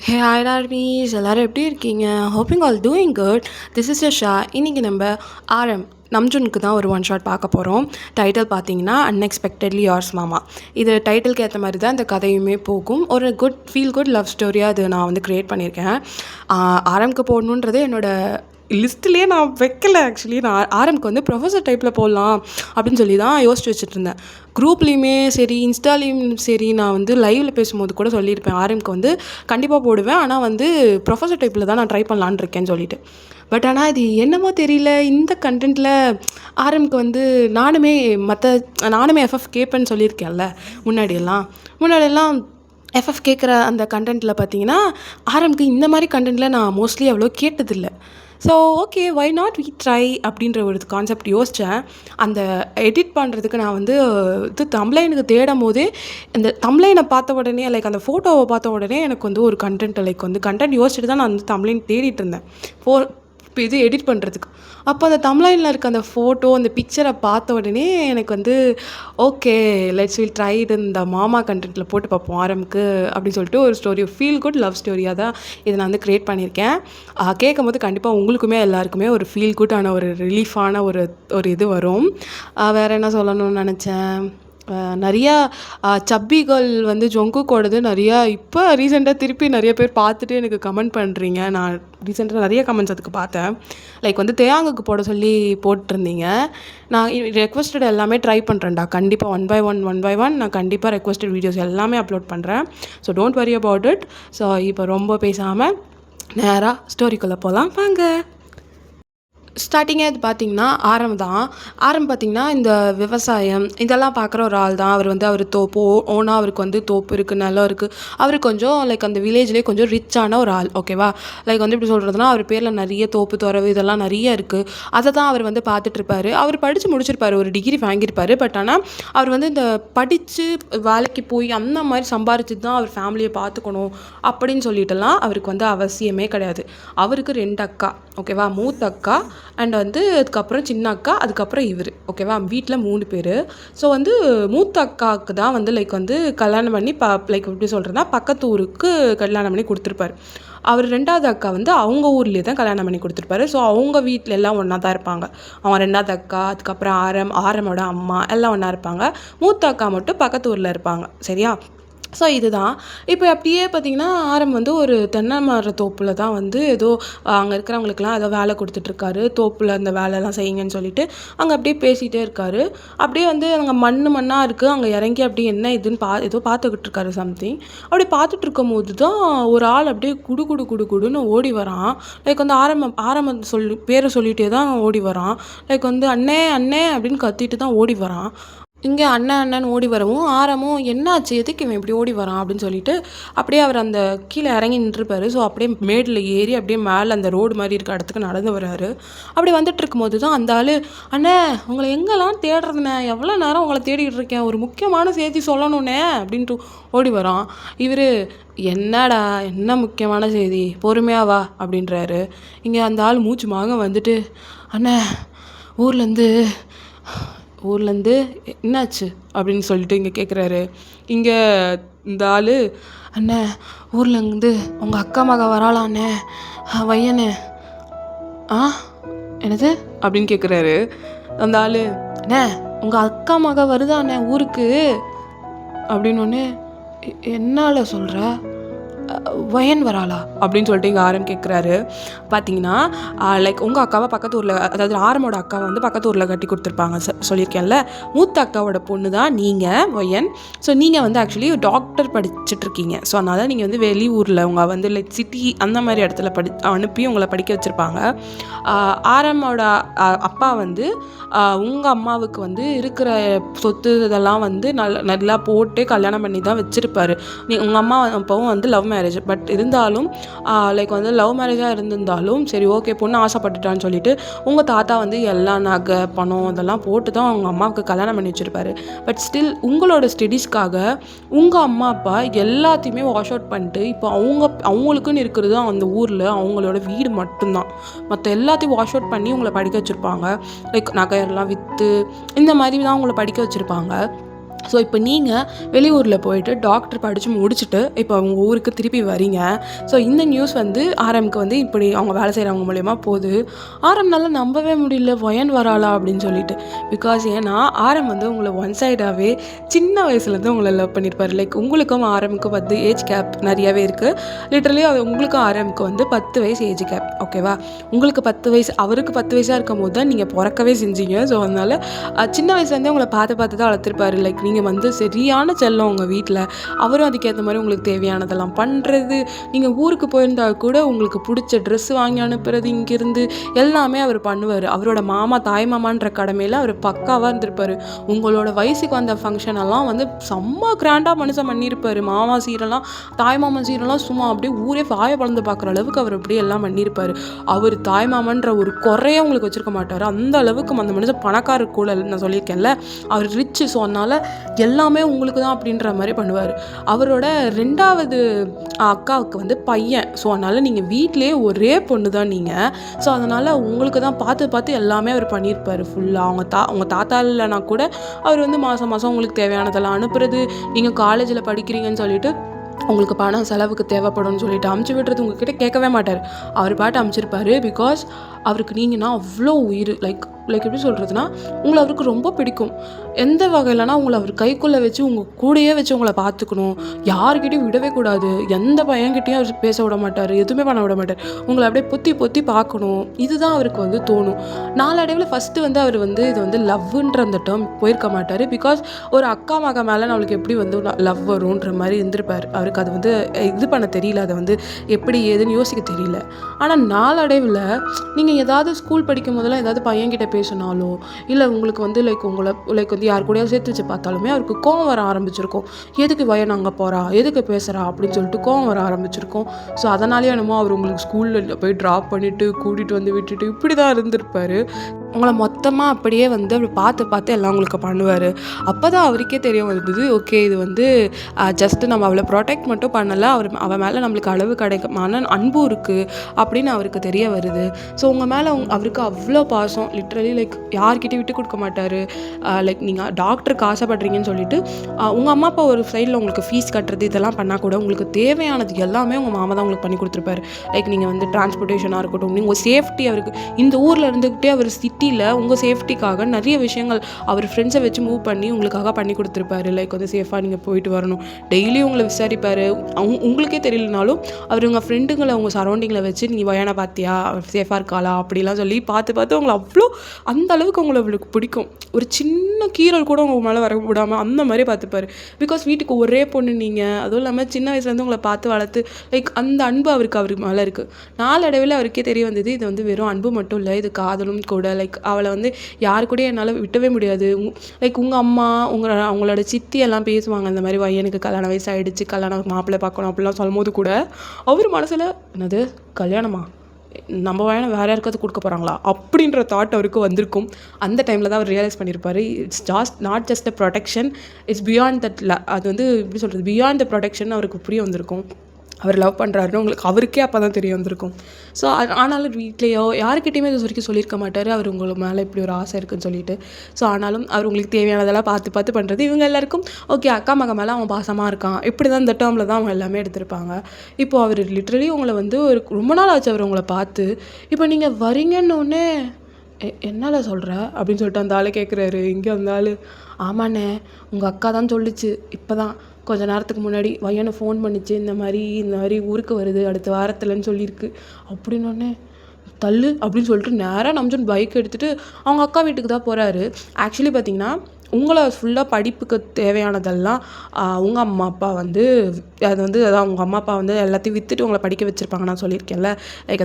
Hey hi armies எல்லாரும் எப்படி இருக்கீங்க? Hoping all doing good. This is Shah. இன்றைக்கி நம்ம ஆரம் நம்ஜுனுக்கு தான் ஒரு ஒன் ஷாட் பார்க்க போகிறோம். டைட்டில் பார்த்தீங்கன்னா அன்எக்ஸ்பெக்டட்லி யார்ஸ் மாமா. இது டைட்டிலுக்கு ஏற்ற மாதிரி தான் இந்த கதையுமே போகும். ஒரு குட் லவ் ஸ்டோரியாக அது நான் வந்து க்ரியேட் பண்ணியிருக்கேன். ஆரம்க்கு போடணுன்றது என்னோடய லிஸ்ட்லேயே நான் வைக்கல. ஆக்சுவலி நான் ஆரம்க்கு வந்து ப்ரொஃபஸர் டைப்பில் போடலாம் அப்படின்னு சொல்லி தான் யோசிச்சு வச்சுட்டு இருந்தேன். குரூப்லேயுமே சரி, இன்ஸ்டாலேயும் சரி, நான் வந்து லைவில் பேசும்போது கூட சொல்லியிருப்பேன் ஆரம்க்கு வந்து கண்டிப்பாக போடுவேன், ஆனால் வந்து ப்ரொஃபஸர் டைப்பில் தான் நான் ட்ரை பண்ணலான்னு இருக்கேன்னு சொல்லிட்டு. பட் ஆனால் இது என்னமோ தெரியல, இந்த கண்டென்ட்டில் ஆரம்க்கு வந்து நானுமே எஃப்எஃப் கேட்பேன்னு சொல்லியிருக்கேன்ல முன்னாடியெல்லாம் எஃப்எஃப் கேட்குற அந்த கண்டென்ட்டில் பார்த்தீங்கன்னா ஆரம்க்கு இந்த மாதிரி கண்டென்ட்டில் நான் மோஸ்ட்லி அவ்வளோ கேட்டதில்லை. So okay, why not we try அப்படின்ற ஒரு கான்செப்ட் யோசித்தேன். அந்த எடிட் பண்ணுறதுக்கு நான் வந்து இது தம்ப்லைனுக்கு தேடும் போதே இந்த தம்ப்லைனை பார்த்த உடனே அந்த ஃபோட்டோவை பார்த்த உடனே எனக்கு வந்து ஒரு கண்டென்ட் யோசிச்சுட்டு தான் நான் வந்து தம்ப்லைன் தேடிட்டு இருந்தேன் இப்போ இது எடிட் பண்ணுறதுக்கு. அப்போ அந்த தம்ப்லைனில் இருக்க அந்த ஃபோட்டோ, அந்த பிக்சரை பார்த்த உடனே எனக்கு வந்து ஓகே, லெட்ஸ் வில் ட்ரை இது இந்த மாமா கண்டென்ட்டில் போட்டு பார்ப்போம் ஆரம்க்கு அப்படின்னு சொல்லிட்டு ஒரு ஸ்டோரி, ஃபீல் குட் லவ் ஸ்டோரியாக தான் இதை நான் வந்து க்ரியேட் பண்ணியிருக்கேன். கேட்கும் போது கண்டிப்பாக உங்களுக்குமே எல்லாருக்குமே ஒரு ஃபீல் குட்டான ஒரு ரிலீஃபான ஒரு இது வரும். வேறு என்ன சொல்லணும்னு நினச்சேன், நிறையா சப்பி கேர்ள் வந்து ஜொங்குக்கோடது நிறையா இப்போ ரீசெண்டாக திருப்பி நிறைய பேர் பார்த்துட்டு எனக்கு கமெண்ட் பண்ணுறீங்க. நான் ரீசெண்டாக நிறைய கமெண்ட்ஸ் அதுக்கு பார்த்தேன். வந்து தேயாங்குக்கு போட சொல்லி போட்டிருந்தீங்க. நான் ரெக்வஸ்டட் எல்லாமே ட்ரை பண்ணுறேன்டா. கண்டிப்பாக ஒன் பை ஒன் நான் கண்டிப்பாக ரெக்வஸ்டட் வீடியோஸ் எல்லாமே அப்லோட் பண்ணுறேன். So don't worry about it. So இப்போ ரொம்ப பேசாமல் நேராக ஸ்டோரிக்குள்ளே போகலாம் வாங்க. ஸ்டார்டிங்கே இது பார்த்திங்கன்னா ஆரம் பார்த்திங்கன்னா இந்த விவசாயம் இதெல்லாம் பார்க்குற ஒரு ஆள் தான். அவர் தோப்பு ஓனாக அவருக்கு வந்து தோப்பு இருக்குது, நிலம் இருக்குது. அவர் கொஞ்சம் அந்த வில்லேஜ்லேயே கொஞ்சம் ரிச்சான ஒரு ஆள். ஓகேவா, வந்து எப்படி சொல்கிறதுனா அவர் பேரில் நிறைய தோப்பு துறவு இதெல்லாம் நிறைய இருக்குது. அதை தான் அவர் வந்து பார்த்துட்ருப்பாரு. அவர் படித்து முடிச்சிருப்பார், ஒரு டிகிரி வாங்கியிருப்பார். பட் ஆனால் அவர் வந்து இந்த படித்து வேலைக்கு போய் அந்த மாதிரி சம்பாரிச்சு தான் அவர் ஃபேமிலியை பார்த்துக்கணும் அப்படின்னு சொல்லிட்டுலாம் அவருக்கு வந்து அவசியமே கிடையாது. அவருக்கு 2 அக்கா. ஓகேவா, மூத்த அக்கா அண்ட் வந்து அதுக்கப்புறம் சின்ன அக்கா, அதுக்கப்புறம் இவர். ஓகேவா, வீட்டில் 3 பேர். ஸோ வந்து மூத்த அக்காவுக்கு தான் வந்து வந்து கல்யாணம் பண்ணி எப்படி சொல்கிறதுனா பக்கத்து ஊருக்கு கல்யாணம் பண்ணி கொடுத்துருப்பாரு. அவர் 2வது அக்கா வந்து அவங்க ஊர்லேயே தான் கல்யாணம் பண்ணி கொடுத்துருப்பாரு. ஸோ அவங்க வீட்டில் எல்லாம் ஒன்றா தான் இருப்பாங்க. அவங்க 2வது அக்கா, அதுக்கப்புறம் ஆரமோட அம்மா எல்லாம் ஒன்றா இருப்பாங்க. மூத்த அக்கா மட்டும் பக்கத்து ஊரில் இருப்பாங்க. சரியா, ஸோ இதுதான். இப்போ அப்படியே பார்த்திங்கன்னா ஆரம் வந்து ஒரு தென்னை மர தோப்பில் தான் வந்து ஏதோ அங்கே இருக்கிறவங்களுக்குலாம் ஏதோ வேலை கொடுத்துட்ருக்காரு. தோப்பில் அந்த வேலைலாம் செய்யுங்கன்னு சொல்லிட்டு அங்கே அப்படியே பேசிகிட்டே இருக்காரு. அப்படியே வந்து அங்கே மண்ணாக இருக்குது. அங்கே இறங்கி அப்படியே என்ன இதுன்னு ஏதோ பார்த்துக்கிட்டு இருக்காரு சம்திங். அப்படி பார்த்துட்டு இருக்கும் போது தான் ஒரு ஆள் அப்படியே குடுன்னு ஓடி வரான். வந்து ஆரம்பம் பேரை சொல்லிகிட்டே தான் ஓடி வரான். வந்து அண்ணே அண்ணே அப்படின்னு கத்திட்டு தான் ஓடி வரான். இங்கே அண்ணன் ஓடி வரவும் ஆரமும் என்னாச்சு, எதுக்கு இவன் இப்படி ஓடி வரான் அப்படின்னு சொல்லிட்டு அப்படியே அவர் அந்த கீழே இறங்கி நின்றுப்பார். ஸோ அப்படியே மேடில் ஏறி அப்படியே மேலே அந்த ரோடு மாதிரி இருக்க இடத்துக்கு நடந்து வர்றாரு. அப்படி வந்துட்டு இருக்கும்போது தான் அந்த ஆள், அண்ணே உங்களை எங்கெல்லாம் தேடுறதுண்ணே, எவ்வளோ நேரம் உங்களை தேடிக்கிட்டு இருக்கேன், ஒரு முக்கியமான செய்தி சொல்லணுண்ணே அப்படின்ட்டு ஓடி வரான். இவர் என்னடா என்ன முக்கியமான செய்தி, பொறுமையாக வா அப்படின்றாரு. இங்கே அந்த ஆள் மூச்சு மாங்க வந்துட்டு, அண்ணே ஊர்லேருந்து என்னாச்சு அப்படின்னு சொல்லிட்டு இங்கே கேட்குறாரு. இங்கே இந்த ஆள், அண்ணே ஊர்லேருந்து உங்கள் அக்கா மக வராளாண்ணே, வையண்ணே. என்னது அப்படின்னு கேட்குறாரு. அந்த ஆள், அண்ணே உங்கள் அக்கா மக வருதாண்ணே ஊருக்கு அப்படின்னு ஒன்று. என்னால் சொல்கிற, வயன் வராளா அப்படின்னு சொல்லிட்டு இங்கே ஆரம் கேட்குறாரு. பார்த்தீங்கன்னா உங்கள் அக்காவை பக்கத்து ஊரில், அதாவது ஆரமோட அக்காவை வந்து பக்கத்து ஊரில் கட்டி கொடுத்துருப்பாங்க சொல்லியிருக்கேன்ல. மூத்த அக்காவோட பொண்ணு தான் நீங்கள் வயன். ஸோ நீங்கள் வந்து ஆக்சுவலி டாக்டர் படிச்சுட்ருக்கீங்க. ஸோ அதனால் நீங்கள் வந்து வெளியூரில் உங்கள் வந்து சிட்டி அந்த மாதிரி இடத்துல அனுப்பி உங்களை படிக்க வச்சுருப்பாங்க. ஆரமோட அப்பா வந்து உங்கள் அம்மாவுக்கு வந்து இருக்கிற சொத்து இதெல்லாம் வந்து நல்லா போட்டு கல்யாணம் பண்ணி தான் வச்சுருப்பாரு. உங்கள் அம்மா அப்பவும் வந்து லவ் மேரேஜ். பட் இருந்தாலும் வந்து லவ் மேரேஜாக இருந்திருந்தாலும் சரி ஓகே, பொண்ணு ஆசைப்பட்டுட்டான்னு சொல்லிட்டு உங்கள் தாத்தா வந்து எல்லா நகை பணம் இதெல்லாம் போட்டு தான் அவங்க அம்மாவுக்கு கல்யாணம் பண்ணி வச்சுருப்பாரு. பட் ஸ்டில் உங்களோட ஸ்டடீஸ்க்காக உங்கள் அம்மா அப்பா எல்லாத்தையுமே வாஷ் அவுட் பண்ணிட்டு இப்போ அவங்களுக்குன்னு இருக்கிறது அந்த ஊரில் அவங்களோட வீடு மட்டும்தான். மற்ற எல்லாத்தையும் வாஷ் அவுட் பண்ணி உங்களை படிக்க வச்சுருப்பாங்க. நகையெல்லாம் விற்று இந்த மாதிரி தான் உங்களை படிக்க வச்சுருப்பாங்க. ஸோ இப்போ நீங்கள் வெளியூரில் போயிட்டு டாக்டர் படித்து முடிச்சுட்டு இப்போ அவங்க ஊருக்கு திருப்பி வரீங்க. ஸோ இந்த நியூஸ் வந்து ஆர்எம்க்கு வந்து இப்படி அவங்க வேலை செய்கிறவங்க மூலயமா போகுது. ஆர்எம்னால நம்பவே முடியல வயன் வராளா அப்படின்னு சொல்லிட்டு. பிகாஸ் ஏன்னா ஆர்எம் வந்து உங்களை ஒன் சைடாகவே சின்ன வயசுலேருந்து உங்களை லவ் பண்ணியிருப்பார். லைக் உங்களுக்கும் ஆர்எம்க்கு வந்து ஏஜ் கேப் நிறையாவே இருக்குது. லிட்டரலி உங்களுக்கும் ஆர்எம்க்கு வந்து 10 வயசு ஏஜ் கேப். ஓகேவா? உங்களுக்கு 10 வயசு, அவருக்கு 10 வயசாக இருக்கும் போது தான் நீங்கள் பிறக்கவே செஞ்சீங்க. ஸோ அதனால் சின்ன வயசுலேருந்தே உங்களை பார்த்து பார்த்து தான் வளர்த்துருப்பாரு. லைக் நீங்கள் வந்து சரியான செல்லம் உங்கள் வீட்டில். அவரும் அதுக்கேற்ற மாதிரி உங்களுக்கு தேவையானதெல்லாம் பண்ணுறது. நீங்கள் ஊருக்கு போயிருந்தால் கூட உங்களுக்கு பிடிச்ச ட்ரெஸ் வாங்கி அனுப்புறது இங்கேருந்து எல்லாமே அவர் பண்ணுவார். அவரோட மாமா தாய் மாமான்ற கடமையில் அவர் பக்காவாக இருந்திருப்பார். உங்களோட வயசுக்கு வந்த ஃபங்க்ஷன் எல்லாம் வந்து செம்ம கிராண்டாக மனுஷன் பண்ணியிருப்பார். மாமா சீரெல்லாம் தாய் மாமன் சீரெல்லாம் சும்மா அப்படியே ஊரே வாய பழந்து பார்க்குற அளவுக்கு அவர் அப்படியே எல்லாம் பண்ணியிருப்பார். அவர் தாய் மாமன்ற ஒரு குறைய உங்களுக்கு வச்சுருக்க மாட்டார். அந்த அளவுக்கு அந்த மனுஷன் பணக்கார கூட நான் சொல்லியிருக்கேன்ல, அவர் ரிச்சு. ஸோ அதனால் எல்லாமே உங்களுக்கு தான் அப்படின்ற மாதிரி பண்ணுவார். அவரோட 2வது அக்காவுக்கு வந்து பையன். ஸோ அதனால் நீங்கள் வீட்டிலேயே ஒரே பொண்ணு தான் நீங்கள். ஸோ அதனால் உங்களுக்கு தான் பார்த்து பார்த்து எல்லாமே அவர் பண்ணியிருப்பார் ஃபுல்லாக. அவங்க தாத்தா இல்லைனா கூட அவர் வந்து மாதம் உங்களுக்கு தேவையானதெல்லாம் அனுப்புறது. நீங்கள் காலேஜில் படிக்கிறீங்கன்னு சொல்லிட்டு உங்களுக்கு பணம் செலவுக்கு தேவைப்படும்னு சொல்லிட்டு அமுச்சு விடுறது உங்ககிட்ட கேட்கவே மாட்டார். அவர் பாட்டு அமுச்சிருப்பார். பிகாஸ் அவருக்கு நீங்கன்னா அவ்வளோ உயிர். லைக் எப்படி சொல்கிறதுனா, உங்களை அவருக்கு ரொம்ப பிடிக்கும். எந்த வகையிலனா உங்களை அவர் கைக்குள்ளே வச்சு உங்கள் கூடையே வச்சு உங்களை பார்த்துக்கணும். யார்கிட்டையும் விடவே கூடாது. எந்த பையன்கிட்டையும் அவர் பேச விட மாட்டார். எதுவுமே பண்ண விட மாட்டார். உங்களை அப்படியே பொத்தி பார்க்கணும். இதுதான் அவருக்கு வந்து தோணும். நாளடைவில் ஃபஸ்ட்டு வந்து அவர் வந்து இது வந்து லவ்ன்ற அந்த டேர்ம் போயிருக்க மாட்டார். பிகாஸ் ஒரு அக்கா மக மேலே நம்மளுக்கு எப்படி வந்து லவ் வரும்ன்ற மாதிரி இருந்திருப்பார். அவருக்கு அது வந்து இது பண்ண தெரியல. அதை வந்து எப்படி ஏதுன்னு யோசிக்க தெரியல. ஆனால் நாளடைவில் நீங்கள் ஏதாவது ஸ்கூல் படிக்கும் போதெல்லாம் ஏதாவது பையன்கிட்ட பேசினாலோ இல்லை உங்களுக்கு வந்து உங்களை வந்து யார் கூடயாவது சேர்த்து வச்சு பார்த்தாலுமே அவருக்கு கோவம் வர ஆரம்பிச்சிருக்கும். எதுக்கு வயன் அங்கே போகிறா, எதுக்கு பேசுகிறா அப்படின்னு சொல்லிட்டு கோவம் வர ஆரம்பிச்சிருக்கும். ஸோ அதனாலேயே என்னமோ அவர் உங்களுக்கு ஸ்கூலில் போய் ட்ராப் பண்ணிவிட்டு கூட்டிகிட்டு வந்து விட்டுட்டு இப்படி தான் இருந்திருப்பார். உங்களை மொத்தமாக அப்படியே வந்து அப்படி பார்த்து எல்லாம் உங்களுக்கு பண்ணுவார். அப்போ தான் அவருக்கே தெரிய வந்தது, ஓகே இது வந்து ஜஸ்ட்டு நம்ம அவளை ப்ரொடெக்ட் மட்டும் பண்ணலை, அவள் மேலே நம்மளுக்கு அளவு கிடைக்குமான அன்பு இருக்குது அப்படின்னு அவருக்கு தெரிய வருது. ஸோ உங்கள் மேலே அவருக்கு அவ்வளோ பாசம். லிட்ரலி யார்கிட்டையும் விட்டு கொடுக்க மாட்டார். நீங்கள் டாக்டருக்கு ஆசைப்படுறீங்கன்னு சொல்லிட்டு உங்கள் அம்மா அப்பா ஒரு சைடில் உங்களுக்கு ஃபீஸ் கட்டுறது இதெல்லாம் பண்ணால் கூட உங்களுக்கு தேவையானது எல்லாமே உங்கள் மாமா தான் உங்களுக்கு பண்ணி கொடுத்துருப்பாரு. நீங்கள் வந்து டிரான்ஸ்போர்ட்டேஷனாக இருக்கட்டும், உங்கள் சேஃப்டி அவருக்கு இந்த ஊரில் இருந்துக்கிட்டே அவர் சிட்டியில் உங்கள் சேஃப்டிக்காக நிறைய விஷயங்கள் அவர் ஃப்ரெண்ட்ஸை வச்சு மூவ் பண்ணி உங்களுக்காக பண்ணி கொடுத்துருப்பாரு. வந்து சேஃபாக நீங்கள் போயிட்டு வரணும். டெய்லி உங்களை விசாரிப்பார். உங்களுக்கே தெரியலனாலும் அவர் உங்கள் ஃப்ரெண்டுங்களை உங்கள் சரௌண்டிங்கில் வச்சு நீ வயனை பார்த்தியா, சேஃபாக இருக்காளா அப்படிலாம் சொல்லி பார்த்து உங்களை அவ்வளோ அந்த அளவுக்கு உங்களை அவளுக்கு பிடிக்கும். ஒரு சின்ன கீரல் கூட உங்கள் மேலே வர விடாமல் அந்த மாதிரி பார்த்துப்பார். பிகாஸ் வீட்டுக்கு ஒரே பொண்ணு நீங்கள், அதுவும் இல்லாமல் சின்ன வயசுலேருந்து உங்களை பார்த்து வளர்த்து அந்த அன்பு அவருக்கு மேலே இருக்குது. நாளடைவில் அவருக்கே தெரிய வந்தது, இது வந்து வெறும் அன்பு மட்டும் இல்லை, இது காதலும் கூட. அவளை வந்து யாரு கூட என்னால் விட்டவே முடியாது. உங்கள் அம்மா அவங்களோட சித்தி எல்லாம் பேசுவாங்க, இந்த மாதிரி பையனுக்கு கல்யாண வயசு ஆகிடுச்சு, கல்யாணம் மாப்பிள்ளை பார்க்கணும் அப்படிலாம் சொல்லும் போது கூட அவர் மனசில் என்னது கல்யாணமா, நம்ம வேணா வேறு யாருக்காவது கொடுக்க போகிறாங்களா அப்படின்ற தாட் அவருக்கு வந்திருக்கும். அந்த டைமில் தான் அவர் ரியலைஸ் பண்ணியிருப்பார், it's not just a protection, it's beyond that. அது வந்து எப்படி சொல்கிறது, பியாண்ட் த ப்ரொடெக்ஷன் அவருக்கு புரிய வந்திருக்கும். அவர் லவ் பண்ணுறாருன்னு உங்களுக்கு அவருக்கே அப்போ தான் தெரிய வந்திருக்கும். ஸோ ஆனாலும் வீட்லேயோ யாருக்கிட்டையுமே இது வரைக்கும் சொல்லியிருக்க மாட்டார், அவர் உங்களுக்கு மேலே இப்படி ஒரு ஆசை இருக்குதுன்னு சொல்லிட்டு. ஸோ ஆனாலும் அவர் உங்களுக்கு தேவையானதெல்லாம் பார்த்து பண்ணுறது. இவங்க எல்லாருக்கும் ஓகே அக்கா மக மேலே அவன் பாசமாக இருக்கான், இப்படி தான் இந்த டேர்மில் தான் அவங்க எல்லாமே எடுத்திருப்பாங்க. இப்போது அவர் லிட்ரலி உங்களை வந்து ஒரு ரொம்ப நாள் ஆச்சு அவர் உங்களை பார்த்து. இப்போ நீங்கள் வரீங்கன்னொன்னே என்னால் சொல்கிற அப்படின்னு சொல்லிட்டு அந்த ஆள் கேட்குறாரு. இங்கே வந்தாலும் ஆமாண்ணே உங்கள் அக்கா தான் சொல்லிச்சு, இப்போ தான் கொஞ்சம் நேரத்துக்கு முன்னாடி வயனை ஃபோன் பண்ணிச்சு, இந்த மாதிரி ஊருக்கு வருது அடுத்த வாரத்தில்ன்னு சொல்லியிருக்கு அப்படின்னோடனே தள்ளு அப்படின்னு சொல்லிட்டு நேராக நம்ஜன் பைக் எடுத்துகிட்டு அவங்க அக்கா வீட்டுக்கு தான் போகிறாரு. ஆக்சுவலி பார்த்திங்கன்னா உங்களை ஃபுல்லாக படிப்புக்கு தேவையானதெல்லாம் உங்கள் அம்மா அப்பா வந்து அது வந்து அதான் உங்கள் அம்மா அப்பா வந்து எல்லாத்தையும் விற்றுட்டு உங்களை படிக்க வச்சுருப்பாங்க. நான் சொல்லியிருக்கேன்ல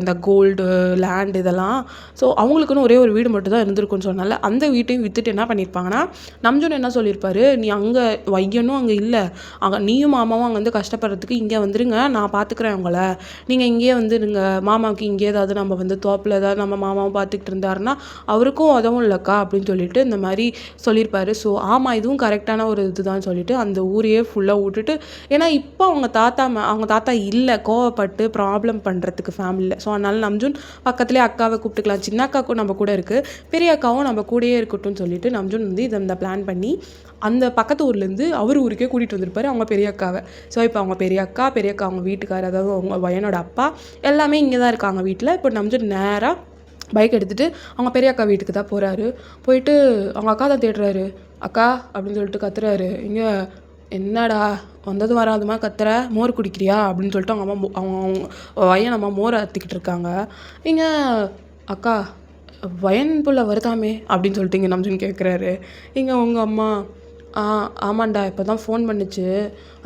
அந்த கோல்டு லேண்ட் இதெல்லாம். ஸோ அவங்களுக்குன்னு ஒரே ஒரு வீடு மட்டும் தான் இருந்திருக்குன்னு சொன்னால அந்த வீட்டையும் விற்றுட்டு என்ன பண்ணியிருப்பாங்கன்னா, நம்ஜன் என்ன சொல்லியிருப்பாரு, நீ அங்கே வையனும் அங்கே இல்லை, அங்கே நீயும் மாமாவும் அங்கே வந்து கஷ்டப்படுறதுக்கு இங்கே வந்துருங்க, நான் பார்த்துக்குறேன் உங்களை, நீங்கள் இங்கேயே வந்துருங்க, மாமாவுக்கு இங்கே ஏதாவது நம்ம வந்து தோப்பில் ஏதாவது நம்ம மாமாவும் பார்த்துக்கிட்டு இருந்தாருன்னா அவருக்கும் உதவும் இல்லைக்கா அப்படின்னு சொல்லிட்டு இந்த மாதிரி சொல்லியிருப்பாரு. ஸோ ஆமாம் இதுவும் கரெக்டான ஒரு இதுதான் சொல்லிட்டு அந்த ஊரையே ஃபுல்லாக விட்டுட்டு, ஏன்னா இப்போ அவங்க தாத்தா இல்லை, கோவப்பட்டு ப்ராப்ளம் பண்ணுறதுக்கு ஃபேமிலியில். ஸோ அதனால நம்ஜூன் பக்கத்துலேயே அக்காவை கூப்பிட்டுக்கலாம், சின்ன அக்காவுக்கும் நம்ம கூட இருக்குது, பெரிய அக்காவும் நம்ம கூடயே இருக்கட்டும்னு சொல்லிட்டு நம்ஜூன் வந்து இந்த பிளான் பண்ணி அந்த பக்கத்து ஊர்லேருந்து அவர் ஊருக்கே கூட்டிகிட்டு வந்திருப்பாரு அவங்க பெரிய அக்காவை. ஸோ இப்போ அவங்க பெரிய அக்கா அவங்க வீட்டுக்காரர், அதாவது அவங்க பையனோட அப்பா எல்லாமே இங்கே தான் இருக்காங்க வீட்டில். இப்போ நம்ஜூன் நேராக பைக் எடுத்துகிட்டு அவங்க பெரிய அக்கா வீட்டுக்கு தான் போகிறாரு. போயிட்டு அவங்க அக்கா தான் தேடுறாரு. அக்கா அப்படின்னு சொல்லிட்டு கத்துறாரு. இங்கே என்னடா வந்ததும் வராதுமா கத்துற, மோர் குடிக்கிறியா அப்படின்னு சொல்லிட்டு அவங்க அம்மா அவங்க பையன் அம்மா மோரை அத்திக்கிட்டு இருக்காங்க. இங்கே அக்கா வயன் புள்ள வருதாமே அப்படின்னு சொல்லிட்டு இங்கே நம்ஜூன் கேட்குறாரு. இங்கே உங்கள் அம்மா ஆமாண்டா இப்போ தான் ஃபோன் பண்ணுச்சு,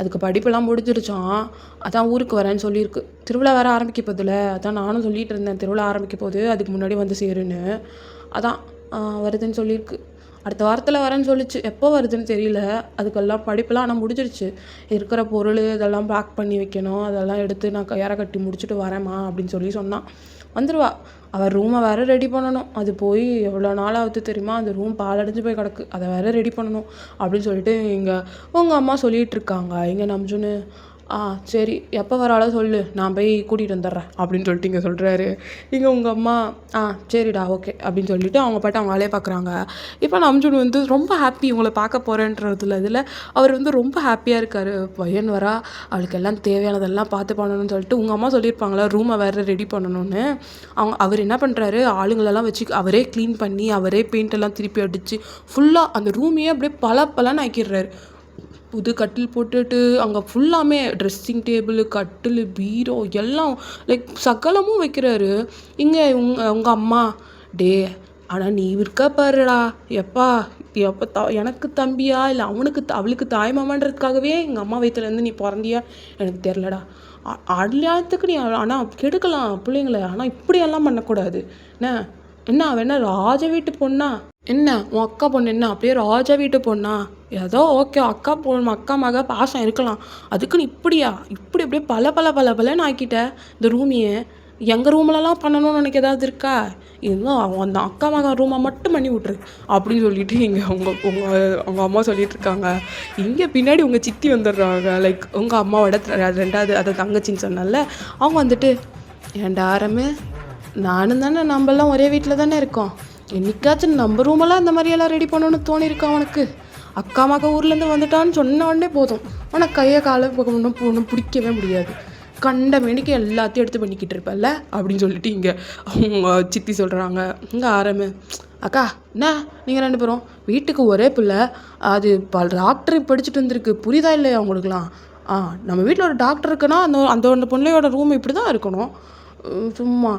அதுக்கு படிப்பெல்லாம் முடிஞ்சிருச்சான், அதான் ஊருக்கு வரேன்னு சொல்லியிருக்கு. திருவிழா வேறு ஆரம்பிக்க போதில்ல, அதான் நானும் சொல்லிகிட்டு இருந்தேன் திருவிழா ஆரம்பிக்க போகுது அதுக்கு முன்னாடி வந்து சேருன்னு. அதான் வருதுன்னு சொல்லியிருக்கு. அடுத்த வாரத்தில் வரேன்னு சொல்லிச்சு, எப்போ வருதுன்னு தெரியல. அதுக்கெல்லாம் படிப்பெல்லாம் ஆனால் முடிஞ்சிருச்சு. இருக்கிற பொருள் இதெல்லாம் பேக் பண்ணி வைக்கணும், அதெல்லாம் எடுத்து நான் கையார கட்டி முடிச்சுட்டு வரேம்மா அப்படின்னு சொன்னான். வந்துடுவா. அவள் ரூமை வேறு ரெடி பண்ணணும். அது போய் எவ்வளோ நாள் ஆகுது தெரியுமா, அந்த ரூம் பாலடைஞ்சு போய் கிடக்கு, அதை வேறு ரெடி பண்ணணும் அப்படின்னு சொல்லிட்டு இங்கே உங்கள் அம்மா சொல்லிகிட்டு இருக்காங்க. இங்கே நம்ஜூன்னு சரி எப்போ வராளோ சொல்லு, நான் போய் கூட்டிகிட்டு வந்துடுறேன் அப்படின்னு சொல்லிட்டு இங்கே சொல்கிறாரு. இங்கே உங்கள் அம்மா சரிடா ஓகே அப்படின்னு சொல்லிட்டு அவங்க பாட்டு அவங்க வேலையை பார்க்குறாங்க. இப்போ நம்ஜூன் வந்து ரொம்ப ஹாப்பி இவங்களை பார்க்க போகிறேன்றதுல இதில் அவர் வந்து ரொம்ப ஹாப்பியாக இருக்கார். பையன் வரா, அவளுக்கு எல்லாம் தேவையானதெல்லாம் பார்த்து பண்ணணும்னு சொல்லிட்டு உங்கள் அம்மா சொல்லியிருப்பாங்களா ரூமை வேறு ரெடி பண்ணணும்னு. அவர் என்ன பண்ணுறாரு, ஆளுங்களெல்லாம் வச்சு அவரே க்ளீன் பண்ணி அவரே பெயிண்டெல்லாம் திருப்பி அடித்து ஃபுல்லாக அந்த ரூமையே அப்படியே பலன்னு ஆக்கிடுறாரு. புது கட்டில் போட்டுட்டு அங்கே ஃபுல்லாமே ட்ரெஸ்ஸிங் டேபிள், கட்டில், பீரோ எல்லாம் லைக் சகலமும் வைக்கிறாரு. இங்கே உங்கள் அம்மா டே ஆனால் நீ இருக்க பாருடா, எப்போ எனக்கு தம்பியா இல்லை அவளுக்கு தாய்மாமான்றதுக்காகவே எங்கள் அம்மா வயிற்றுலேருந்து நீ பிறந்தியா எனக்கு தெரிலடா. அடையாளத்துக்கு நீ ஆனால் கெடுக்கலாம் பிள்ளைங்கள, ஆனால் இப்படியெல்லாம் பண்ணக்கூடாது. என்ன அவன் என்ன ராஜ வீட்டு பொண்ணா, என்ன உன் அக்கா பொண்ணு என்ன அப்படியே ராஜா வீட்டு பொண்ணா, ஏதோ ஓகே அக்கா மக பாசம் இருக்கலாம், அதுக்குன்னு இப்படி அப்படியே பலன்னு ஆக்கிட்ட இந்த ரூமையே. எங்கள் ரூம்லலாம் பண்ணணும்னு எனக்கு ஏதாவது இருக்கா, இதுதான் அந்த அக்கா மக ரூமை மட்டும் பண்ணி விட்ரு அப்படின்னு சொல்லிட்டு இங்கே அவங்க அம்மா சொல்லிட்டு இருக்காங்க. இங்கே பின்னாடி உங்கள் சித்தி வந்துடுறாங்க, லைக் உங்கள் அம்மாவோட ரெண்டாவது அதை தங்கச்சின்னு சொன்னால அவங்க வந்துட்டு, ஏன்டா ஆரம்பு நானும் தானே நம்மளாம் ஒரே வீட்டில் தானே இருக்கோம், என்னைக்காச்சும் நம்ம ரூமெல்லாம் இந்த மாதிரியெல்லாம் ரெடி பண்ணணும்னு தோணியிருக்கா அவனுக்கு, அக்கா மக ஊர்லேருந்து வந்துட்டான்னு சொன்ன உடனே போதும் உனக்கு கையை காலை ஒன்றும் பிடிக்கவே முடியாது, கண்ட மேனிக்கு எல்லாத்தையும் எடுத்து பண்ணிக்கிட்டு இருப்பல்ல அப்படின்னு சொல்லிட்டு இங்கே அவங்க சித்தி சொல்கிறாங்க. இங்கே ஆரம்பு அக்கா என்ன நீங்கள் 2 பேரும் வீட்டுக்கு ஒரே பிள்ளை, அது டாக்டர் படிச்சுட்டு வந்திருக்கு, புரியுதா இல்லையா அவங்களுக்குலாம். நம்ம வீட்டில் ஒரு டாக்டர் இருக்குன்னா அந்த பிள்ளையோட ரூம் இப்படி தான் இருக்கணும். சும்மா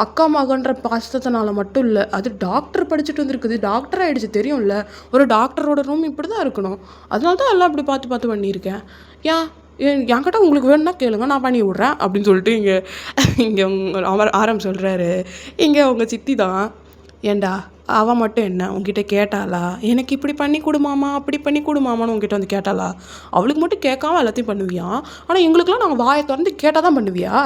அக்கா மகன்ற பாசத்தினால மட்டும் இல்லை, அது டாக்டர் படிச்சுட்டு வந்துருக்குது, டாக்டர் ஆகிடுச்சு தெரியும்ல, ஒரு டாக்டரோட ரூம் இப்படி தான் இருக்கணும், அதனால தான் எல்லாம் இப்படி பார்த்து பண்ணியிருக்கேன். என்கிட்ட உங்களுக்கு வேணும்னா கேளுங்க நான் பண்ணி விட்றேன் அப்படின்னு சொல்லிட்டு இங்கே ஆரம் சொல்கிறாரு. இங்கே உங்கள் சித்தி தான், ஏண்டா அவன் மட்டும் என்ன உங்ககிட்ட கேட்டாளா, எனக்கு இப்படி பண்ணி கொடுமாமா அப்படி பண்ணி கொடுமாமான்னு உங்ககிட்ட வந்து கேட்டாளா, அவளுக்கு மட்டும் கேட்காம எல்லாத்தையும் பண்ணுவியா, ஆனால் எங்களுக்கெல்லாம் நாங்கள் வாயை திறந்து கேட்டால் தான் பண்ணுவியா,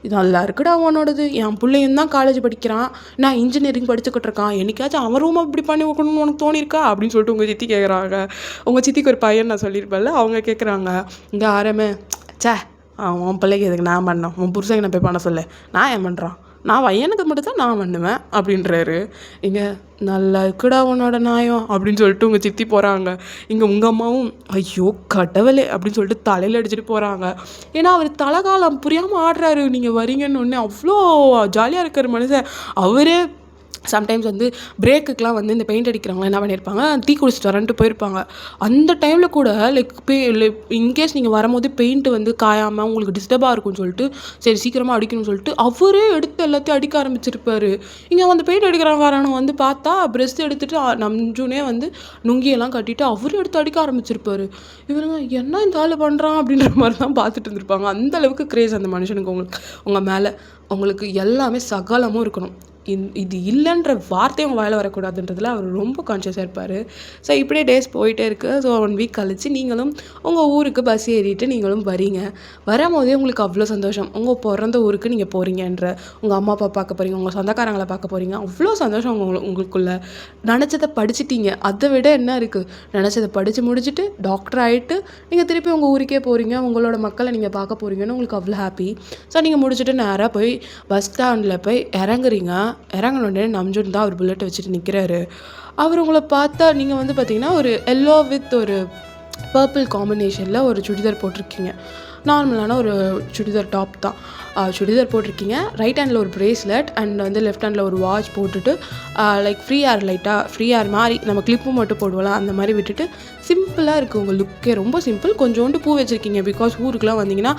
இது நல்லா இருக்குடா உன்னோடது, என் பிள்ளையும் தான் காலேஜ் படிக்கிறான், நான் இன்ஜினியரிங் படிச்சுக்கிட்டு இருக்கான், என்னைக்காச்சும் அவன் ரூமை இப்படி பண்ணி வைக்கணும்னு உனக்கு தோணியிருக்கா அப்படின்னு சொல்லிட்டு உங்கள் சித்தி கேட்குறாங்க. உங்கள் சித்திக்கு ஒரு பையன் நான் சொல்லியிருப்பேன்ல, அவங்க கேட்குறாங்க. இங்கே ஆரம்பு உன் பிள்ளைக்கு எதுக்கு நான் பண்ணோம், உன் புருஷங்க நான் போய் பண்ண சொல்ல, நான் ஏன் பண்ணுறான், நான் பையனுக்கு மட்டும் தான் நான் பண்ணுவேன் அப்படின்றாரு. இங்கே நல்லா இருக்குடா உன்னோட நியாயம் அப்படின்னு சொல்லிட்டு உங்கள் சித்தி போகிறாங்க. இங்கே உங்கள் அம்மாவும் ஐயோ கடவுளே அப்படின்னு சொல்லிட்டு தலையில் அடிச்சுட்டு போகிறாங்க. ஏன்னா அவர் தலைகாலம் புரியாமல் ஆடுறாரு, நீங்கள் வரீங்கன்னு ஒன்று அவ்வளோ ஜாலியாக இருக்கார் மனுஷன். அவரே சம்டைம்ஸ் வந்து பிரேக்குக்கெலாம் வந்து இந்த பெயிண்ட் அடிக்கிறவங்க என்ன பண்ணியிருப்பாங்க, டீ குடிச்சிட்டு வரேன்ட்டு போயிருப்பாங்க. அந்த டைமில் கூட இன்கேஸ் நீங்கள் வரும்போது பெயிண்ட்டு வந்து காயாமல் உங்களுக்கு டிஸ்டர்பாக இருக்கும்னு சொல்லிட்டு சரி சீக்கிரமாக அடிக்கணும்னு சொல்லிட்டு அவரே எடுத்து எல்லாத்தையும் அடிக்க ஆரம்பிச்சிருப்பார். இங்கே வந்து பெயிண்ட் அடிக்கிறவங்க வந்து பார்த்தா ப்ரெஷ் எடுத்துகிட்டு நம்ஜூனே வந்து நுங்கியெல்லாம் கட்டிட்டு அவரே எடுத்து அடிக்க ஆரம்பிச்சிருப்பார். இவருங்க என்ன இந்த ஆள் பண்ணுறான் அப்படின்ற மாதிரி தான் பார்த்துட்டு இருந்திருப்பாங்க. அந்தளவுக்கு க்ரேஸ் அந்த மனுஷனுக்கு உங்கள் மேலே. உங்களுக்கு எல்லாமே சகலமும் இருக்கணும், இது இல்லைன்ற வார்த்தையும் அவங்க வாயில் வரக்கூடாதுன்றதுல அவர் ரொம்ப கான்ஷியஸாக இருப்பார். ஸோ இப்படியே டேஸ் போயிட்டே இருக்குது. ஸோ 1 வீக் கழிச்சு நீங்களும் உங்கள் ஊருக்கு பஸ் ஏறிட்டு நீங்களும் வரீங்க. வரும்போதே உங்களுக்கு அவ்வளோ சந்தோஷம். உங்கள் பிறந்த ஊருக்கு நீங்கள் போகிறீங்கன்ற, உங்கள் அம்மா அப்பா பார்க்க போகிறீங்க, உங்கள் சொந்தக்காரங்களை பார்க்க போகிறீங்க. அவ்வளோ சந்தோஷம் உங்களுக்குள்ள. நினச்சதை படிச்சிட்டீங்க. அதை விட என்ன இருக்குது? நினச்சதை படித்து முடிச்சுட்டு டாக்டர் ஆகிட்டு நீங்கள் திருப்பி உங்கள் ஊருக்கே போகிறீங்க. உங்களோட மக்களை நீங்கள் பார்க்க போகிறீங்கன்னு உங்களுக்கு அவ்வளோ ஹாப்பி. ஸோ நீங்கள் முடிச்சுட்டு நேராக போய் பஸ் ஸ்டாண்டில் போய் இறங்குறீங்க. இறங்கினோடனே நம்ஜுன் தான் அவர் புல்லட்டை வச்சுட்டு நிற்கிறாரு. அவர் உங்களை பார்த்தா நீங்கள் வந்து பார்த்தீங்கன்னா ஒரு எல்லோ வித் ஒரு பர்பிள் காம்பினேஷனில் ஒரு சுடிதார் போட்டிருக்கீங்க. நார்மலான ஒரு சுடிதார் டாப் தான். சுடிதார் போட்டிருக்கீங்க. ரைட் ஹேண்டில் ஒரு ப்ரேஸ்லெட் அண்ட் வந்து லெஃப்ட் ஹேண்டில் ஒரு வாட்ச் போட்டுட்டு லைக் ஃப்ரீ ஹேர் மாதிரி நம்ம கிளிப்பு மட்டும் போடுவோம் அந்த மாதிரி விட்டுட்டு சிம்பிளாக இருக்குது உங்கள் லுக்கே. ரொம்ப சிம்பிள். கொஞ்சோண்டு பூ வச்சுருக்கீங்க. பிகாஸ் ஊருக்குலாம் வந்தீங்கன்னா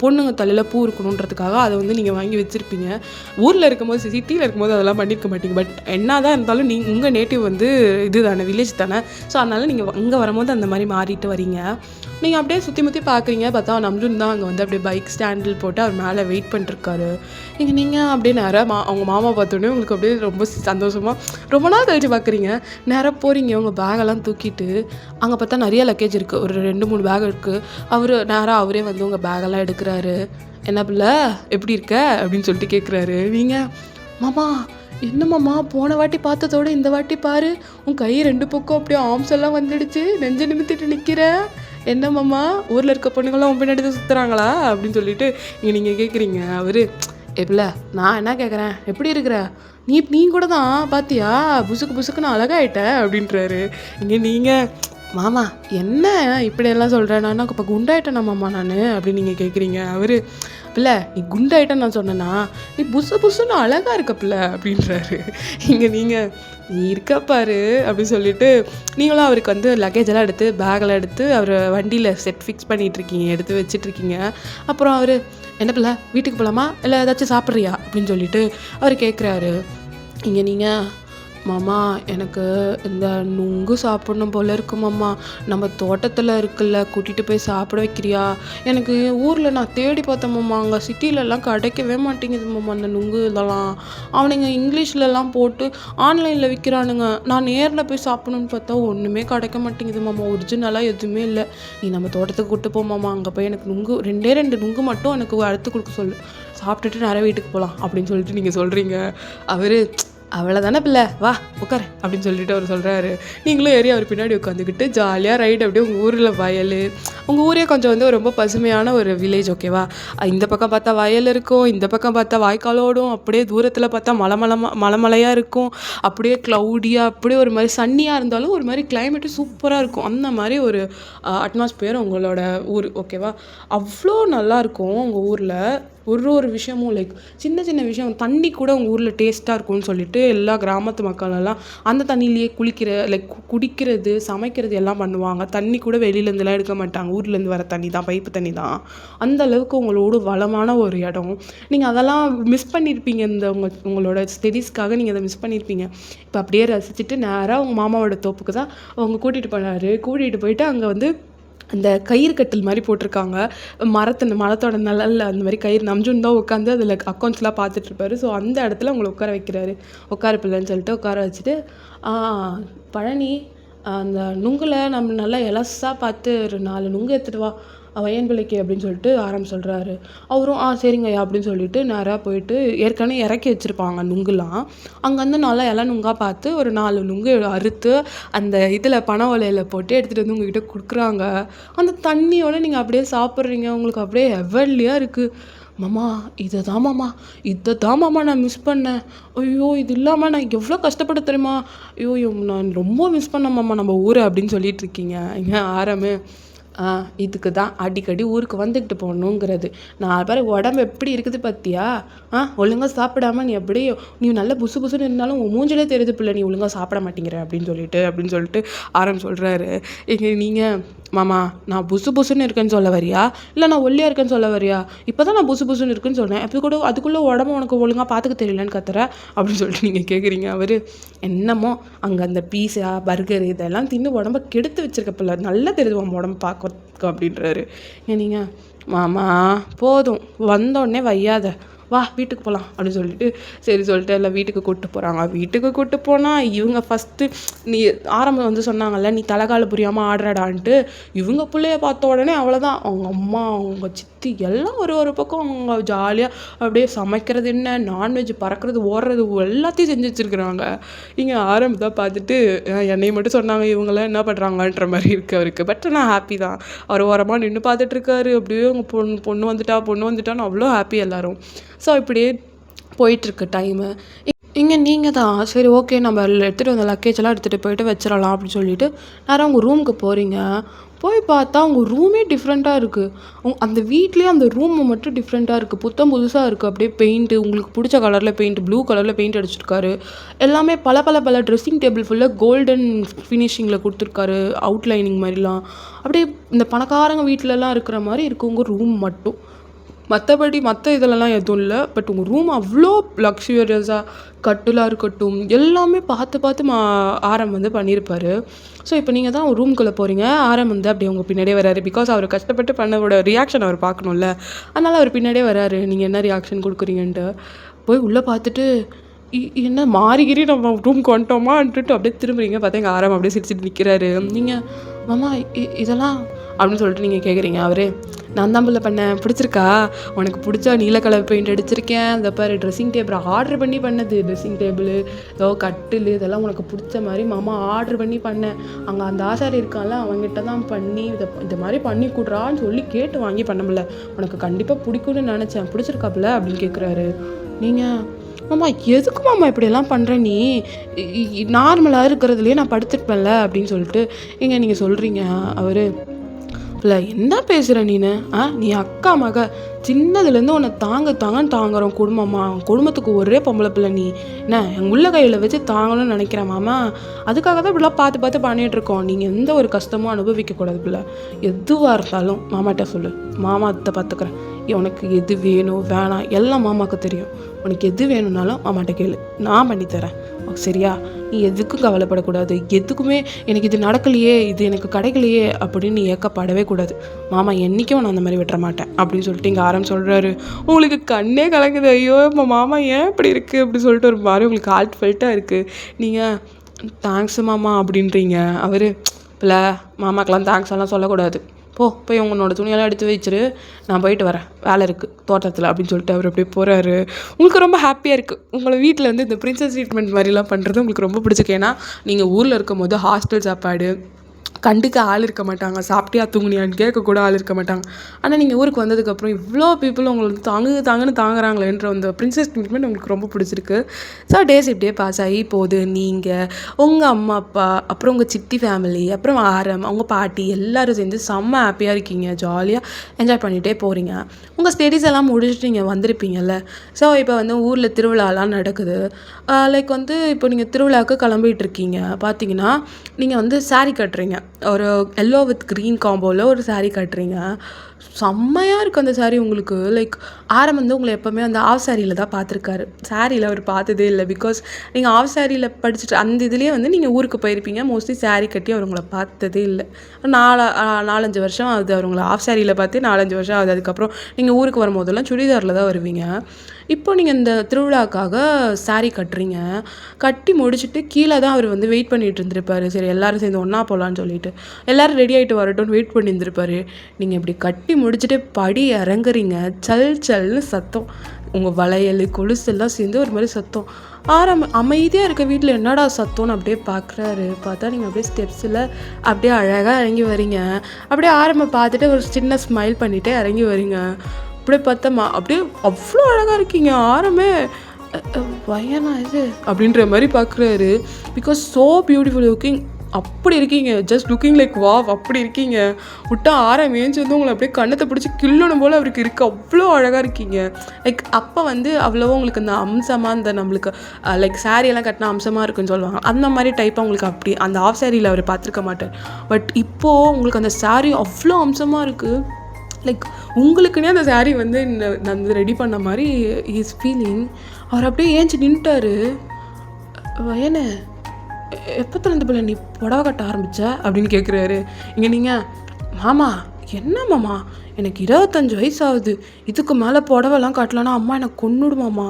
பொண்ணுங்க தலையில் பூ இருக்கணுன்றதுக்காக அதை வந்து நீங்கள் வாங்கி வச்சுருப்பீங்க. ஊரில் இருக்கும்போது சிட்டியில் இருக்கும்போது அதெல்லாம் பண்ணியிருக்க மாட்டீங்க. பட் என்ன தான் இருந்தாலும் உங்கள் நேட்டிவ் வந்து இது தானே, வில்லேஜ் தானே. ஸோ அதனால் நீங்கள் இங்கே வரும்போது அந்த மாதிரி மாறிட்டு வரீங்க. நீங்கள் அப்படியே சுற்றி முற்றி பார்க்குறீங்க. பார்த்தா நம்ஜுன் தான் அங்கே வந்து அப்படியே பைக் ஸ்டாண்டில் போட்டு அவர் மேலே வெயிட் பண்ணிருக்காரு. நீங்கள் அப்படியே நேராக அவங்க மாமா பார்த்தோன்னே உங்களுக்கு அப்படியே ரொம்ப சந்தோஷமாக ரொம்ப நாள் கழிச்சு பார்க்குறீங்க. நேராக போகிறீங்க உங்கள் பேகெல்லாம் தூக்கிட்டு. அங்கே பார்த்தா நிறைய லக்கேஜ் இருக்குது. ஒரு 2-3 பேக் இருக்குது. அவரே வந்து உங்கள் பேகெல்லாம் எடுக்கிறாரு. என்ன பிள்ளை எப்படி இருக்க அப்படின்னு சொல்லிட்டு கேட்குறாரு. நீங்கள் மாமா என்ன மாமா போன வாட்டி பார்த்ததோட இந்த வாட்டி பாரு, உன் கை 2 பக்கம் அப்படியே ஆர்ம்ஸ் எல்லாம் வந்துடுச்சு, நெஞ்சு நிமித்திட்டு நிற்கிற. என்ன மாமா ஊரில் இருக்க பொண்ணுங்களாம் உன் பின்னாடி தான் சுற்றுறாங்களா அப்படின்னு சொல்லிட்டு நீங்கள் கேட்குறீங்க. அவர் எப்படில நான் என்ன கேட்குறேன், எப்படி இருக்கிற நீ கூட தான் பார்த்தியா புசுக்குன்னு அழகாயிட்ட அப்படின்றாரு. நீங்கள் மாமா என்ன இப்படியெல்லாம் சொல்கிறேன், நான் இப்போ குண்டாயிட்டேனா மாமா நான் அப்படின்னு நீங்கள் கேட்குறீங்க. அவர் பிள்ளை நீ குண்டாயிட்டேன்னு நான் சொன்னேன்னா நீ புசுன்னு அழகாக இருக்க பிள்ளை அப்படின்றாரு. நீங்கள் நீ இருக்க பாரு அப்படின்னு சொல்லிட்டு நீங்களும் அவருக்கு வந்து லக்கேஜெல்லாம் எடுத்து பேக்கெல்லாம் எடுத்து அவர் வண்டியில் செட் ஃபிக்ஸ் பண்ணிகிட்ருக்கீங்க, எடுத்து வச்சிட்ருக்கீங்க. அப்புறம் அவர் என்ன பிள்ளை வீட்டுக்கு போகலாமா இல்லை ஏதாச்சும் சாப்பிட்றியா அப்படின்னு சொல்லிட்டு அவர் கேட்குறாரு. நீங்கள் மாமா எனக்கு இந்த நுங்கு சாப்பிட்ணும் போல் இருக்கு மாமா, நம்ம தோட்டத்தில் இருக்குல்ல கூட்டிகிட்டு போய் சாப்பிட வைக்கிறியா? எனக்கு ஊரில் நான் தேடி பார்த்தேன் மாமா, அங்கே சிட்டிலெல்லாம் கிடைக்கவே மாட்டேங்குது மாமா அந்த நுங்கு இதெல்லாம். அவனுங்க இங்கிலீஷ்லலாம் போட்டு ஆன்லைனில் விற்கிறானுங்க. நான் நேரில் போய் சாப்பிடணுன்னு பார்த்தா ஒன்றுமே கிடைக்க மாட்டேங்குது மாமா, ஒரிஜினலாக எதுவுமே இல்லை. நீ நம்ம தோட்டத்துக்கு கூப்பிட்டு போமாம்மா, அங்கே போய் எனக்கு நுங்கு 2 நுங்கு மட்டும் எனக்கு அறுத்து கொடுக்க சொல்லு, சாப்பிட்டுட்டு நிறைய வீட்டுக்கு போகலாம் அப்படின்னு சொல்லிட்டு நீங்கள் சொல்கிறீங்க. அவர் அவ்வளோதானே பிள்ளை வா உட்காரு அப்படின்னு சொல்லிட்டு அவர் சொல்கிறாரு. நீங்களும் ஏறி அவர் பின்னாடி உட்காந்துக்கிட்டு ஜாலியாக ரைடு அப்படியே உங்கள் ஊரில் வயல். உங்கள் ஊரே கொஞ்சம் வந்து ரொம்ப பசுமையான ஒரு வில்லேஜ் ஓகேவா. இந்த பக்கம் பார்த்தா வயல் இருக்கும், இந்த பக்கம் பார்த்தா வாய்க்காலோடும், அப்படியே தூரத்தில் பார்த்தா மலையாக இருக்கும், அப்படியே க்ளவுடியாக அப்படியே ஒரு மாதிரி சன்னியாக இருந்தாலும் ஒரு மாதிரி கிளைமேட்டு சூப்பராக இருக்கும். அந்த மாதிரி ஒரு அட்மாஸ்பியர் உங்களோட ஊர் ஓகேவா. அவ்வளோ நல்லாயிருக்கும் உங்கள் ஊரில். ஒரு விஷயமும் லைக் சின்ன விஷயம், தண்ணி கூட உங்கள் ஊரில் டேஸ்ட்டாக இருக்கும்னு சொல்லிட்டு எல்லா கிராமத்து மக்களெல்லாம் அந்த தண்ணியிலேயே குடிக்கிறது சமைக்கிறது எல்லாம் பண்ணுவாங்க. தண்ணி கூட வெளியிலேருந்துலாம் எடுக்க மாட்டாங்க, ஊர்லேருந்து வர தண்ணி தான், பைப்பு தண்ணி தான். அந்த அளவுக்கு உங்களோட வளமான ஒரு இடம். நீங்கள் அதெல்லாம் மிஸ் பண்ணியிருப்பீங்க. உங்களோட ஸ்டடீஸ்க்காக நீங்கள் அதை மிஸ் பண்ணியிருப்பீங்க. இப்போ அப்படியே ரசிச்சுட்டு நேராக உங்கள் மாமாவோட தோப்புக்கு தான் அவங்க கூட்டிகிட்டு போயிட்டு அங்கே வந்து அந்த கயிறு கட்டில் மாதிரி போட்டிருக்காங்க. மரத்தோட நிழல்ல அந்த மாதிரி கயிறு நம்ஜுன் தான் உட்காந்து அதில் அக்கௌண்ட்ஸ்லாம் பார்த்துட்ருப்பாரு. ஸோ அந்த இடத்துல உங்களை உட்கார வைக்கிறாரு. உட்கார பிள்ளைன்னு சொல்லிட்டு உட்கார வச்சுட்டு பழனி அந்த நுங்கில் நம்ம நல்லா எலசாக பார்த்து ஒரு 4 நுங்கு எடுத்துகிட்டு வா வயன் பிள்ளைக்கு அப்படின்னு சொல்லிட்டு சொல்கிறாரு. அவரும் சரிங்கய்யா அப்படின்னு சொல்லிட்டு நேராக போயிட்டு ஏற்கனவே இறக்கி வச்சுருப்பாங்க நுங்குலாம். அங்கேருந்து நல்லா நுங்காக பார்த்து ஒரு 4 நுங்கு அறுத்து அந்த இதில் பனை ஓலையில் போட்டு எடுத்துகிட்டு வந்து உங்ககிட்ட கொடுக்குறாங்க. அந்த தண்ணியோடு நீங்கள் அப்படியே சாப்பிட்றீங்க. உங்களுக்கு அப்படியே ஹெவன்லியாக இருக்குது. மாமா இதை தான் மாமா நான் மிஸ் பண்ணேன். ஐயோ இது இல்லாமல் நான் எவ்வளோ கஷ்டப்பட தெரியுமா, ஐயோ நான் ரொம்ப மிஸ் பண்ணேன் மாமா நம்ம ஊரை அப்படின்னு சொல்லிட்டு இருக்கீங்க. ஆரம்பு இதுக்கு தான் அடிக்கடி ஊருக்கு வந்துக்கிட்டு போகணுங்கிறது. நான் பாரு உடம்பு எப்படி இருக்குது பார்த்தியா, ஒழுங்காக சாப்பிடாம நீ நல்ல புசுன்னு இருந்தாலும் உன் மூஞ்சிலே தெரியுது பிள்ளை நீ ஒழுங்காக சாப்பிட மாட்டேங்கிற அப்படின்னு சொல்லிட்டு சொல்கிறாரு. நீங்கள் மாமா நான் புசுன்னு இருக்கேன்னு சொல்ல வரியா இல்லை நான் ஒல்லியாக இருக்கேன்னு சொல்ல வரியா? இப்போ தான் நான் புசுன்னு இருக்குன்னு சொன்னேன், அதுக்குள்ளே உடம்பு உனக்கு ஒழுங்காக பார்த்துக்க தெரியலன்னு கத்துற அப்படின்னு சொல்லிட்டு நீங்கள் கேட்குறீங்க. அவர் என்னமோ அங்கே அந்த பீஸா பர்கர் இதெல்லாம் தின்னு உடம்ப கெடுத்து வச்சிருக்க பிள்ளை, நல்லா தெரியுது உன் உடம்பு பார்க்க அப்படின்றாரு. நீங்கள் மாமா போதும் வந்தோடனே வையாத, வா வீட்டுக்கு போகலாம் அப்படின்னு சொல்லிட்டு சரி சொல்லிட்டு எல்லாம் வீட்டுக்கு கூப்பிட்டு போகிறாங்க. வீட்டுக்கு கூப்பிட்டு போனால் இவங்க ஃபஸ்ட்டு நீ ஆரம்பம் வந்து சொன்னாங்கல்ல, நீ தலைகால புரியாமல் ஆடுறடான்ட்டு. இவங்க பிள்ளைய பார்த்த உடனே அவ்வளோதான், அவங்க அம்மா அவங்க சித்தி எல்லாம் ஒரு பக்கம் அவங்க ஜாலியாக அப்படியே சமைக்கிறது என்ன, நான்வெஜ் பறக்கிறது ஓடுறது எல்லாத்தையும் செஞ்சு வச்சுருக்குறாங்க. இங்கே ஆரம்பத்தை பார்த்துட்டு என்னை மட்டும் சொன்னாங்க, இவங்களாம் என்ன பண்ணுறாங்கன்ற மாதிரி இருக்குது அவருக்கு. பட் நான் ஹாப்பி தான். அவர் ஓரமாக நின்று பார்த்துட்ருக்காரு. அப்படியே அவங்க பொண்ணு வந்துட்டான்னு அவ்வளோ ஹாப்பி எல்லோரும். ஸோ இப்படியே போயிட்டுருக்கு டைமு. இங்கே நீங்கள் தான் சரி ஓகே நம்ம எடுத்துகிட்டு வந்த லக்கேஜெல்லாம் எடுத்துகிட்டு போயிட்டு வச்சிடலாம் அப்படின்னு சொல்லிட்டு நேரம் உங்கள் ரூமுக்கு போகிறீங்க. போய் பார்த்தா உங்கள் ரூமே டிஃப்ரெண்ட்டாக இருக்குது. அந்த வீட்லேயே அந்த ரூமை மட்டும் டிஃப்ரெண்ட்டாக இருக்குது, புதுசாக இருக்குது. அப்படியே பெயிண்ட்டு உங்களுக்கு பிடிச்ச கலரில் பெயிண்ட், ப்ளூ கலரில் பெயிண்ட் அடிச்சிருக்காரு. எல்லாமே பல ட்ரெஸ்ஸிங் டேபிள் ஃபுல்லாக கோல்டன் ஃபினிஷிங்கில் கொடுத்துருக்காரு, அவுட்லைனிங் மாதிரிலாம். அப்படியே இந்த பணக்காரங்க வீட்டிலலாம் இருக்கிற மாதிரி இருக்குது உங்கள் ரூம் மட்டும். மற்றபடி மற்ற இதிலலாம் எதுவும் இல்லை. பட் உங்கள் ரூம் அவ்வளோ லக்ஸுரியஸாக, கட்டிலாக இருக்கட்டும் எல்லாமே பார்த்து ஆரம் வந்து பண்ணியிருப்பார். ஸோ இப்போ நீங்கள் தான் ரூம்குள்ளே போகிறீங்க. ஆரம் வந்து அப்படி உங்கள் பின்னாடியே வராரு. பிகாஸ் அவர் கஷ்டப்பட்டு பண்ணவோட ரியாக்ஷன் அவர் பார்க்கணும்ல, அதனால் அவர் பின்னாடியே வராரு. நீங்கள் என்ன ரியாக்ஷன் கொடுக்குறீங்கன்ட்டு போய் உள்ளே பார்த்துட்டு என்ன மாறிகிரி நம்ம ரூம்க்கு வந்துட்டோமான்ட்டு அப்படியே திரும்புறீங்க. பார்த்தா எங்கள் ஆரம் அப்படியே சிரிச்சிட்டு நிற்கிறாரு. நீங்கள் மாமா இதெல்லாம் அப்படின்னு சொல்லிட்டு நீங்கள் கேட்குறீங்க. அவரே நான் தான் பிள்ளை பண்ணேன், பிடிச்சிருக்கா உனக்கு, பிடிச்சா நீல கலர் பெயிண்ட் அடிச்சிருக்கேன், இந்த பாரு ட்ரெஸ்ஸிங் டேபிள் ஆர்டர் பண்ணி பண்ணது, ட்ரெஸ்ஸிங் டேபிள் ஏதோ கட்டில் இதெல்லாம் உனக்கு பிடிச்ச மாதிரி மாமா ஆர்டர் பண்ணி பண்ணேன், அங்கே அந்த ஆசாரி இருக்கான்ல அவங்ககிட்ட தான் பண்ணி இந்த மாதிரி பண்ணி கொடுறான்னு சொல்லி கேட்டு வாங்கி பண்ணமில்ல, உனக்கு கண்டிப்பாக பிடிக்கும்னு நினச்சேன், பிடிச்சிருக்காப்புல அப்படின்னு கேட்குறாரு. நீங்கள் மாமா எதுக்கு மாமா இப்படியெல்லாம் பண்ணுற, நீ நார்மலாக இருக்கிறதுலையே நான் படுத்துருப்பேன்ல அப்படின்னு சொல்லிட்டு நீங்கள் சொல்கிறீங்க. அவர் இல்லை என்ன பேசுகிற நீனு, நீ அக்கா மக, சின்னதுலேருந்து உன்னை தாங்கன்னு தாங்குறோம் குடும்பமா, குடும்பத்துக்கு ஒரே பொம்பளை பிள்ளை, நீ என்ன எங்கள் உள்ள கையில் வச்சு தாங்கணும்னு நினைக்கிறேன் மாமா, அதுக்காக தான் இப்படிலாம் பார்த்து பண்ணிகிட்ருக்கோம், நீங்கள் எந்த ஒரு கஷ்டமும் அனுபவிக்கக்கூடாது பிள்ளை, எதுவாக இருந்தாலும் மாமாட்ட சொல்லு, மாமா அதை பார்த்துக்கிறேன், உனக்கு எது வேணும் வேணாம் எல்லாம் மாமாவுக்கு தெரியும், உனக்கு எது வேணும்னாலும் மாமாட்ட கேளு, நான் பண்ணித்தரேன் சரியா, நீ எதுக்கும் கவலைப்படக்கூடாது, எதுக்குமே எனக்கு இது நடக்கலையே இது எனக்கு கிடைக்கலையே அப்படின்னு நீ ஏக்கப்படவே கூடாது, மாமா என்றைக்கும் நான் அந்த மாதிரி விட்டுற மாட்டேன் அப்படின்னு சொல்லிட்டு இங்கே ஆரம் சொல்கிறாரு. உங்களுக்கு கண்ணே கலங்குது, ஐயோ இப்போ மாமா ஏன் இப்படி இருக்குது அப்படி சொல்லிட்டு ஒரு மாதிரி உங்களுக்கு ஹார்ட் ஃபெல்ட்டாக இருக்குது. நீங்கள் தேங்க்ஸ் மாமா அப்படின்றீங்க. அவர் இல்லை மாமாக்கெலாம் தேங்க்ஸ் எல்லாம் சொல்லக்கூடாது, போய் உங்களோட துணியெல்லாம் எடுத்து வச்சிரு, நான் போயிட்டு வரேன், வேலை இருக்குது தோட்டத்தில் அப்படின்னு சொல்லிட்டு அவர் அப்படியே போகிறாரு. உங்களுக்கு ரொம்ப ஹாப்பியாக இருக்குது. உங்களை வீட்டில் வந்து இந்த பிரின்சஸ் ட்ரீட்மெண்ட் மாதிரிலாம் பண்ணுறது உங்களுக்கு ரொம்ப பிடிச்சிருக்கு. ஏன்னா நீங்கள் ஊரில் இருக்கும் போது ஹாஸ்டல் சாப்பாடு கண்டுக்க ஆள் இருக்க மாட்டாங்க, சாப்பிட்டியா தூங்குனியான்னு கேட்கக்கூட ஆள் இருக்க மாட்டாங்க. ஆனால் நீங்கள் ஊருக்கு வந்ததுக்கப்புறம் இவ்வளோ பீப்புள் உங்களை வந்து தாங்குன்னு தாங்குறாங்களேன்ற அந்த பிரின்சஸ் ட்ரீட்மெண்ட் உங்களுக்கு ரொம்ப பிடிச்சிருக்கு. ஸோ டேஸ் இப்படியே பாஸ் ஆகி போகுது. நீங்கள் உங்கள் அம்மா அப்பா அப்புறம் உங்கள் சித்தி ஃபேமிலி அப்புறம் ஆரம் அவங்க பாட்டி எல்லோரும் சேர்ந்து செம்ம ஹாப்பியாக இருக்கீங்க, ஜாலியாக என்ஜாய் பண்ணிகிட்டே போகிறீங்க. உங்கள் ஸ்டடீஸ் எல்லாம் முடிச்சுட்டு நீங்கள் வந்திருப்பீங்கல்ல. ஸோ இப்போ வந்து ஊரில் திருவிழாலாம் நடக்குது. லைக் வந்து இப்போ நீங்கள் திருவிழாவுக்கு கிளம்பிகிட்டு இருக்கீங்க. பார்த்தீங்கன்னா நீங்கள் வந்து சாரீ கட்டுறீங்க, ஒரு எல்லோ வித் க்ரீன் காம்போவில் ஒரு சாரீ கட்டுறீங்க. செம்மையாக இருக்குது அந்த சாரீ உங்களுக்கு. லைக் ஆரம் வந்து உங்களை எப்போவுமே அந்த ஆஃப் சாரியில் தான் பார்த்துருக்காரு, சாரியில் அவர் பார்த்ததே இல்லை. பிகாஸ் நீங்கள் ஆஃப் சாரியில் படிச்சுட்டு அந்த இதுலேயே வந்து நீங்கள் ஊருக்கு போயிருப்பீங்க, மோஸ்ட்லி சாரீ கட்டி அவர் உங்களை பார்த்ததே இல்லை. 4-5 வருஷம் ஆகுது அவர் உங்களை ஆஃப் சாரியில் பார்த்து, 4-5 வருஷம் ஆகுது. அதுக்கப்புறம் நீங்கள் ஊருக்கு வரும்போதெல்லாம் சுடிதாரில் தான் வருவீங்க. இப்போ நீங்கள் இந்த திருவிழாக்காக சாரீ கட்டுறீங்க. கட்டி முடிச்சுட்டு கீழே தான் அவர் வந்து வெயிட் பண்ணிகிட்டு இருந்திருப்பாரு. சரி எல்லோரும் சேர்ந்து ஒன்றா போகலான்னு சொல்லிட்டு எல்லோரும் ரெடி ஆகிட்டு வரட்டும்னு வெயிட் பண்ணி இருந்திருப்பாரு. நீங்கள் இப்படி கட்டி முடிச்சுட்டு படி இறங்குறீங்க, சல்னு சத்தம், உங்கள் வளையல் கொலுசு எல்லாம் சேர்ந்து ஒரு மாதிரி சத்தம். அமைதியாக இருக்க வீட்டில் என்னடா சத்தம்னு அப்படியே பார்க்குறாரு. பார்த்தா நீங்கள் அப்படியே ஸ்டெப்ஸில் அப்படியே அழகாக இறங்கி வரீங்க. அப்படியே ஆரம்பம் பார்த்துட்டு ஒரு சின்ன ஸ்மைல் பண்ணிவிட்டு இறங்கி வரீங்க. அப்படியே பார்த்தா அப்படியே அவ்வளோ அழகாக இருக்கீங்க. ஆரமே வயனா இது அப்படின்ற மாதிரி பார்க்குறாரு. பிகாஸ் ஸோ பியூட்டிஃபுல் லுக்கிங், அப்படி இருக்கீங்க, ஜஸ்ட் லுக்கிங் லைக் வாவ் அப்படி இருக்கீங்க. விட்டா ஆரம் ஏஞ்சி வந்து உங்களை அப்படியே கண்ணத்தை பிடிச்சி கிள்ளணும் போல் அவருக்கு இருக்குது, அவ்வளோ அழகாக இருக்கீங்க. லைக் அப்போ வந்து அவ்வளோவா உங்களுக்கு இந்த அம்சமாக இந்த நம்மளுக்கு லைக் சாரியெல்லாம் கட்டினா அம்சமாக இருக்குன்னு சொல்லுவாங்க, அந்த மாதிரி டைப்பாக உங்களுக்கு அப்படி அந்த ஆஃப் சாரியில் அவர் பார்த்துருக்க மாட்டார். பட் இப்போது உங்களுக்கு அந்த சாரீ அவ்வளோ அம்சமாக இருக்குது. லைக் உங்களுக்குன்னே அந்த சாரீ வந்து நான் ரெடி பண்ண மாதிரி இஸ் ஃபீலிங். அவர் அப்படியே ஏஞ்சி நின்ட்டாரு. வயனே எப்போ திறந்த பிள்ளை நீ புடவை கட்ட ஆரம்பித்த அப்படின்னு கேட்குறாரு. இங்கே நீங்கள் மாமா என்ன மாமா, எனக்கு 25 வயசு ஆகுது. இதுக்கு மேலே புடவைலாம் கட்டலன்னா அம்மா என்னை கொன்னுடுமாம்மா.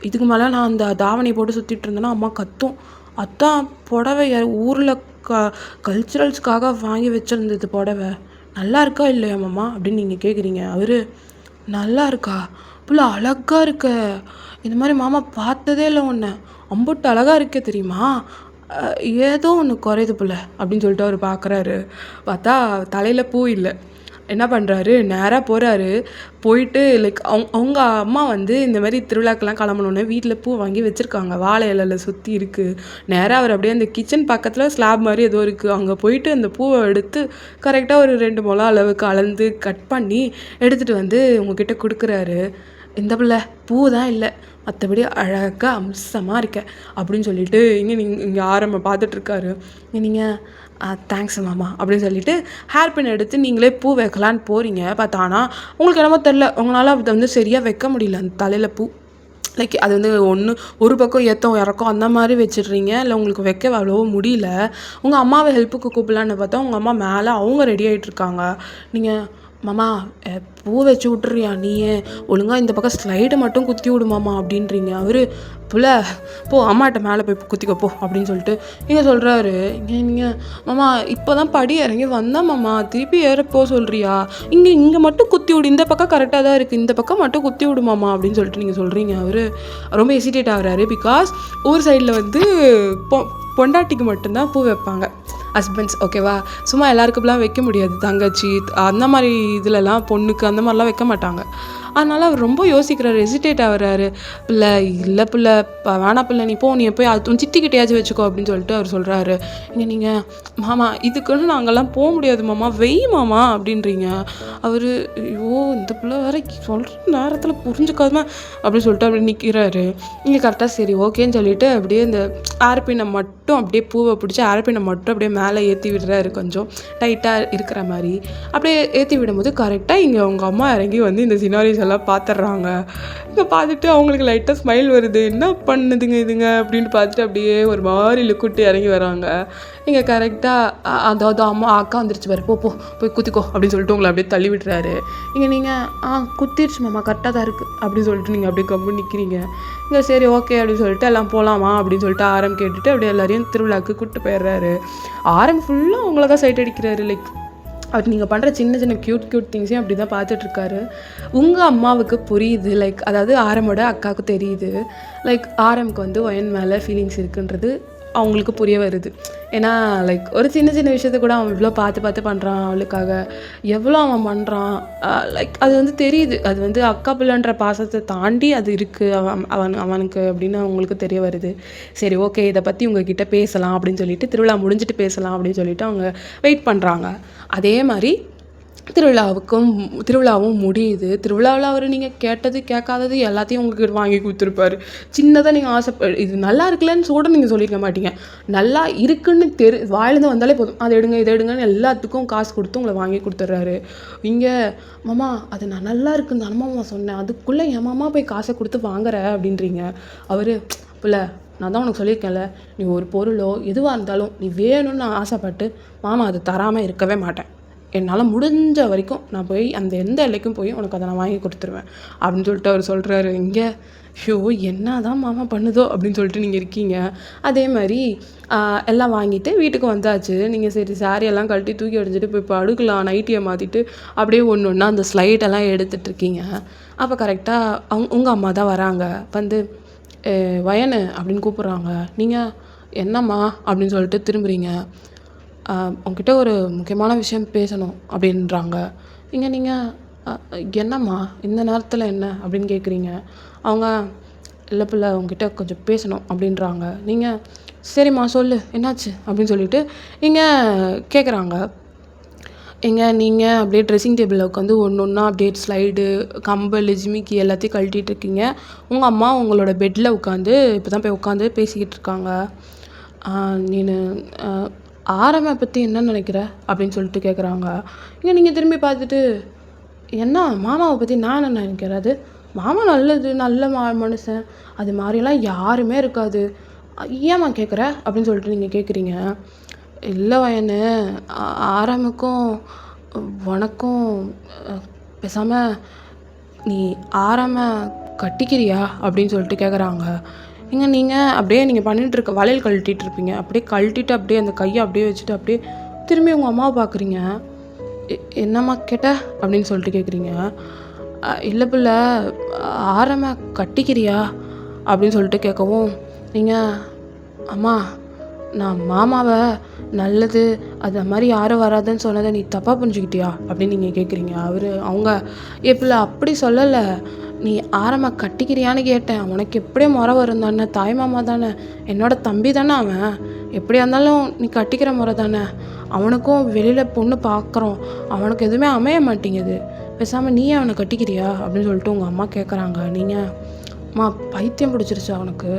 இதுக்கு மேலே நான் அந்த தாவணி போட்டு சுற்றிட்டு இருந்தேன்னா அம்மா கத்தும். அதான் புடவைய ஊரில் க கல்ச்சுரல்ஸ்க்காக வாங்கி வச்சுருந்தது புடவை. நல்லா இருக்கா இல்லையா மாமா அப்படின்னு நீங்கள் கேட்குறீங்க. அவர் நல்லா இருக்கா புள்ள, அழகா இருக்க. இந்த மாதிரி மாமா பார்த்ததே இல்லை உன்னை. அம்புட்டு அழகா இருக்க தெரியுமா. ஏதோ ஒன்று குறையுது புள்ள அப்படின்னு சொல்லிட்டு அவர் பார்க்குறாரு. பார்த்தா தலையில் பூ இல்லை. என்ன பண்ணுறாரு, நேராக போகிறாரு. போயிட்டு லைக் அவங்க அம்மா வந்து இந்த மாதிரி திருவிழாக்கெல்லாம் கிளம்பணுன்னு வீட்டில் பூ வாங்கி வச்சுருக்காங்க. வாழை இலையில் சுற்றி இருக்குது. நேராக அவர் அப்படியே அந்த கிச்சன் பக்கத்தில் ஸ்லாப் மாதிரி ஏதோ இருக்குது. அங்கே போயிட்டு அந்த பூவை எடுத்து கரெக்டாக ஒரு 2 முழம் அளவுக்கு அளந்து கட் பண்ணி எடுத்துகிட்டு வந்து உங்ககிட்ட கொடுக்குறாரு. இந்த பிள்ளை பூ தான் இல்லை, மற்றபடி அழகாக அம்சமாக இருக்க அப்படின்னு சொல்லிட்டு இங்கே ஆரம்ப பார்த்துட்ருக்காரு. நீங்கள் தேங்க்ஸ் மாமா அப்படின்னு சொல்லிட்டு ஹேர் பின் எடுத்து நீங்களே பூ வைக்கலான்னு போகிறீங்க. பார்த்தானா உங்களுக்கு என்னமோ தெரில, உங்களால் அதை வந்து சரியாக வைக்க முடியல அந்த தலையில் பூ. லைக் அது வந்து ஒரு பக்கம் ஏற்றம் இறக்கம் அந்த மாதிரி வச்சிடுறீங்க. இல்லை உங்களுக்கு வைக்க அவ்வளோ முடியல. உங்கள் அம்மாவை ஹெல்ப்புக்கு கூப்பிடலான்னு பார்த்தா உங்கள் அம்மா மேலே அவங்க ரெடி ஆகிட்ருக்காங்க. நீங்கள் மாமா பூ வச்சு விட்றியா நீயே, ஒழுங்காக இந்த பக்கம் ஸ்லைடை மட்டும் குத்தி விடுமாமா அப்படின்றீங்க. அவர் புள்ள போ அம்மாட்ட மேலே போய் குத்திக்க போ அப்படின்னு சொல்லிட்டு நீங்கள் சொல்கிறாரு. நீங்கள் மாமா இப்போ தான் படி இறங்கி வந்தேன் மாமா, திருப்பி ஏறப்போ சொல்கிறியா, இங்கே மட்டும் குத்தி விடு, இந்த பக்கம் கரெக்டாக தான் இருக்குது, இந்த பக்கம் மட்டும் குத்தி விடுமாமா அப்படின்னு சொல்லிட்டு நீங்கள் சொல்கிறீங்க. அவர் ரொம்ப ஹெசிடேட் ஆகுறாரு. பிகாஸ் ஊர் சைடில் வந்து பொண்டாட்டிக்கு மட்டும்தான் பூ வைப்பாங்க, ஹஸ்பண்ட்ஸ் ஓகேவா. சும்மா எல்லாருக்குலாம் வைக்க முடியாது. தங்கச்சி அந்த மாதிரி இதுலலாம் பொண்ணுக்கு அந்த மாதிரிலாம் வைக்க மாட்டாங்க. அதனால் அவர் ரொம்ப யோசிக்கிறார், ஹெசிடேட் ஆகுறாரு. பிள்ளை இல்லை பிள்ளை வேணா பிள்ளை, நீ போய் அது சித்திக்கிட்டையாச்சும் வச்சுக்கோ அப்படின்னு சொல்லிட்டு அவர் சொல்கிறாரு. நீங்கள் மாமா இதுக்குன்னு நாங்கள்லாம் போக முடியாது மாமா, வெய் மாமா அப்படின்றீங்க. அவர் ஐயோ இந்த பிள்ளை வேற சொல்கிற நேரத்தில் புரிஞ்சுக்காம அப்படின்னு சொல்லிட்டு அப்படி நிற்கிறாரு. நீங்கள் கரெக்டாக சரி ஓகேன்னு சொல்லிட்டு அப்படியே இந்த ஏர்பின்னை மட்டும் அப்படியே பூவை பிடிச்சி ஏர்பின்னை மட்டும் அப்படியே மேலே ஏற்றி விடுறாரு, கொஞ்சம் டைட்டாக இருக்கிற மாதிரி. அப்படியே ஏற்றி விடும்போது கரெக்டாக இங்கே அவங்க அம்மா இறங்கி வந்து இந்த சினாரிஸ் எல்லாம் பார்த்துட்றாங்க. இங்கே பார்த்துட்டு அவங்களுக்கு லைட்டாக ஸ்மைல் வருது. என்ன பண்ணுதுங்க இதுங்க அப்படின்னு பார்த்துட்டு அப்படியே ஒரு மாதிரி லுக்குட்டு இறங்கி வராங்க. இங்கே கரெக்டாக அதாவது அம்மா அக்கா வந்துருச்சு பாரு, போய் குத்திக்கோ அப்படின்னு சொல்லிட்டு உங்களை அப்படியே தள்ளி விட்டுறாரு. இங்கே நீங்கள் குத்திடுச்சு மாமா கரெக்டாக தான் இருக்குது அப்படின்னு சொல்லிட்டு நீங்கள் அப்படியே கம்பு நிற்கிறீங்க. இங்கே சரி ஓகே அப்படின்னு சொல்லிட்டு எல்லாம் போகலாமா அப்படின்னு சொல்லிட்டு ஆரம் கேட்டுட்டு அப்படியே எல்லாரையும் திருவிழாவுக்கு கூப்பிட்டு போயிடுறாரு. ஆரம் ஃபுல்லாக அவங்கள தான் சைட் அடிக்கிறாரு. லைக் அவர் நீங்கள் பண்ணுற சின்ன சின்ன க்யூட் திங்ஸையும் அப்படி தான் பார்த்துட்ருக்காரு. உங்கள் அம்மாவுக்கு புரியுது, லைக் அதாவது ஆரமோட அக்காவுக்கு தெரியுது, லைக் ஆரமுக்கு வந்து ஒயன் மேலே ஃபீலிங்ஸ் இருக்குன்றது அவங்களுக்கு புரிய வருது. ஏன்னா லைக் ஒரு சின்ன விஷயத்த கூட அவன் இவ்வளோ பார்த்து பண்ணுறான், அவளுக்காக எவ்வளோ அவன் பண்ணுறான். லைக் அது வந்து தெரியுது, அது வந்து அக்கா பிள்ளைன்ற பாசத்தை தாண்டி அது இருக்குது அவனுக்கு அப்படின்னு அவங்களுக்கு தெரிய வருது. சரி ஓகே இதை பற்றி உங்ககிட்ட பேசலாம் அப்படின்னு சொல்லிட்டு திருவிழா முடிஞ்சிட்டு பேசலாம் அப்படின்னு சொல்லிட்டு அவங்க வெயிட் பண்ணுறாங்க. அதே மாதிரி திருவிழாவும் முடியுது. திருவிழாவில் அவர் நீங்கள் கேட்டது கேட்காதது எல்லாத்தையும் உங்களுக்கு வாங்கி கொடுத்துருப்பாரு. சின்னதாக நீங்கள் இது நல்லா இருக்குல்லன்னு கூட நீங்கள் சொல்லியிருக்க மாட்டீங்க. நல்லா இருக்குன்னு வாயிலேருந்து வந்தாலே போதும், அதை எடுங்க இதை எடுங்கன்னு எல்லாத்துக்கும் காசு கொடுத்து உங்களை வாங்கி கொடுத்துட்றாரு. இங்கே மாமா அது நான் நல்லா இருக்குன்னு தானம்மா சொன்னேன், அதுக்குள்ளே என் மாமா போய் காசை கொடுத்து வாங்குற அப்படின்றீங்க. அவர் பிள்ளை நான் தான் உனக்கு சொல்லியிருக்கேன்ல, நீ ஒரு பொருளோ எதுவாக இருந்தாலும் நீ வேணும்னு ஆசைப்பட்டு மாமா அதை தராமல் இருக்கவே மாட்டேன். என்னால் முடிஞ்ச வரைக்கும் நான் போய் அந்த எந்த எல்லைக்கும் போய் உனக்கு அதை நான் வாங்கி கொடுத்துருவேன் அப்படின்னு சொல்லிட்டு அவர் சொல்கிறாரு. இங்கே ஷோ என்ன தான் மாமா பண்ணுதோ அப்படின்னு சொல்லிட்டு நீங்கள் இருக்கீங்க. அதே மாதிரி எல்லாம் வாங்கிட்டு வீட்டுக்கு வந்தாச்சு. நீங்கள் சரி சாரியெல்லாம் கழட்டி தூக்கி அடிச்சுட்டு போய் படுக்கலாம், நைட்டியை மாற்றிட்டு அப்படியே ஒன்று அந்த ஸ்லைடெல்லாம் எடுத்துகிட்ருக்கீங்க. அப்போ கரெக்டாக உங்கள் அம்மா தான் வராங்க. வந்து வயனு அப்படின்னு கூப்பிட்றாங்க. நீங்கள் என்னம்மா அப்படின்னு சொல்லிட்டு திரும்புகிறீங்க. உங்ககிட்ட ஒரு முக்கியமான விஷயம் பேசணும் அப்படின்றாங்க. இங்கே நீங்கள் என்னம்மா இந்த நேரத்தில் என்ன அப்படின்னு கேட்குறீங்க. அவங்க இல்லை பிள்ளை உங்ககிட்ட கொஞ்சம் பேசணும் அப்படின்றாங்க. நீங்கள் சரிம்மா சொல்லு என்னாச்சு அப்படின்னு சொல்லிட்டு இங்கே கேட்குறாங்க. நீங்கள் அப்படியே ட்ரெஸ்ஸிங் டேபிளில் உட்காந்து ஒன்றா அப்படியே ஸ்லைடு கம்பல் ஜிமிக்கி எல்லாத்தையும் கழட்டிகிட்டு இருக்கீங்க. உங்கள் அம்மா உங்களோட பெட்டில் உட்காந்து இப்போ தான் போய் உட்காந்து பேசிக்கிட்டு இருக்காங்க. நீனு ஆரமை பற்றி என்ன நினைக்கிற அப்படின்னு சொல்லிட்டு கேட்குறாங்க. இங்கே நீங்கள் திரும்பி பார்த்துட்டு என்ன மாமாவை பற்றி நான் என்ன நினைக்கிறது, மாமா நல்ல மனுஷன், அது மாதிரிலாம் யாருமே இருக்காது, ஏம்மா கேட்குற அப்படின்னு சொல்லிட்டு நீங்கள் கேட்குறீங்க. இல்லை வயனு ஆரமுக்கும் உனக்கும் பேசாமல் நீ ஆறாம கட்டிக்கிறியா அப்படின்னு சொல்லிட்டு கேட்குறாங்க. நீங்கள் அப்படியே நீங்கள் பண்ணிகிட்டு இருக்க வளையல் கழட்டிட்டு இருப்பீங்க, அப்படியே கழட்டிட்டு அப்படியே அந்த கையை அப்படியே வச்சுட்டு அப்படியே திரும்பி உங்கள் அம்மாவை பார்க்குறீங்க. என்னம்மா கேட்ட அப்படின்னு சொல்லிட்டு கேட்குறீங்க. இல்லை பிள்ளை, ஆறாம கட்டிக்கிறியா அப்படின்னு சொல்லிட்டு கேட்கவும், நீங்கள் அம்மா நான் மாமாவை நல்லது அது மாதிரி யாரும் வராதுன்னு சொன்னதை நீ தப்பாக புரிஞ்சுக்கிட்டியா அப்படின்னு நீங்கள் கேட்குறீங்க. அவங்க பிள்ளை அப்படி சொல்லலை, நீ ஆரம்ப கட்டிக்கிறியான்னு கேட்டேன். உனக்கு எப்படியே முறை வரும் தானே, தாய் மாமா தானே, என்னோட தம்பி தானே அவன், எப்படியா இருந்தாலும் நீ கட்டிக்கிற முறை தானே. அவனுக்கும் வெளியில் பொண்ணு பார்க்குறோம், அவனுக்கு எதுவுமே அமைய மாட்டேங்குது, பேசாமல் நீயே அவனை கட்டிக்கிறியா அப்படின்னு சொல்லிட்டு உங்கள் அம்மா கேட்குறாங்க. நீங்கள் அம்மா பைத்தியம் பிடிச்சிருச்சா அவனுக்கு,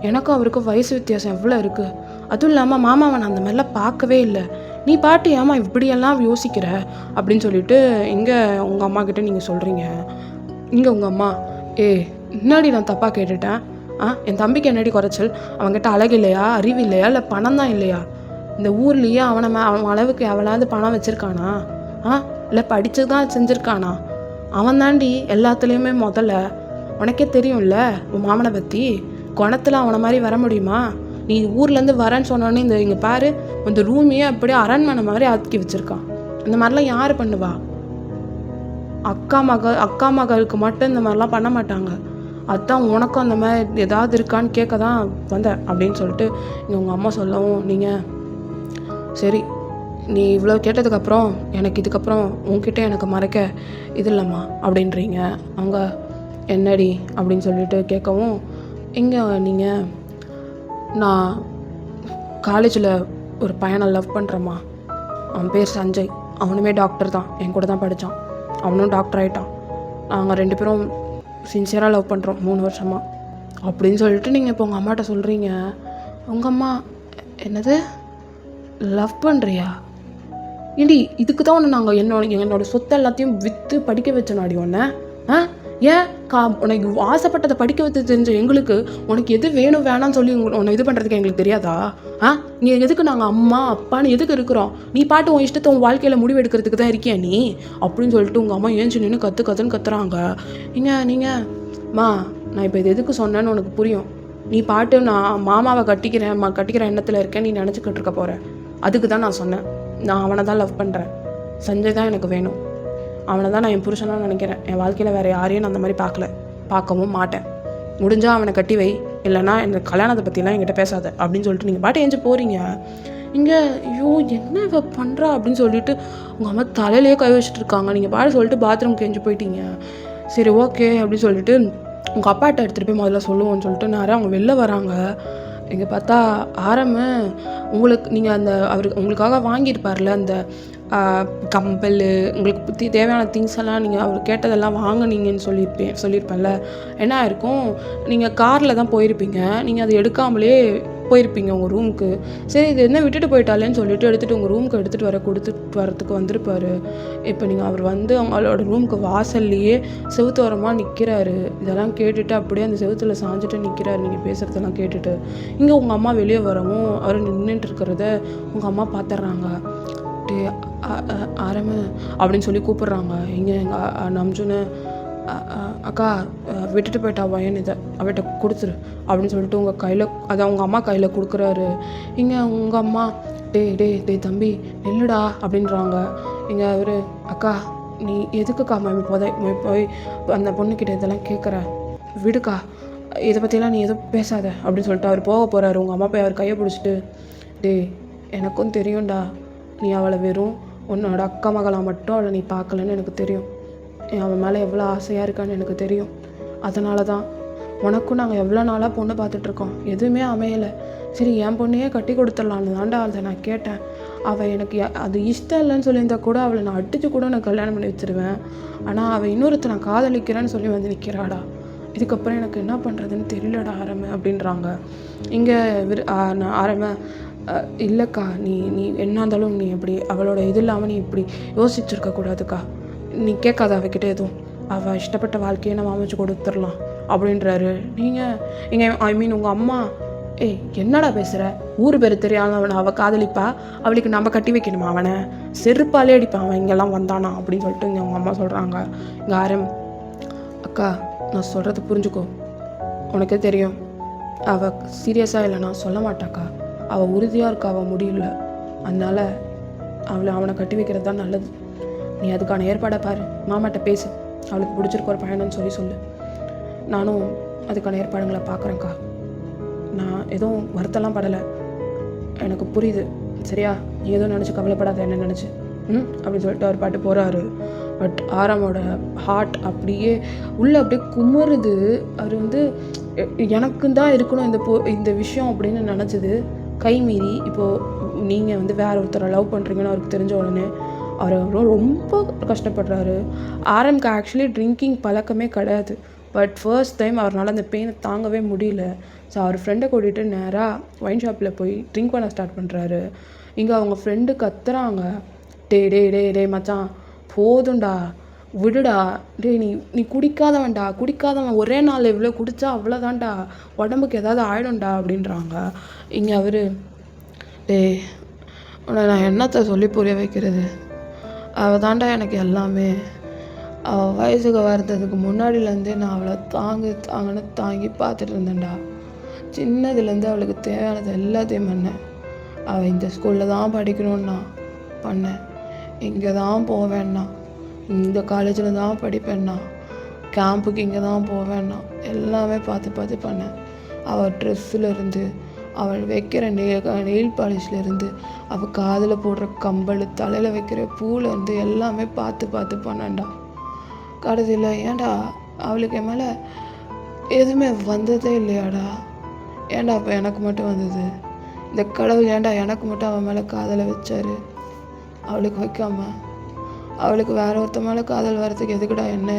எனக்கும் அவருக்கும் வயசு வித்தியாசம் எவ்வளோ இருக்குது, அதுவும் இல்லாமல் மாமாவை நான் அந்த மாதிரிலாம் பார்க்கவே இல்லை, நீ பாட்டு ஏமா இப்படியெல்லாம் யோசிக்கிற அப்படின்னு சொல்லிட்டு இங்கே உங்கள் அம்மா கிட்டே நீங்கள் சொல்கிறீங்க. இங்கே உங்கள் அம்மா, முன்னாடி நான் தப்பாக கேட்டுட்டேன், என் தம்பிக்கு என்னடி குறைச்சல், அவன்கிட்ட அழகு இல்லையா, அறிவு இல்லையா, இல்லை பணம் தான் இல்லையா, இந்த ஊர்லேயே அவன் அளவுக்கு எவனாவது பணம் வச்சுருக்கானா, இல்லை படித்து தான் செஞ்சுருக்கானா, அவன் தாண்டி எல்லாத்துலேயுமே முதல்ல. உனக்கே தெரியும்ல உன் மாமனை பற்றி, குணத்தில் அவனை மாதிரி வர முடியுமா, நீ ஊர்லேருந்து வரேன்னு சொன்னோன்னே இங்கே பாரு இந்த ரூமையே அப்படியே அரண்மனை மாதிரி ஆக்கி வச்சுருக்கான், இந்த மாதிரிலாம் யார் பண்ணுவா, அக்கா மகளுக்கு மட்டும் இந்த மாதிரிலாம் பண்ண மாட்டாங்க, அதுதான் உனக்கும் அந்த மாதிரி ஏதாவது இருக்கான்னு கேட்க தான் வந்தேன் அப்படின்னு சொல்லிட்டு இங்கே உங்கள் அம்மா சொல்லவும், நீங்கள் சரி நீ இவ்வளோ கேட்டதுக்கப்புறம் எனக்கு இதுக்கப்புறம் உன்கிட்ட எனக்கு மறைக்க இது இல்லைம்மா அப்படின்றீங்க. அவங்க என்னடி அப்படின்னு சொல்லிட்டு கேட்கவும், இங்கே நீங்கள் நான் காலேஜில் ஒரு பையனை லவ் பண்ணுறேம்மா, அவன் பேர் சஞ்சய், அவனுமே டாக்டர் தான், என் கூட தான் படித்தான், அவனும் டாக்டர் ஆகிட்டான், நாங்கள் 2 பேரும் சின்சியராக லவ் பண்ணுறோம் 3 வருஷமாக அப்படின்னு சொல்லிட்டு நீங்கள் இப்போ உங்கள் அம்மாட்ட சொல்கிறீங்க. உங்கள் அம்மா என்னது லவ் பண்ணுறியா, ஏண்டி இதுக்கு தான் ஒன்று நாங்கள் என்னோடய சொத்தை எல்லாத்தையும் விற்று படிக்க வச்சோனாடி ஒன்று, ஏன் உனக்கு ஆசைப்பட்டதை படிக்க வைத்து தெரிஞ்ச எங்களுக்கு உனக்கு எது வேணும் வேணான்னு சொல்லி உன்னை இது பண்ணுறதுக்கு எங்களுக்கு தெரியாதா, நீ எதுக்கு நாங்கள் அம்மா அப்பான்னு எதுக்கு இருக்கிறோம், நீ பாட்டு உன் இஷ்டத்தை உன் வாழ்க்கையில் முடிவு எடுக்கிறதுக்கு தான் இருக்கியா நீ அப்படின்னு சொல்லிட்டு உங்கள் அம்மா ஏஞ்சி நின்று கற்றுன்னு கத்துறாங்க. நீங்கள் நான் இப்போ இது எதுக்கு சொன்னேன்னு உனக்கு புரியும், நீ பாட்டு நான் மாமாவை கட்டிக்கிற எண்ணத்தில் இருக்கேன் நீ நினச்சிக்கிட்டு இருக்க போகிற, அதுக்கு தான் நான் சொன்னேன், நான் அவனை தான் லவ் பண்ணுறேன், சஞ்சய் தான் எனக்கு வேணும், அவனை தான் நான் என் புருஷனாக நினைக்கிறேன், என் வாழ்க்கையில் வேறு யாரையும் நான் அந்த மாதிரி பார்க்கவும் மாட்டேன், முடிஞ்சால் அவனை கட்டி வை, இல்லைனா எனக்கு கல்யாணத்தை பற்றிலாம் என்கிட்ட பேசாத அப்படின்னு சொல்லிட்டு நீங்கள் பாட்டு ஏஞ்சி போகிறீங்க. இங்கே ஐயோ என்ன இவ பண்ணுறா அப்படின்னு சொல்லிட்டு உங்கள் அம்மா தலையிலேயே கை வச்சுட்டு இருக்காங்க. நீங்கள் பாட்டு சொல்லிட்டு பாத்ரூம்க்கு ஏஞ்சி போயிட்டீங்க. சரி ஓகே அப்படின்னு சொல்லிட்டு உங்கள் அப்பாட்ட எடுத்துகிட்டு போய் முதல்ல சொல்லுவோன்னு சொல்லிட்டு நேரம் அவங்க வெளில வராங்க. இங்கே பார்த்தா நீங்கள் அந்த உங்களுக்காக வாங்கியிருப்பார்ல அந்த கம்பல், உங்களுக்கு தேவையான திங்ஸ் எல்லாம் நீங்கள் அவர் கேட்டதெல்லாம் வாங்கினீங்கன்னு சொல்லியிருப்பேன்ல, என்ன ஆயிருக்கும், நீங்கள் காரில் தான் போயிருப்பீங்க, நீங்கள் அதை எடுக்காமலே போயிருப்பீங்க உங்கள் ரூமுக்கு. சரி இது என்ன விட்டுட்டு போயிட்டாலேன்னு சொல்லிட்டு எடுத்துகிட்டு உங்கள் ரூமுக்கு கொடுத்துட்டு வரத்துக்கு வந்திருப்பார். இப்போ நீங்கள் அவர் அவங்களோட ரூமுக்கு வாசல்லையே செவுத்தோரமாக நிற்கிறாரு. இதெல்லாம் கேட்டுட்டு அப்படியே அந்த செவுத்தில் சாஞ்சிட்டு நிற்கிறாரு நீங்கள் பேசுகிறதெல்லாம் கேட்டுட்டு. இங்கே உங்கள் அம்மா வெளியே வரவும் அவர் நின்றுட்டு இருக்கிறத உங்கள் அம்மா பார்த்துட்றாங்க. ஆரம்ப அப்படின்னு சொல்லி கூப்பிட்றாங்க. இங்கே எங்கள் நம்ஜுன்னு அக்கா விட்டுட்டு போயிட்டா பையன், இதை அவட்ட கொடுத்துரு அப்படின்னு சொல்லிட்டு உங்கள் கையில் அதை உங்கள் அம்மா கையில் கொடுக்குறாரு. இங்கே உங்கள் அம்மா டே தம்பி நில்லுடா அப்படின்றாங்க. இங்கே அவர் அக்கா நீ எதுக்குக்கா போய் அந்த பொண்ணுக்கிட்ட இதெல்லாம் கேட்குற, விடுக்கா இதை பற்றிலாம் நீ எதுவும் பேசாத அப்படின்னு சொல்லிட்டு அவர் போக போகிறாரு. உங்கள் அம்மா போய் அவர் கையை பிடிச்சிட்டு எனக்கும் தெரியும்டா, நீ அவளை வெறும் உன்னோட அக்கா மகளாக மட்டும் அவளை நீ பார்க்கலன்னு எனக்கு தெரியும், அவன் மேலே எவ்வளோ ஆசையாக இருக்கான்னு எனக்கு தெரியும், அதனால தான் உனக்கும் நாங்கள் எவ்வளோ நாளாக பொண்ணு பார்த்துட்ருக்கோம், எதுவுமே அமையலை, சரி என் பொண்ணையே கட்டி கொடுத்துடலான்னு தாண்டா அதை நான் கேட்டேன், அவள் எனக்கு அது இஷ்டம் இல்லைன்னு சொல்லியிருந்தா கூட அவளை நான் அடித்து கூட நான் கல்யாணம் பண்ணி வச்சுருவேன், ஆனால் அவள் இன்னொருத்த நான் காதலிக்கிறேன்னு சொல்லி வந்து நிற்கிறாடா, இதுக்கப்புறம் எனக்கு என்ன பண்ணுறதுன்னு தெரியலடா ஆரம்ப அப்படின்றாங்க. இங்கே ஆரம்ப இல்லைக்கா நீ என்ன இருந்தாலும் நீ இப்படி அவளோட இது இல்லாமல் நீ இப்படி யோசிச்சுருக்கக்கூடாதுக்கா, நீ கேட்காத அவகிட்ட எதுவும், அவள் இஷ்டப்பட்ட வாழ்க்கையை நம்ம அமைச்சு கொடுத்துடலாம் அப்படின்றாரு. நீங்கள் உங்கள் அம்மா ஏய் என்னடா பேசுகிற? ஊர் பேர் தெரியாமல் அவள் காதலிப்பா, அவளுக்கு நம்ம கட்டி வைக்கணுமா அவனை? செருப்பாலே அடிப்பான் அவன் இங்கெல்லாம் வந்தானா அப்படின்னு சொல்லிட்டு இங்கே அவங்க அம்மா சொல்கிறாங்க. இங்கே ஆரம், அக்கா நான் சொல்கிறத புரிஞ்சுக்கோ, உனக்கே தெரியும் அவள் சீரியஸாக இல்லைனா சொல்ல மாட்டாக்கா. அவள் உறுதியாக இருக்கா, அவள் முடியல. அதனால் அவனை கட்டி வைக்கிறது தான் நல்லது. நீ அதுக்கான ஏற்பாடை பாரு, மாமாட்ட பேசு, அவளுக்கு பிடிச்சிருக்க ஒரு பையனுன்னு சொல்லு. நானும் அதுக்கான ஏற்பாடுங்களை பார்க்குறேன்க்கா. நான் எதுவும் வருத்தம்லாம் படலை, எனக்கு புரியுது சரியா? நீ எதுவும் நினச்சி கவலைப்படாத, என்ன நினச்சி அப்படின்னு சொல்லிட்டு அவர் பாட்டு போகிறாரு. பட் ஆரமோட ஹார்ட் அப்படியே உள்ளே அப்படியே குமுறுது. அவர் வந்து எனக்கு தான் இருக்கணும் இந்த விஷயம் அப்படின்னு நினச்சது கை மீறி இப்போது நீங்கள் வந்து வேற ஒருத்தரை லவ் பண்ணுறீங்கன்னு அவருக்கு தெரிஞ்ச உடனே அவர் ரொம்ப கஷ்டப்படுறாரு. ஆரம்க்கு ஆக்சுவலி ட்ரிங்கிங் பழக்கமே கிடையாது. பட் ஃபர்ஸ்ட் டைம் அவரால் அந்த பெயினை தாங்கவே முடியல. ஸோ அவர் ஃப்ரெண்டை கூட்டிகிட்டு நேராக ஒயின் ஷாப்பில் போய் ட்ரிங்க் பண்ண ஸ்டார்ட் பண்ணுறாரு. இங்கே அவங்க ஃப்ரெண்டு கத்துறாங்க, டே மச்சான் போதும்டா, விடுடா, நீ குடிக்காதவன் ஒரே நாள் எவ்வளோ குடித்தா அவ்வளோதான்டா, உடம்புக்கு ஏதாவது ஆகிடும்டா அப்படின்றாங்க. இங்கே அவர், உன்னை நான் என்னத்தை சொல்லி புரிய வைக்கிறது, அவள் தாண்டா எனக்கு எல்லாமே. அவள் வயசுக்கு வர்றதுக்கு முன்னாடியிலேருந்தே நான் அவளை தாங்கி பார்த்துட்டு இருந்தேன்டா. சின்னதுலேருந்து அவளுக்கு தேவையானது எல்லாத்தையும் பண்ணேன். அவள் இந்த ஸ்கூலில் தான் படிக்கணும்னா பண்ணேன், இங்கே தான் போவேன்னா, இந்த காலேஜில் தான் படிப்பேன்னா, கேம்புக்கு இங்கே தான் போவேன்னா, எல்லாமே பார்த்து பண்ணேன். அவள் ட்ரெஸ்ஸுலேருந்து, அவள் வைக்கிற நெயில் பாலிஷ்லேருந்து, அவள் காதில் போடுற கம்பல், தலையில் வைக்கிற பூலேருந்து எல்லாமே பார்த்து பண்ணேன்டா. கடைசியில் ஏன்டா அவளுக்கு என் மேலே எதுவுமே வந்ததே இல்லையாடா? ஏன்டா அப்போ எனக்கு மட்டும் வந்தது? இந்த கடவுள் ஏன்டா எனக்கு மட்டும் அவன் மேலே காதலை வச்சாரு, அவளுக்கு வைக்காம? அவளுக்கு வேற ஒருத்த மேலே காதல் வர்றதுக்கு எதுக்குடா என்ன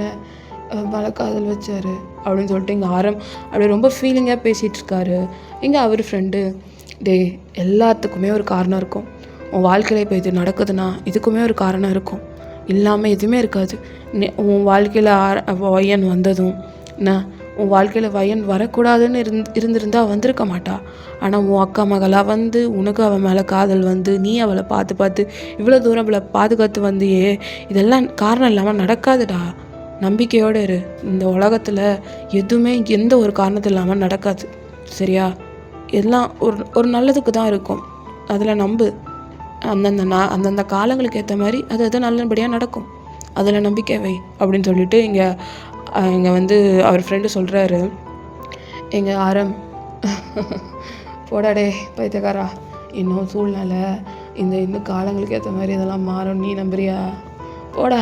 மேலே காதல் வச்சாரு அப்படின்னு சொல்லிட்டு இங்கே ஆரம் அப்படி ரொம்ப ஃபீலிங்காக பேசிகிட்டு இருக்காரு. இங்கே அவர் ஃப்ரெண்டு, எல்லாத்துக்குமே ஒரு காரணம் இருக்கும். உன் வாழ்க்கையில் இப்போ இது நடக்குதுன்னா இதுக்குமே ஒரு காரணம் இருக்கும், இல்லாமல் எதுவுமே இருக்காது. உன் வாழ்க்கையில் வயன் வந்ததும் உன் வாழ்க்கையில் வயன் வரக்கூடாதுன்னு இருந்திருந்தால் வந்திருக்க மாட்டா. ஆனால் உன் அக்கா மகளாக வந்து உனக்கு அவன் மேலே காதல் வந்து நீ அவளை பார்த்து இவ்வளோ தூரம் அவளை பாதுகாத்து வந்தியே, இதெல்லாம் காரணம் இல்லாமல் நடக்காதுடா. நம்பிக்கையோடு இரு, இந்த உலகத்தில் எதுவுமே எந்த ஒரு காரணத்து இல்லாமல் நடக்காது சரியா? எல்லாம் ஒரு நல்லதுக்கு தான் இருக்கும், அதில் நம்பு. அந்தந்த காலங்களுக்கு ஏற்ற மாதிரி அது நல்லபடியாக நடக்கும், அதில் நம்பிக்கை வை அப்படின்னு சொல்லிட்டு இங்கே வந்து அவர் ஃப்ரெண்டு சொல்கிறாரு. எங்கள் ஆரம், போடாடே பைத்தியக்காரா, இன்னும் சூழ்நிலை இன்னும் காலங்களுக்கு ஏற்ற மாதிரி இதெல்லாம் மாறும், நீ நம்புறியா? போடா,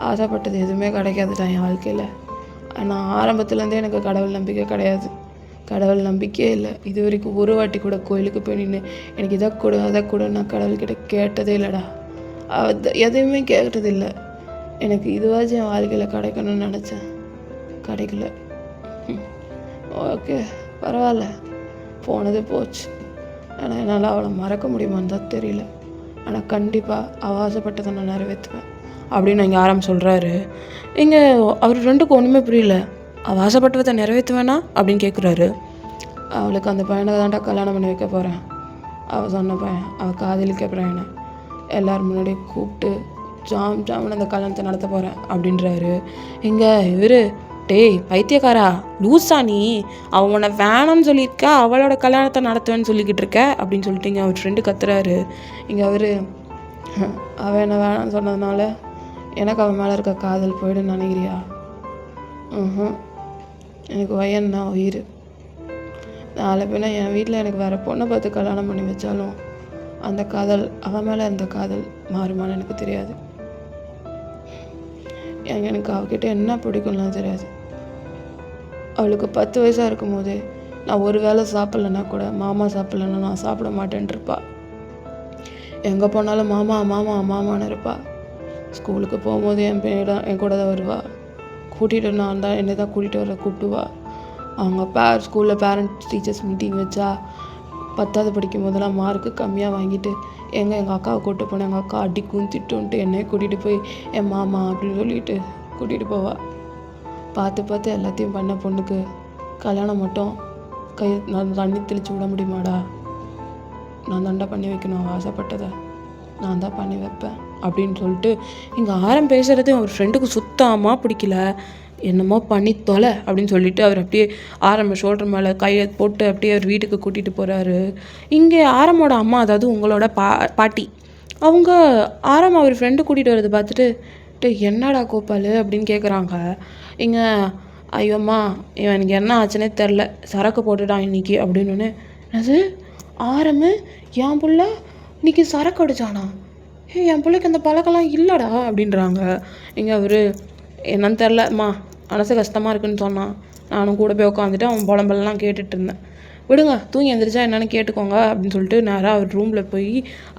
ஆசைப்பட்டது எதுவுமே கிடைக்காதுடா என் வாழ்க்கையில். ஆனால் ஆரம்பத்துலேருந்தே எனக்கு கடவுள் நம்பிக்கை கிடையாது, கடவுள் நம்பிக்கையே இல்லை. இது வரைக்கும் ஒரு வாட்டி கூட கோயிலுக்கு போய் நின்று எனக்கு இதை கொடு அதை கொடு நான் கடவுள்கிட்ட கேட்டதே இல்லைடா. எதையுமே கேட்டதில்லை. எனக்கு இதுவாச்சும் என் வாழ்க்கையில் கிடைக்கணும்னு நினச்சேன், கிடைக்கல. ஓகே பரவாயில்ல, போனது போச்சு. ஆனால் என்னால் அவளை மறக்க முடியுமான்னு தான் தெரியல. ஆனால் கண்டிப்பாக அவள் ஆசைப்பட்டதை நான் நிறைவேற்றுவேன் அப்படின்னு இங்கே ஆரம் சொல்கிறாரு. இங்கே அவர் ஃப்ரெண்டுக்கு ஒன்றுமே புரியல. அவள் ஆசைப்பட்டதை நிறைவேற்றுவேனா அப்படின்னு கேட்குறாரு. அவளுக்கு அந்த பையனை தான்டா கல்யாணம் பண்ணி வைக்க போகிறேன், அவள் சொன்ன பையன், அவள் காதலிக்க பையனை எல்லோரும் முன்னாடியே கூப்பிட்டு ஜாமுன்னு அந்த கல்யாணத்தை நடத்த போகிறேன் அப்படின்றாரு. இங்கே இவர், பைத்தியக்காரா லூஸா நீ, அவன் உன்னை வேணாம்னு சொல்லியிருக்கா, அவளோட கல்யாணத்தை நடத்துவேன்னு சொல்லிக்கிட்டு இருக்க அப்படின்னு சொல்லிட்டு இங்கே அவர் ஃப்ரெண்டு கத்துறாரு. இங்கே அவர், அவன் என்ன வேணாம்னு சொன்னதுனால எனக்கு அவன் மேலே இருக்க காதல் போய்டுன்னு நினைக்கிறியா? எனக்கு வயன்னா உயிர். நாளை பின்ன என் வீட்டில் எனக்கு வேறு பொண்ணை பார்த்து கல்யாணம் பண்ணி வச்சாலும் அந்த காதல், அவன் மேலே அந்த காதல் மாறுமான்னு எனக்கு தெரியாது. எனக்கு அவகிட்ட என்ன பிடிக்கும்லாம் தெரியாது. அவளுக்கு 10 வயசாக இருக்கும் போதே நான் ஒரு வேளை சாப்பிட்லன்னா கூட, மாமா சாப்பிட்லன்னா நான் சாப்பிட மாட்டேன்ருப்பா. எங்கே போனாலும் மாமான்னு இருப்பா. ஸ்கூலுக்கு போகும்போது என் கூட தான் வருவா. கூட்டிகிட்டு நான் தான் என்னை தான் கூப்பிட்டுவா. அவங்க ஸ்கூலில் பேரண்ட்ஸ் டீச்சர்ஸ் மீட்டிங் வச்சா 10வது படிக்கும் போதெல்லாம் மார்க்கு கம்மியாக வாங்கிட்டு எங்கள் அக்காவை கூப்பிட்டு போனேன். எங்கள் அக்கா அடிக்கும் திட்டுன்ட்டு என்னையே கூட்டிகிட்டு போய் என் மாமா அப்படின்னு சொல்லிட்டு கூட்டிகிட்டு போவாள். பார்த்து எல்லாத்தையும் பண்ண பொண்ணுக்கு கல்யாணம் மட்டும் நான் தண்ணி தெளித்து விட முடியுமாடா? நான் தாண்டா பண்ணி வைக்கணும், அவள் ஆசைப்பட்டதை நான் தான் பண்ணி வைப்பேன் அப்படின்னு சொல்லிட்டு இங்கே ஆரம் பேசுகிறது அவர் ஃப்ரெண்டுக்கு சுத்தமாக பிடிக்கல. என்னமோ பண்ணி தொலை அப்படின்னு சொல்லிட்டு அவர் அப்படியே ஆரம்ப ஷோல்டர் மேலே கையை போட்டு அப்படியே அவர் வீட்டுக்கு கூட்டிகிட்டு போகிறாரு. இங்கே ஆரமோட அம்மா, அதாவது உங்களோட பாட்டி, அவங்க ஆரம் அவர் ஃப்ரெண்டு கூட்டிகிட்டு வரதை பார்த்துட்டு என்னடா கோபால் அப்படின்னு கேட்குறாங்க. இங்கே ஐயோம்மா இவனுக்கு என்ன ஆச்சுன்னே தெரில, சரக்கு போட்டுட்டான் இன்னைக்கு அப்படின்னு. அது ஆரம்பு என் புள்ள இன்னைக்கு சரக்கு அடிச்சானா? என் பிள்ளைக்கு அந்த பழக்கம்லாம் இல்லைடா அப்படின்றாங்க. இங்கே அவர் என்னன்னு தெரிலம்மா, மனசு கஷ்டமாக இருக்குன்னு சொன்னான். நானும் கூட போய் உட்காந்துட்டு அவன் புலம்பெல்லாம் கேட்டுட்டு இருந்தேன். விடுங்க, தூங்கி எந்திரிச்சா என்னென்னு கேட்டுக்கோங்க அப்படின்னு சொல்லிட்டு நேராக அவர் ரூமில் போய்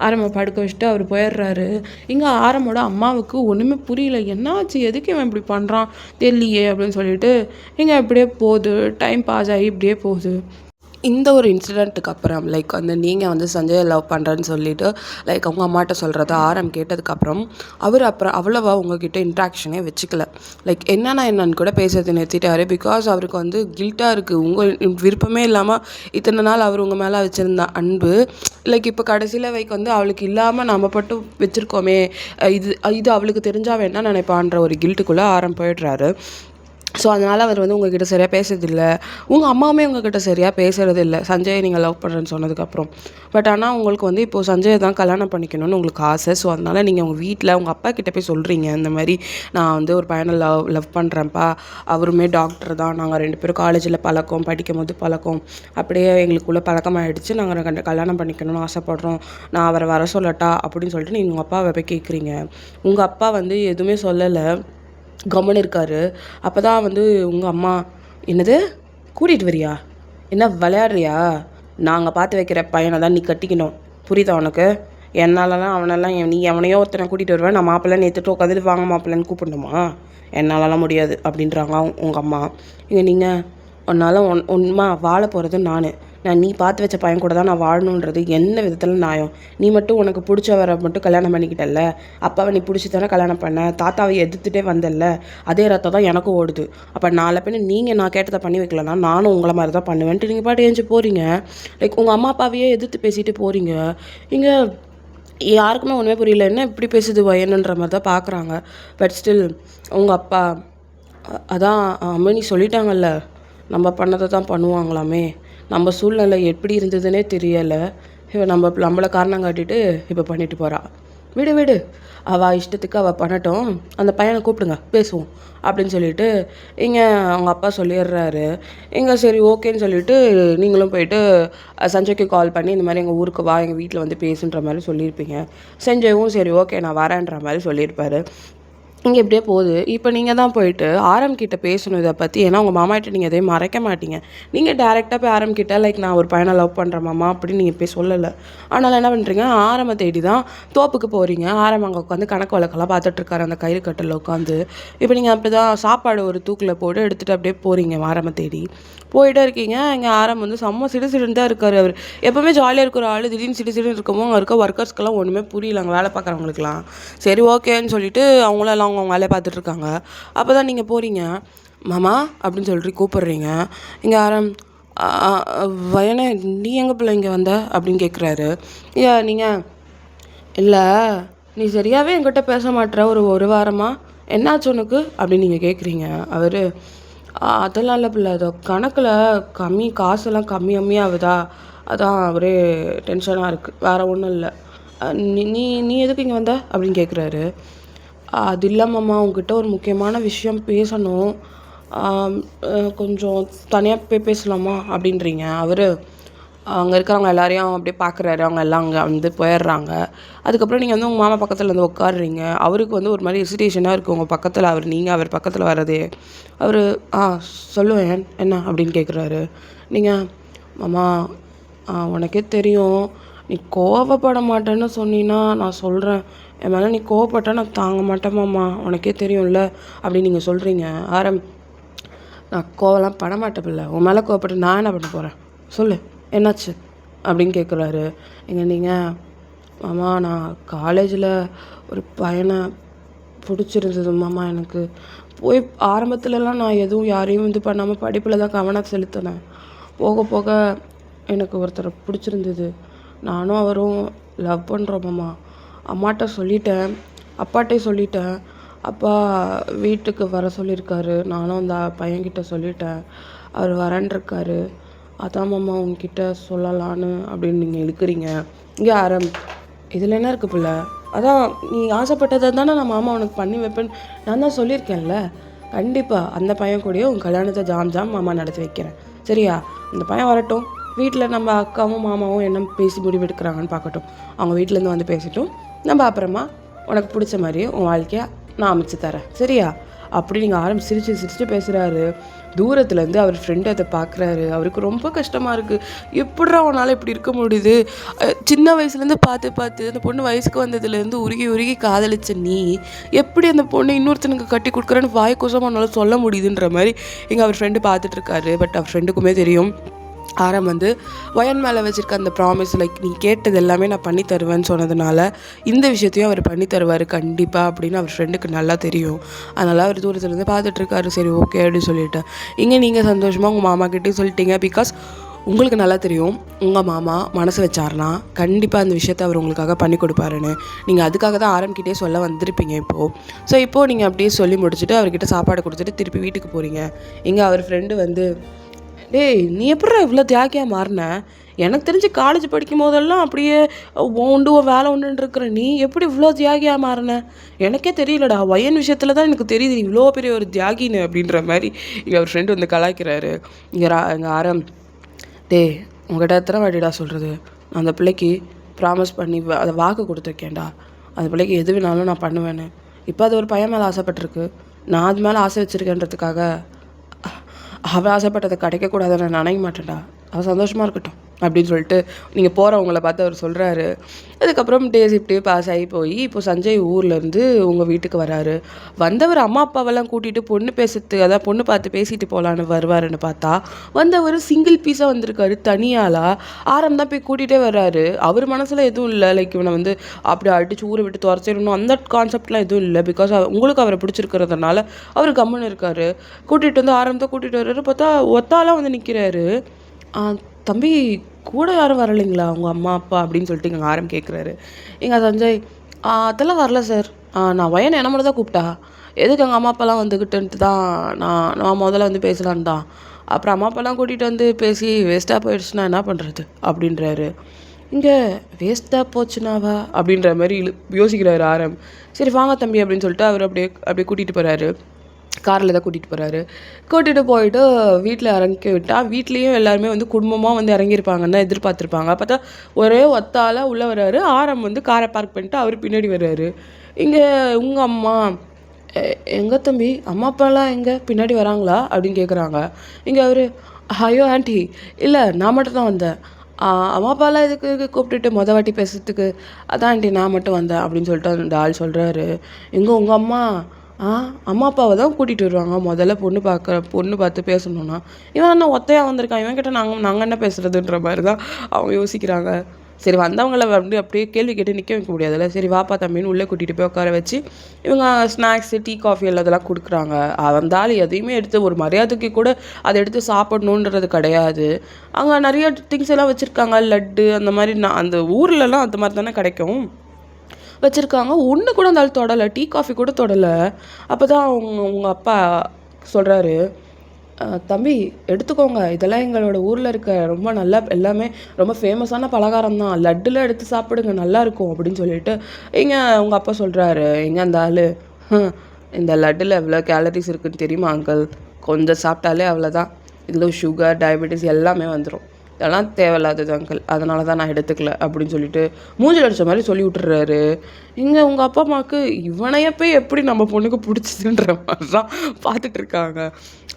ஆரம்பை படுக்க வச்சுட்டு அவர் போயிடுறாரு. இங்கே ஆரம்போட அம்மாவுக்கு ஒன்றுமே புரியல, என்னாச்சு, எதுக்கு இவன் இப்படி பண்ணுறான் தெரியலையே அப்படின்னு சொல்லிட்டு இங்கே இப்படியே போகுது, டைம் பாஸ் ஆகி இப்படியே போகுது. இந்த ஒரு இன்சிடெண்ட்டுக்கு அப்புறம் லைக் வந்து நீங்கள் வந்து சஞ்சயை லவ் பண்ணுறேன்னு சொல்லிவிட்டு லைக் அவங்க அம்மாட்ட சொல்கிறத ஆரம் கேட்டதுக்கப்புறம் அவர் அப்புறம் அவ்வளோவா உங்ககிட்ட இன்ட்ராக்ஷனே வச்சுக்கல. லைக் என்னன்னு கூட பேசுறது நிறுத்திட்டாரு. பிகாஸ் அவருக்கு வந்து கில்ட்டாக இருக்குது. உங்கள் விருப்பமே இல்லாமல் இத்தனை நாள் அவர் உங்கள் மேலே வச்சுருந்த அன்பு லைக் இப்போ கடைசியில் வந்து அவளுக்கு இல்லாமல் நம்ம மட்டும் வச்சுருக்கோமே, இது அவளுக்கு தெரிஞ்சால் வேணா நினைப்பான்ற ஒரு கில்ட்டுக்குள்ளே ஆரம் போயிடுறாரு. ஸோ அதனால் அவர் வந்து உங்ககிட்ட சரியாக பேசுறதில்ல. உங்கள் அம்மாவுமே உங்ககிட்ட சரியாக பேசுகிறது இல்லை சஞ்சயை நீங்கள் லவ் பண்ணுறேன்னு சொன்னதுக்கப்புறம். பட் ஆனால் உங்களுக்கு வந்து இப்போது சஞ்சயை தான் கல்யாணம் பண்ணிக்கணும்னு உங்களுக்கு ஆசை. ஸோ அதனால் நீங்கள் உங்கள் வீட்டில் உங்கள் அப்பா கிட்டே போய் சொல்கிறீங்க, இந்த மாதிரி நான் வந்து ஒரு பையனை லவ் பண்ணுறேன்ப்பா, அவருமே டாக்டர் தான், நாங்கள் 2 பேரும் காலேஜில் பழக்கம், படிக்கும் போது பழக்கம், அப்படியே எங்களுக்குள்ளே பழக்கமாகிடுச்சு, நாங்கள் கல்யாணம் பண்ணிக்கணும்னு ஆசைப்பட்றோம், நான் அவரை வர சொல்லட்டா அப்படின்னு சொல்லிட்டு நீங்கள் உங்கள் அப்பாவை போய் கேட்குறீங்க. உங்கள் அப்பா வந்து எதுவுமே சொல்லலை, கம்முன்னு இருக்காரு. அப்போ தான் வந்து உங்கள் அம்மா, என்னது கூட்டிகிட்டு வரியா, என்ன விளையாடுறியா, நாங்கள் பார்த்து வைக்கிற பையனை தான் நீ கட்டிக்கணும், புரியுதா உனக்கு, என்னாலலாம் அவனெல்லாம் நீ எவனையோ ஒருத்தனை கூட்டிகிட்டு வருவேன், நான் மாப்பிள்ளைன்னு ஏற்றுட்டு உட்காந்துட்டு வாங்க மாப்பிள்ளைன்னு கூப்பிடணுமா, என்னாலலாம் முடியாது அப்படின்றாங்க உங்கள் அம்மா. இங்கே நீங்கள் உன்னால் உண்மை வாழ போகிறது நான் நீ பார்த்து வச்ச பையன் கூட தான் நான் வாழணுன்றது என்ன விதத்தில் நியாயம்? நீ மட்டும் உனக்கு பிடிச்சவரை மட்டும் கல்யாணம் பண்ணிக்கிட்டல்ல, அப்பாவை நீ பிடிச்சி தானே கல்யாணம் பண்ண, தாத்தாவை எதிர்த்துட்டே வந்தல்ல, அதே ரத்தம் தான் எனக்கும் ஓடுது. அப்போ நாளை பின்ன நீங்கள் நான் கேட்டதை பண்ணி வைக்கலன்னா நானும் உங்களை மாதிரி தான் பண்ணுவேன்ட்டு நீங்கள் பாட்டு ஏஞ்சி போகிறீங்க. லைக் உங்கள் அம்மா அப்பாவையே எதிர்த்து பேசிட்டு போகிறீங்க. இங்கே யாருக்குமே ஒன்றுமே புரியல, என்ன இப்படி பேசுது வயனுன்ற மாதிரி தான் பார்க்குறாங்க. பட் ஸ்டில் உங்கள் அப்பா அதான் அம்மனி சொல்லிட்டாங்கல்ல, நம்ம பண்ணதை தான் பண்ணுவாங்களாமே, நம்ம சூழ்நிலை எப்படி இருந்ததுன்னே தெரியலை, இவன் நம்மளை காரணம் காட்டிட்டு இப்போ பண்ணிட்டு போகிறா, விடு அவள் இஷ்டத்துக்கு அவள் பண்ணட்டும், அந்த பையனை கூப்பிடுங்க பேசுவோம் அப்படின்னு சொல்லிட்டு இங்கே அவங்க அப்பா சொல்லிடுறாரு. இங்கே சரி ஓகேன்னு சொல்லிவிட்டு நீங்களும் போயிட்டு சஞ்சய்க்கு கால் பண்ணி இந்த மாதிரி எங்கள் ஊருக்கு வா, எங்கள் வீட்டில் வந்து பேசுன்ற மாதிரி சொல்லியிருப்பீங்க. சஞ்சயும் சரி ஓகே நான் வரேன்ற மாதிரி சொல்லியிருப்பாரு. இங்கே இப்படியே போகுது. இப்போ நீங்கள் தான் போயிட்டு கிட்ட பேசணும் இதை பற்றி. ஏன்னா உங்கள் மாமாகிட்ட நீங்கள் எதையும் மறைக்க மாட்டீங்க. நீங்கள் டேரெக்டாக போய் கிட்ட லைக் நான் ஒரு பையனை லவ் பண்ணுறேன் மாமா அப்படின்னு நீங்கள் போய் சொல்லலை. ஆனால் என்ன பண்ணுறீங்க, ஆரம்பை தேடி தான் தோப்புக்கு போகிறீங்க. அங்கே உட்காந்து கணக்கு வழக்கெல்லாம் பார்த்துட்ருக்காரு அந்த கயிறு கட்டில் உட்காந்து. இப்போ நீங்கள் அப்படி தான் சாப்பாடு ஒரு தூக்கில் போட்டு எடுத்துகிட்டு அப்படியே போகிறீங்க ஆரம்பை தேடி. போயிட்டே இருக்கீங்க. இங்கே வந்து செம்ம சிடுசிடுன்னு தான் இருக்கார். அவர் எப்போவுமே ஜாலியாக இருக்கிற ஆள் திடீர்னு சிடுசிடுன்னு இருக்கவும் அங்கே இருக்க ஒர்க்கர்ஸ்க்கெல்லாம் ஒன்றுமே புரியல, அங்கே வேலை பார்க்குறவங்களுக்குலாம். சரி ஓகேன்னு சொல்லிட்டு அவங்களாம் அவங்க வேலையை பார்த்துட்ருக்காங்க. அப்போ தான் நீங்கள் போகிறீங்க, மாமா அப்படின்னு சொல்லிட்டு கூப்பிட்றீங்க. இங்கே வயனே நீ எங்கே பிள்ளை இங்கே வந்த அப்படின்னு கேட்குறாரு. நீங்கள் இல்லை நீ சரியாகவே என்கிட்ட பேச மாட்டேற ஒரு வாரமாக, என்னாச்சு உனக்கு அப்படின்னு நீங்கள் கேட்குறீங்க. அவர் அதெல்லாம் இல்லை பிள்ளை, அதோ கணக்கில் காசெல்லாம் கம்மியாகுதா, அதான் ஒரே டென்ஷனாக இருக்குது, வேறு ஒன்றும் இல்லை. நீ நீ எதுக்கு இங்கே வந்த அப்படின்னு கேட்குறாரு. அது இல்லாமம்மா உங்ககிட்ட ஒரு முக்கியமான விஷயம் பேசணும், கொஞ்சம் தனியாக போய் பேசலாமா அப்படின்றீங்க. அவர் அங்கே இருக்கிறவங்க எல்லாரையும் அப்படியே பார்க்குறாரு. அவங்க எல்லாம் அங்கே வந்து போயிடுறாங்க. அதுக்கப்புறம் நீங்கள் வந்து உங்கள் மாமா பக்கத்தில் வந்து உட்காடுறீங்க. அவருக்கு வந்து ஒரு மாதிரி ஹெசிடேஷனாக இருக்குது உங்கள் பக்கத்தில் அவர் பக்கத்தில் வர்றதே. அவர் சொல்லுவேன் என்ன அப்படின்னு கேட்குறாரு. நீங்கள் மாமா உனக்கே தெரியும், நீ கோவப்பட மாட்டேன்னு சொன்னீன்னா நான் சொல்கிறேன், என் மேலே நீ கோவப்பட்டா நான் தாங்க மாட்டேன் மாமா, உனக்கே தெரியும்ல அப்படின்னு நீங்கள் சொல்கிறீங்க. நான் கோவலாம் பட மாட்டேன் பிள்ளை, உன் மேலே கோவப்பட்டு நான் என்ன பண்ண போகிறேன் சொல்லு, என்னாச்சு அப்படின்னு கேட்குறாரு. நீங்கள் மாமா நான் காலேஜில் ஒரு பையனை பிடிச்சிருந்தது மாமா, எனக்கு போய் ஆரம்பத்துலலாம் நான் எதுவும் யாரையும் இது பண்ணாமல் படிப்பில் தான் கவனம் செலுத்தினேன். போக போக எனக்கு ஒருத்தரை பிடிச்சிருந்தது. நானும் அவரும் லவ் பண்ணுறோம் மாமா. அம்மாட்ட சொல்லிட்டேன், அப்பாட்டையும் சொல்லிட்டேன். அப்பா வீட்டுக்கு வர சொல்லியிருக்காரு. நானும் அந்த பையன்கிட்ட சொல்லிட்டேன். அவர் வரேன்ருக்காரு. அதான் மாமா உங்ககிட்ட சொல்லலான்னு அப்படின்னு நீங்கள் இழுக்கிறீங்க. இங்கே ஆரம், இதில் என்ன இருக்குது பிள்ளை? அதான் நீ ஆசைப்பட்டதை தானே நான் மாமா உனக்கு பண்ணி வைப்பேன்னு நான் தான் சொல்லியிருக்கேன்ல. கண்டிப்பாக அந்த பையன் கூடயே உங்கள் கல்யாணத்தை ஜாம் ஜாம் மாமா நடத்தி வைக்கிறேன். சரியா? அந்த பையன் வரட்டும். வீட்டில் நம்ம அக்காவும் மாமாவும் என்ன பேசி முடிவெடுக்கிறாங்கன்னு பார்க்கட்டும். அவங்க வீட்டிலேருந்து வந்து பேசிட்டும். நம்ம அப்புறமா உனக்கு பிடிச்ச மாதிரியே உன் வாழ்க்கையை நான் அமைச்சு தரேன். சரியா? அப்படி நீங்கள் சிரித்து பேசுகிறாரு. தூரத்துலேருந்து அவர் ஃப்ரெண்டு அதை பார்க்குறாரு. அவருக்கு ரொம்ப கஷ்டமாக இருக்குது. எப்படிடா அவனால் இப்படி இருக்க முடியுது? சின்ன வயசுலேருந்து பார்த்து அந்த பொண்ணு வயசுக்கு வந்ததுலேருந்து உருகி காதலிச்ச நீ எப்படி அந்த பொண்ணு இன்னொருத்தனுக்கு கட்டி கொடுக்குறேன்னு வாய்க்கோசமாக அவனால் சொல்ல முடியுதுன்ற மாதிரி இங்கே அவர் ஃப்ரெண்டு பார்த்துட்ருக்காரு. பட் அவர் ஃப்ரெண்டுக்குமே தெரியும் ஆரம் வந்து வயன் மேலே வச்சுருக்க அந்த ப்ராமிஸ், லைக் நீ கேட்டது எல்லாமே நான் பண்ணி தருவேன்னு சொன்னதுனால இந்த விஷயத்தையும் அவர் பண்ணி தருவார் கண்டிப்பாக அப்படின்னு அவர் ஃப்ரெண்டுக்கு நல்லா தெரியும். அதனால் அவர் தூரத்துலேருந்து பார்த்துட்ருக்காரு. சரி ஓகே அப்படின்னு சொல்லிட்டேன். இங்கே நீங்கள் சந்தோஷமாக உங்கள் மாமா கிட்டேயும் சொல்லிட்டீங்க. பிகாஸ் உங்களுக்கு நல்லா தெரியும் உங்கள் மாமா மனசு வச்சார்னா கண்டிப்பாக அந்த விஷயத்தை அவர் உங்களுக்காக பண்ணி கொடுப்பாருன்னு. நீங்கள் அதுக்காக தான் ஆரம்பிக்கிட்டே சொல்ல வந்திருப்பீங்க இப்போது. ஸோ இப்போது நீங்கள் அப்படியே சொல்லி முடிச்சுட்டு அவர்கிட்ட சாப்பாடு கொடுத்துட்டு திருப்பி வீட்டுக்கு போகிறீங்க. இங்கே அவர் ஃப்ரெண்டு வந்து, டேய் நீ எப்படா இவ்வளோ தியாகியாக மாறின? எனக்கு தெரிஞ்சு காலேஜ் படிக்கும் போதெல்லாம் அப்படியே உண்டு வேலை உண்டுன்னு இருக்கிற நீ எப்படி இவ்வளோ தியாகியாக மாறின? எனக்கே தெரியலடா. வயன் விஷயத்தில் தான் எனக்கு தெரியுது நீ இவ்வளோ பெரிய ஒரு தியாகின்னு அப்படின்ற மாதிரி இங்கே அவர் ஃப்ரெண்டு வந்து கலாய்க்கிறாரு. இங்கே ஆரம், டேய் உங்கள்கிட்ட எத்தனை வாட்டிடா சொல்கிறது? நான் அந்த பிள்ளைக்கு ப்ராமிஸ் பண்ணி அதை வாக்கு கொடுத்துருக்கேன்டா. அந்த பிள்ளைக்கு எது வேணாலும் நான் பண்ணுவேன்னு. இப்போ அது ஒரு பையன் மேலே ஆசைப்பட்டிருக்கு. நான் அது மேலே ஆசை வச்சுருக்கேன்றதுக்காக அவள் ஆசைப்பட்டதை கிடைக்கக்கூடாதுன்னு நான் நினைக்க மாட்டேன்டா. அவள் சந்தோஷமாக இருக்கட்டும் அப்படின்னு சொல்லிட்டு நீங்கள் போகிறவங்கள பார்த்து அவர் சொல்கிறாரு. அதுக்கப்புறம் டேஸ் இப்படியே பாஸ் ஆகி போய் இப்போ சஞ்சய் ஊர்லேருந்து உங்கள் வீட்டுக்கு வராரு. வந்தவர் அம்மா அப்பாவெல்லாம் கூட்டிகிட்டு பொண்ணு பார்த்து பேசிட்டு போகலான்னு வருவாருன்னு பார்த்தா வந்தவர் சிங்கிள் பீஸாக வந்திருக்காரு. தனியாளாக ஆரம் தான் போய் கூட்டிகிட்டே வர்றாரு. அவர் மனசில் எதுவும் இல்லை, லைக் இவனை வந்து அப்படி அடித்து ஊரை விட்டு துரத்திடணும் அந்த கான்செப்ட்லாம் எதுவும் இல்லை. பிகாஸ் உங்களுக்கு அவரை பிடிச்சிருக்கிறதுனால அவர் கம்முன்னு இருக்காரு. கூட்டிகிட்டு வந்து ஆரம் தான் கூட்டிகிட்டு வர்றாரு. பார்த்தா ஒத்தாலாம் வந்து நிற்கிறாரு. தம்பி கூட யாரும் வரலைங்களா உங்கள் அம்மா அப்பா அப்படின்னு சொல்லிட்டு எங்கள் ஆரம் கேட்குறாரு. எங்கள் சஞ்சய், அதெல்லாம் வரல சார். நான் வயனை என்ன மட்டும் தான் கூப்பிட்டா. எதுக்கு எங்கள் அம்மா அப்பாலாம் வந்துக்கிட்டுன்ட்டு தான் நான் முதல்ல வந்து பேசலான்னு தான். அப்புறம் அம்மா அப்பாலாம் கூட்டிகிட்டு வந்து பேசி வேஸ்ட்டாக போயிடுச்சுன்னா என்ன பண்ணுறது அப்படின்றாரு. இங்கே வேஸ்ட்டாக போச்சுனாவா அப்படின்ற மாதிரி யோசிக்கிறாரு ஆரம். சரி வாங்க தம்பி அப்படின்னு சொல்லிட்டு அவர் அப்படியே கூட்டிகிட்டு போகிறாரு. காரில் தான் கூட்டிகிட்டு போயிட்டு வீட்டில் இறங்கி விட்டால் வீட்லேயும் எல்லாருமே வந்து குடும்பமாக வந்து இறங்கியிருப்பாங்கன்னு எதிர்பார்த்துருப்பாங்க. பார்த்தா ஒரே ஒத்தால் உள்ளே வர்றாரு. ஆரம் வந்து காரை பார்க் பண்ணிட்டு அவர் பின்னாடி வர்றாரு. இங்கே உங்கள் அம்மா எங்கே தம்பி அம்மா அப்பாலாம் எங்கே பின்னாடி வராங்களா அப்படின்னு கேட்குறாங்க. இங்கே அவர், ஐயோ ஆண்டி இல்லை நான் மட்டும் தான் வந்தேன். அம்மா அப்பாலாம் இதுக்கு கூப்பிட்டுட்டு வாட்டி பேசுறதுக்கு அதான் ஆண்டி நான் மட்டும் வந்தேன் அப்படின்னு சொல்லிட்டு அந்த ஆள் சொல்கிறாரு. எங்கே உங்கள் அம்மா? அம்மா அப்பாவை தான் கூட்டிகிட்டு வருவாங்க முதல்ல பொண்ணு பார்த்து பேசணுன்னா. இவன் என்ன ஒத்தையாக வந்திருக்கான், இவன் கிட்ட நாங்கள் என்ன பேசுகிறதுன்ற மாதிரி தான் அவங்க யோசிக்கிறாங்க. சரி வந்தவங்கள அப்படியே கேள்வி கேட்டு நிற்க வைக்க முடியாதுல்ல. சரி வாப்பா தம்பின்னு உள்ளே கூட்டிகிட்டு போய் உட்கார வச்சு இவங்க ஸ்நாக்ஸு டீ காஃபி எல்லாத்தெல்லாம் கொடுக்குறாங்க. வந்தாலும் எதையுமே எடுத்து ஒரு மரியாதைக்கு கூட அதை எடுத்து சாப்பிடணுன்றது கிடையாது. அங்கே நிறைய திங்ஸ் எல்லாம் வச்சுருக்காங்க. லட்டு அந்த மாதிரி அந்த ஊர்லலாம் அந்த மாதிரி தானே கிடைக்கும் வச்சுருக்காங்க. ஒன்று கூட அந்த ஆள் தொடலை, டீ காஃபி கூட தொடலை. அப்போ தான் உங்கள் அப்பா சொல்கிறாரு, தம்பி எடுத்துக்கோங்க, இதெல்லாம் எங்களோட ஊரில் இருக்க ரொம்ப நல்லா எல்லாமே ரொம்ப ஃபேமஸான பலகாரம் தான், லட்டுலாம் எடுத்து சாப்பிடுங்க நல்லாயிருக்கும் அப்படின்னு சொல்லிட்டு இங்கே உங்கள் அப்பா சொல்கிறாரு. எங்கே அந்த ஆள், இந்த லட்டில் எவ்வளோ கேலரிஸ் இருக்குதுன்னு தெரியுமா அங்கிள்? கொஞ்சம் சாப்பிட்டாலே அவ்வளோதான், இதில் சுகர் டயபெட்டிஸ் எல்லாமே வந்துடும், இதெல்லாம் தேவையில்லாதது அங்கிள், அதனால தான் நான் எடுத்துக்கல அப்படின்னு சொல்லிட்டு மூஞ்சில் அடித்த மாதிரி சொல்லி விட்டுறாரு. இங்கே உங்கள் அப்பா அம்மாவுக்கு இவனைய போய் எப்படி நம்ம பொண்ணுக்கு பிடிச்சதுன்ற மாதிரி தான் பார்த்துட்டு இருக்காங்க.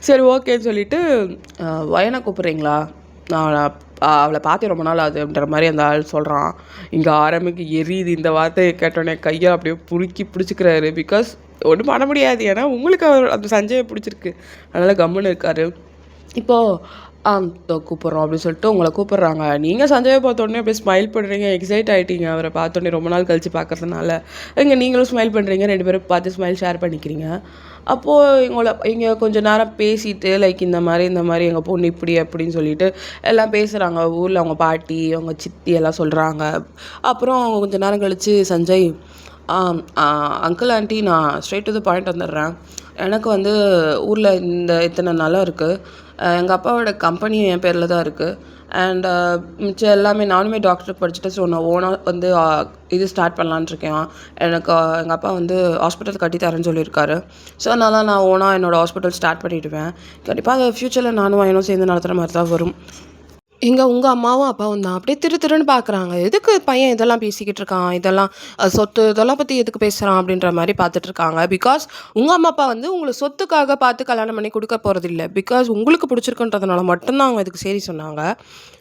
சரி ஓகேன்னு சொல்லிட்டு வயனை கூப்பிட்றீங்களா, நான் அவளை பார்த்து ரொம்ப நாள் ஆகுது அப்படின்ற மாதிரி அந்த ஆள் சொல்கிறான். இங்கே ஆரம்பிக்கு எரியுது. இந்த வார்த்தையை கேட்டோடனே கையை அப்படியே பிடிச்சிக்கிறாரு. பிகாஸ் ஒன்றும் பண்ண முடியாது, ஏன்னா உங்களுக்கு அந்த சஞ்சயை பிடிச்சிருக்கு, அதனால் கம்முன்னு இருக்காரு. இப்போது இதோ கூப்பிட்றோம் அப்படின்னு சொல்லிட்டு உங்களை கூப்பிட்றாங்க. நீங்கள் சஞ்சயை பார்த்தோன்னே அப்படியே ஸ்மைல் பண்ணுறீங்க, எக்ஸைட் ஆகிட்டீங்க அவரை பார்த்தோன்னே ரொம்ப நாள் கழித்து பார்க்கறதுனால. இங்கே நீங்களும் ஸ்மைல் பண்ணுறீங்க, 2 பேரும் பார்த்து ஸ்மைல் ஷேர் பண்ணிக்கிறீங்க. அப்போது இங்கே கொஞ்ச நேரம் பேசிட்டு லைக் இந்த மாதிரி எங்கள் பொண்ணு இப்படி அப்படின்னு சொல்லிட்டு எல்லாம் பேசுகிறாங்க. ஊரில் அவங்க பாட்டி, அவங்க சித்தி எல்லாம் சொல்கிறாங்க. அப்புறம் கொஞ்ச நேரம் கழித்து சஞ்சய், அங்கிள் ஆண்டி நான் ஸ்ட்ரெயிட் டு த பாயிண்ட் வந்துடுறேன். எனக்கு வந்து ஊரில் இத்தனை நிலம் இருக்குது. எங்கள் அப்பாவோட கம்பெனியும் என் பேரில் தான் இருக்குது. அண்ட் மிச்சம் எல்லாமே நானுமே டாக்டருக்கு படிச்சுட்டு, ஸோ நான் ஓனாக வந்து இது ஸ்டார்ட் பண்ணலான்னு இருக்கேன். எனக்கு எங்கள் அப்பா வந்து ஹாஸ்பிட்டல் கட்டி தரேன்னு சொல்லியிருக்காரு. ஸோ அதனால் நான் ஓனாக என்னோடய ஹாஸ்பிட்டல் ஸ்டார்ட் பண்ணிவிடுவேன். கண்டிப்பாக ஃப்யூச்சரில் நானும் வயனும் சேர்ந்து நடத்துகிற மாதிரி தான் வரும். இங்கே உங்கள் அம்மாவும் அப்பாவும் தான் அப்படியே திருன்னு பார்க்குறாங்க. எதுக்கு பையன் இதெல்லாம் பேசிக்கிட்டு இருக்கான், இதெல்லாம் சொத்து இதெல்லாம் பற்றி எதுக்கு பேசுகிறான் அப்படின்ற மாதிரி பார்த்துட்ருக்காங்க. பிகாஸ் உங்கள் அம்மா அப்பா வந்து உங்களை சொத்துக்காக பார்த்து கல்யாணம் பண்ணி கொடுக்க போகிறதில்ல. பிகாஸ் உங்களுக்கு பிடிச்சிருக்குன்றதுனால மட்டும்தான் அவங்க இதுக்கு சரி சொன்னாங்க.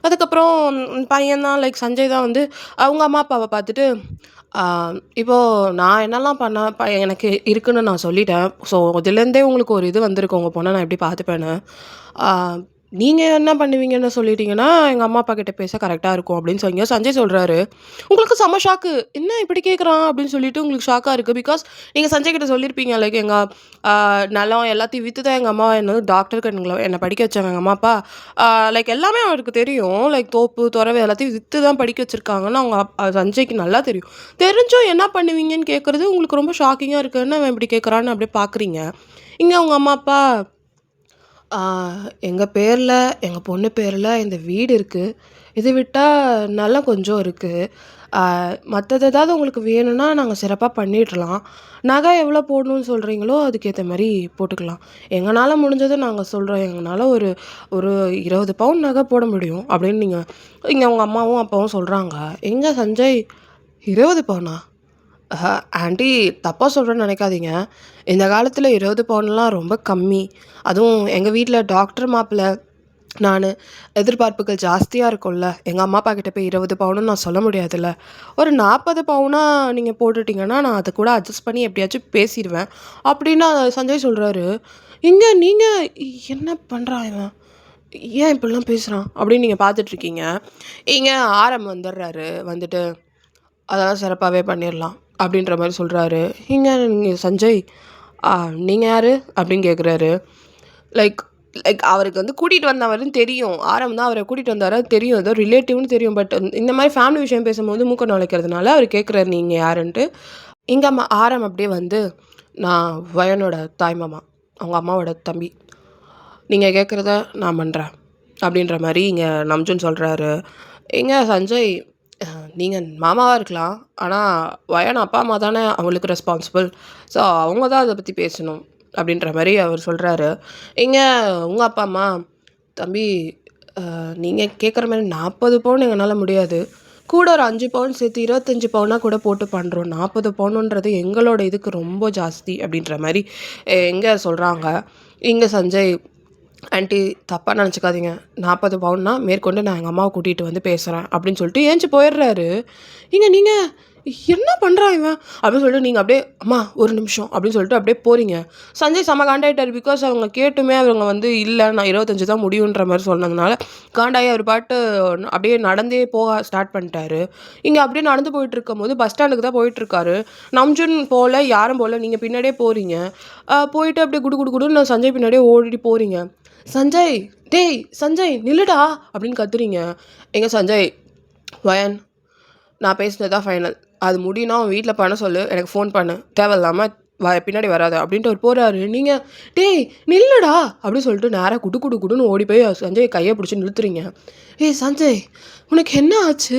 அதுக்கப்புறம் பையன் தான் லைக் சஞ்சய் தான் வந்து அவங்க அம்மா அப்பாவை பார்த்துட்டு, இப்போது நான் என்னெல்லாம் எனக்கு இருக்குன்னு நான் சொல்லிட்டேன். ஸோ இதுலேருந்தே உங்களுக்கு ஒரு இது வந்திருக்கு, உங்கள் பொண்ணை நான் எப்படி பார்த்துப்பேன்னு. நீங்கள் என்ன பண்ணுவீங்கன்னு சொல்லிட்டீங்கன்னா, எங்கள் அம்மா அப்பா கிட்ட பேச கரெக்டாக இருக்கும் அப்படின்னு சொல்லி சஞ்சய் சொல்கிறாரு. உங்களுக்கு செம்ம ஷாக்கு. என்ன இப்படி கேட்குறான் அப்படின்னு சொல்லிட்டு உங்களுக்கு ஷாக்காக இருக்குது. பிகாஸ் நீங்கள் சஞ்சய் கிட்ட சொல்லியிருப்பீங்க லைக் நிலம் எல்லாத்தையும் விற்று தான் எங்கள் அம்மா என்ன டாக்டருக்கு என்னை படிக்க வச்சாங்க எங்கள் அம்மா அப்பா. லைக் எல்லாமே அவருக்கு தெரியும். லைக் தோப்பு துறவு எல்லாத்தையும் விற்று தான் படிக்க வச்சுருக்காங்கன்னு சஞ்சய்க்கு நல்லா தெரியும். தெரிஞ்சும் என்ன பண்ணுவீங்கன்னு கேட்குறது உங்களுக்கு ரொம்ப ஷாக்கிங்காக இருக்குன்னு அவன் இப்படி கேட்குறான்னு அப்படியே பார்க்குறீங்க. இங்கே அவங்க அம்மா அப்பா, எங்கள் பேரில் எங்கள் பொண்ணு பேரில் இந்த வீடு இருக்குது. இது விட்டால் நிலம் கொஞ்சம் இருக்குது. மற்றது ஏதாவது உங்களுக்கு வேணும்னா நாங்கள் சிறப்பாக பண்ணிடலாம். நகை எவ்வளோ போடணும்னு சொல்கிறீங்களோ அதுக்கேற்ற மாதிரி போட்டுக்கலாம். எங்களால் முடிஞ்சதை நாங்கள் சொல்கிறோம். எங்களால் ஒரு ஒரு 20 பவுன் நகை போட முடியும் அப்படின்னு இங்கே அவங்க அம்மாவும் அப்பாவும் சொல்கிறாங்க. எங்கே சஞ்சய் 20 பவுனா? ஆண்டி தப்பாக சொல்கிறேன்னு நினைக்காதீங்க. இந்த காலத்தில் 20 பவுன்லாம் ரொம்ப கம்மி. அதுவும் எங்கள் வீட்டில் டாக்டர் மாப்பிள்ளை நான் எதிர்பார்ப்புகள் ஜாஸ்தியாக இருக்கும்ல. எங்கள் அம்மா அப்பா கிட்ட போய் 20 பவுனுன்னு நான் சொல்ல முடியாதுல்ல. ஒரு 40 பவுனா நீங்கள் போட்டுட்டிங்கன்னா நான் அதை கூட அட்ஜஸ்ட் பண்ணி எப்படியாச்சும் பேசிடுவேன் அப்படின்னு சஞ்சய் சொல்கிறாரு. இங்கே நீங்கள் என்ன பண்ணுறான் இவன், ஏன் இப்படிலாம் பேசுகிறான் அப்படின்னு நீங்கள் பார்த்துட்ருக்கீங்க. இங்கே வந்துடுறாரு. வந்துட்டு அதெல்லாம் சிறப்பாகவே பண்ணிடலாம் அப்படின்ற மாதிரி சொல்கிறாரு. நீங்கள் சஞ்சய், நீங்கள் யார் அப்படின்னு கேட்குறாரு. லைக் லைக் அவருக்கு வந்து கூட்டிகிட்டு வந்தவருன்னு தெரியும். தான் அவரை கூட்டிகிட்டு வந்தார் தெரியும். ஏதோ ரிலேட்டிவ்னு தெரியும். பட் இந்த மாதிரி ஃபேமிலி விஷயம் பேசும்போது மூக்க நுழைக்கிறதுனால அவர் கேட்குறாரு நீங்கள் யாருன்ட்டு. இங்கே அப்படியே வந்து, நான் வயனோட தாய்மாமா, அவங்க அம்மாவோட தம்பி. நீங்கள் கேட்குறத நான் பண்ணுறேன் அப்படின்ற மாதிரி இங்கே நம்ஜுன் சொல்கிறாரு. சஞ்சய், நீங்கள் மாமாவாக இருக்கலாம். ஆனால் வயன் அப்பா அம்மா தானே அவங்களுக்கு ரெஸ்பான்சிபிள். ஸோ அவங்க தான் அதை பற்றி பேசணும் அப்படின்ற மாதிரி அவர் சொல்கிறாரு. உங்கள் அப்பா அம்மா, தம்பி நீங்கள் கேட்குற மாதிரி 40 பவுன் எங்களால் முடியாது. கூட ஒரு 5 பவுன் சேர்த்து 25 பவுனாக கூட போட்டு பண்ணுறோம். 40 பவுனுன்றது எங்களோட இதுக்கு ரொம்ப ஜாஸ்தி அப்படின்ற மாதிரி சொல்கிறாங்க. சஞ்சய், ஆண்டி தப்பாக நினச்சிக்காதீங்க. 40 பவுன்னா மேற்கொண்டு நான் எங்கள் அம்மாவை கூட்டிகிட்டு வந்து பேசுகிறேன் அப்படின்னு சொல்லிட்டு ஏஞ்சி போயிடுறாரு. நீங்கள் என்ன பண்ணுறான் இவன் அப்படின்னு சொல்லிட்டு நீங்கள் அப்படியே, அம்மா ஒரு நிமிஷம் அப்படின்னு சொல்லிட்டு அப்படியே போகிறீங்க. சஞ்சய் செம்ம காண்டாயிட்டார். பிகாஸ் அவங்க கேட்டுமே அவங்க வந்து இல்லை நான் 25 தான் முடியுன்ற மாதிரி சொன்னதுனால காண்டாயி அவர் பாட்டு அப்படியே நடந்தே போக ஸ்டார்ட் பண்ணிட்டாரு. அப்படியே நடந்து போயிட்டுருக்கும் போது பஸ் ஸ்டாண்டுக்கு தான் போயிட்டுருக்காரு. நம்ஜுன் போகல, யாரும் போகல, நீங்கள் பின்னாடியே போகிறீங்க. போயிட்டு அப்படியே குடு குடு குடுன்னு சஞ்சய் பின்னாடியே ஓடிட்டு போகிறீங்க. சஞ்சய், டேய் சஞ்சய் நில்லுடா அப்படின்னு கத்துறீங்க. சஞ்சய், வயன் நான் பேசினது தான் ஃபைனல். அது முடியும்னா அவன் வீட்டில் பண்ண சொல்லு, எனக்கு ஃபோன் பண்ணு, தேவையில்லாமல் பின்னாடி வராது அப்படின்ட்டு அவர் போகிறாரு. நீங்கள் டேய் நில்லுடா அப்படின்னு சொல்லிட்டு நேராக குடு குடு குடுன்னு ஓடி போய் சஞ்சய் கையை பிடிச்சி நிறுத்துறீங்க. சஞ்சய், உனக்கு என்ன ஆச்சு,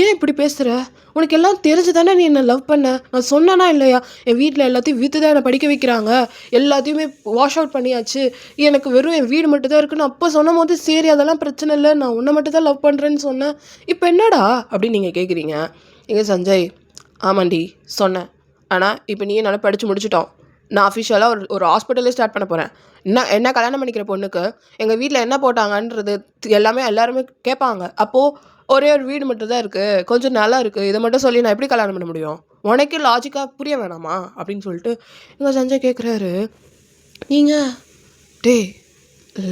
ஏன் இப்படி பேசுகிற? உனக்கு எல்லாம் தெரிஞ்சு தானே நீ என்னை லவ் பண்ண, நான் சொன்னேனா இல்லையா? என் வீட்டில் எல்லாத்தையும் விற்று தான் என்னை படிக்க வைக்கிறாங்க, எல்லாத்தையுமே வாஷ் அவுட் பண்ணியாச்சு, எனக்கு வெறும் என் வீடு மட்டும் தான் இருக்குன்னு அப்போ சொன்னும் போது சரி அதெல்லாம் பிரச்சனை இல்லை, நான் உன்னை மட்டும் தான் லவ் பண்ணுறேன்னு சொன்னேன், இப்போ என்னடா அப்படின்னு நீங்கள் கேட்குறீங்க. சஞ்சய், ஆமாண்டி சொன்னேன், ஆனால் இப்போ நீ என்னால் படித்து முடிச்சிட்டோம். நான் அஃபிஷியலாக ஒரு ஹாஸ்பிட்டலே ஸ்டார்ட் பண்ண போகிறேன். என்ன கல்யாணம் பண்ணிக்கிற பொண்ணுக்கு எங்கள் வீட்டில் என்ன போட்டாங்கன்றது எல்லாருமே கேட்பாங்க. அப்போது ஒரே ஒரு வீடு மட்டும் தான் இருக்குது, கொஞ்சம் நல்லா இருக்குது, இதை மட்டும் சொல்லி நான் எப்படி கல்யாணம் பண்ண முடியும்? உனக்கு லாஜிக்காக புரிய வேணாமா அப்படின்னு சொல்லிட்டு சஞ்சய் கேட்குறாரு. டேய்